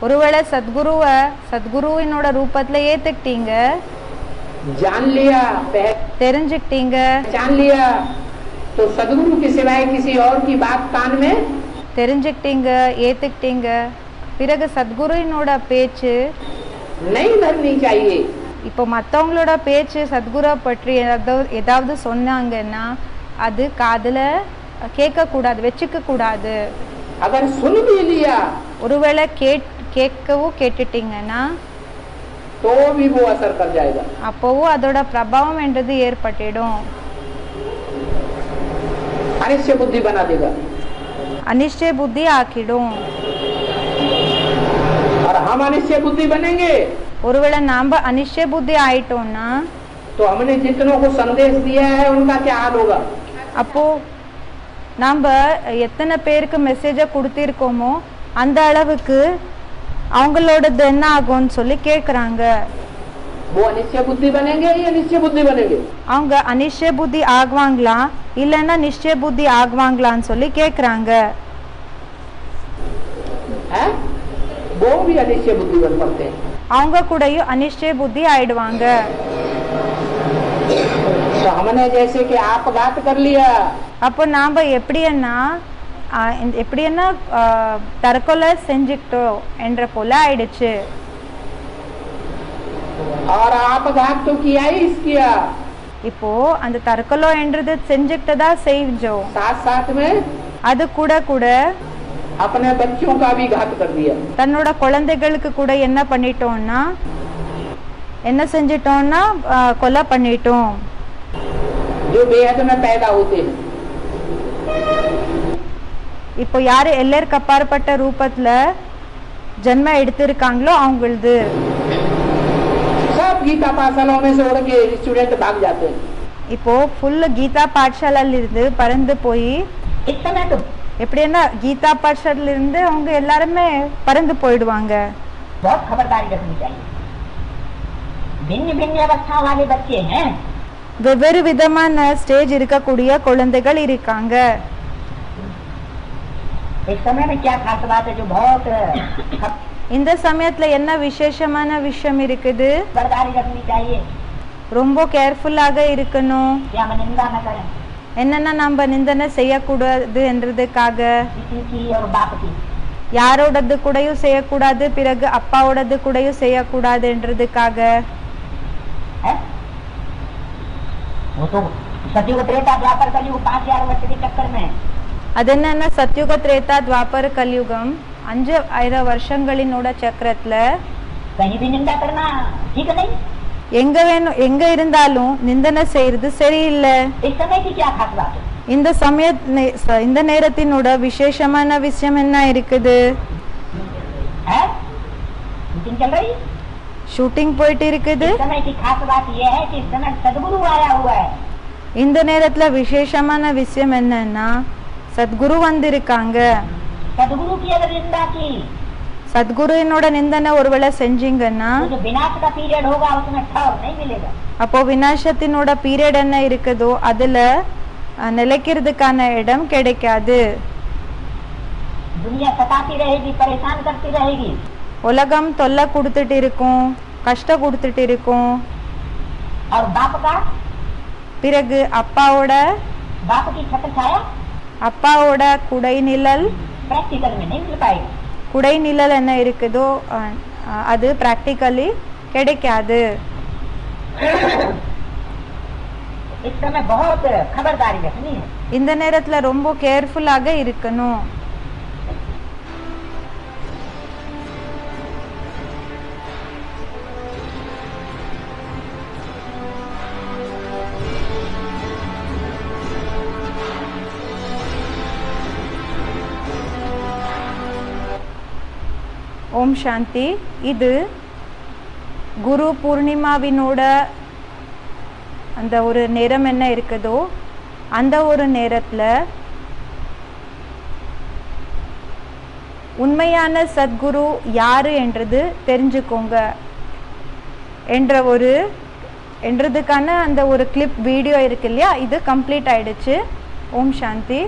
ஒருவேளை சத்குருவை சத்குருவினோட ரூபத்துல ஏத்துக்கிட்டீங்க, जान लिया, தெரிஞ்சுக்கிட்டீங்க, पहचान लिया, तो सदगुरु के सिवाय किसी और की बात कान में தெரிஞ்சுக்கிட்டீங்க, ஏத்துக்கிட்டீங்க, பிறகு சத்குருவினோட பேச்சு नहीं धरनी चाहिए। இப்போ மற்றவங்களோட பேச்சு சத்குரு பற்றி ஏதாவது சொன்னாங்கன்னா அது காதுல கேட்க கூடாது, வச்சுக்க கூடாது. अगर सुन भी लिया ஒருவேளை கேட்கவும் கேட்டுட்டீங்கன்னா तो भी वो असर कर जाएगा। அப்போவும் அதோட பிரபாவம் என்றது ஏற்பட்டிடும். अनिश्चय बुद्धि बना देगा அனிஷ்டை புத்தி ஆக்கிடும். और हम अनिश्चय बुद्धि बनेंगे ஒருவேளை நாம அனிஷ்டை புத்தி ஆயிட்டோம்னா तो हमने जितनों को संदेश दिया है उनका क्या हाल होगा? அப்போ நாம எத்தனை பேருக்கு மெசேஜை கொடுத்திருக்கோமோ அந்த அளவுக்கு அவங்களோடது என்ன ஆகும்னு சொல்லி கேட்குறாங்க. वो अनिश्चय बुद्धि बनेंगे या निश्चय बुद्धि बनेंगे? அவங்க அனிஷ்டை புத்தி ஆகுவாங்களா இல்லைன்னா நிச்சய புத்தி ஆகுவாங்களான்னு சொல்லி கேட்குறாங்க. वो भी अनिश्चय बुद्धि बन सकते हैं। அவங்க கூடயும் அனிஷ்டை புத்தி ஆயிடுவாங்க. तो हमने जैसे कि आपघात कर लिया, அப்போ நாம எப்படின்னா தற்கொலை செஞ்சுக்கிட்டோம் என்ற போல ஆயிடுச்சு. और आपघात तो किया ही किया, இப்போ அந்த தற்கொலை என்றது செஞ்சுக்கிட்டதா செஞ்சோம், साथ साथ में அது கூட கூட अपने बच्चों का भी घात कर दिया। தன்னோட குழந்தைகளுக்கு கூட என்ன பண்ணிட்டோம்னா என்ன செஞ்சிட்டோம்னா கொலை பண்ணிட்டோம். जो बेहद में पैदा होते हैं, இப்போ யாரு எல்லாருக்கு அப்பாற்பட்ட ரூபத்துல ஜென்ம எடுத்திருக்காங்களோ அவங்களது सब गीता पाठशालाओं में से उड़ के स्टूडेंट भाग जाते हैं। இப்போ ஃபுல் கீதா பாठशालाல இருந்து பறந்து போய் எப்படின்னா கீதா பாठशाला இருந்து அவங்க எல்லாருமே பறந்து போயிடுவாங்க. बहुत खबरदारी रखनी चाहिए। भिन्न भिन्न अवस्था वाले बच्चे हैं, வெவ்வேறு விதமான ஸ்டேஜ் இருக்கக்கூடிய குழந்தைகள் இருக்காங்க. इस समय में क्या खास बात है जो बहुत இந்த சமயத்துல என்ன விசேஷமான விஷயம் இருக்குது? बर्दारी रखनी चाहिए, ரொம்ப கேர்ஃபுல்லாக இருக்கணும். कि हम निंदा न करें என்னன்னா நம்ம நிந்தனை செய்யக்கூடாது என்றதுக்காக. किसी की और बाप की। யாரோடது கூடயும் செய்யக்கூடாது, பிறகு அப்பாவோடது கூடயும் செய்யக்கூடாது என்றதுக்காக. है वो तो सतयुग त्रेता द्वापर कलयुग 5000 वर्ष के चक्कर में அது என்னன்னா சத்யுக திரேதா துவாபர கலியுகம் 5000 வருஷங்களினோட சக்கரத்துல कहीं भी निंदा करना ठीक नहीं। எங்க இருந்தாலும் நிந்தனை செய்யறது சரியில்லை. इस समय की क्या खास बात है? இந்த நேரத்தினோட விசேஷமான விஷயம் என்ன இருக்குது? शूटिंग चल रही, ஷூட்டிங் போயிட்டு இருக்குது. इस समय की खास बात यह है कि इस समय सदगुरु आया हुआ है। இந்த நேரத்துல விசேஷமான விஷயம் என்னன்னா சத்குரு வந்திருக்காங்க. सदगुरु की अगर निंदा की சத்குருவினோட நிந்தனை ஒருவேளை செஞ்சீங்கன்னா तो जो विनाश का पीरियड होगा उसमें ठहर नहीं मिलेगा। அப்போ விநாசத்தினோட பீரியட் என்ன இருக்குதோ அதுல நிலைக்கிறதுக்கான இடம் கிடைக்காது. दुनिया सताती रहेगी, परेशान करती रहेगी। உலகம் தொல்லை கொடுத்துட்டு இருக்கும், கஷ்டம் கொடுத்துட்டு இருக்கும். और बाप का, பிறகு அப்பாவோட बाप की छत्र छाया அப்பாவோட குடை நிழல் प्रैक्टिकल में नहीं मिल पाएगी। குடை நிழல் என்ன இருக்குதோ அது பிராக்டிக்கலி கிடைக்காது. इस समय बहुत खबरदारी रखनी है। இந்த நேரத்துல ரொம்ப கேர்ஃபுல்லாக இருக்கணும். ஓம் சாந்தி. இது குரு பூர்ணிமாவினோட அந்த ஒரு நேரம் என்ன இருக்குதோ அந்த ஒரு நேரத்தில் உண்மையான சத்குரு யாரு என்றது தெரிஞ்சுக்கோங்க என்றதுக்கான அந்த ஒரு கிளிப் வீடியோ இருக்கு இல்லையா, இது கம்ப்ளீட் ஆயிடுச்சு. ஓம் சாந்தி.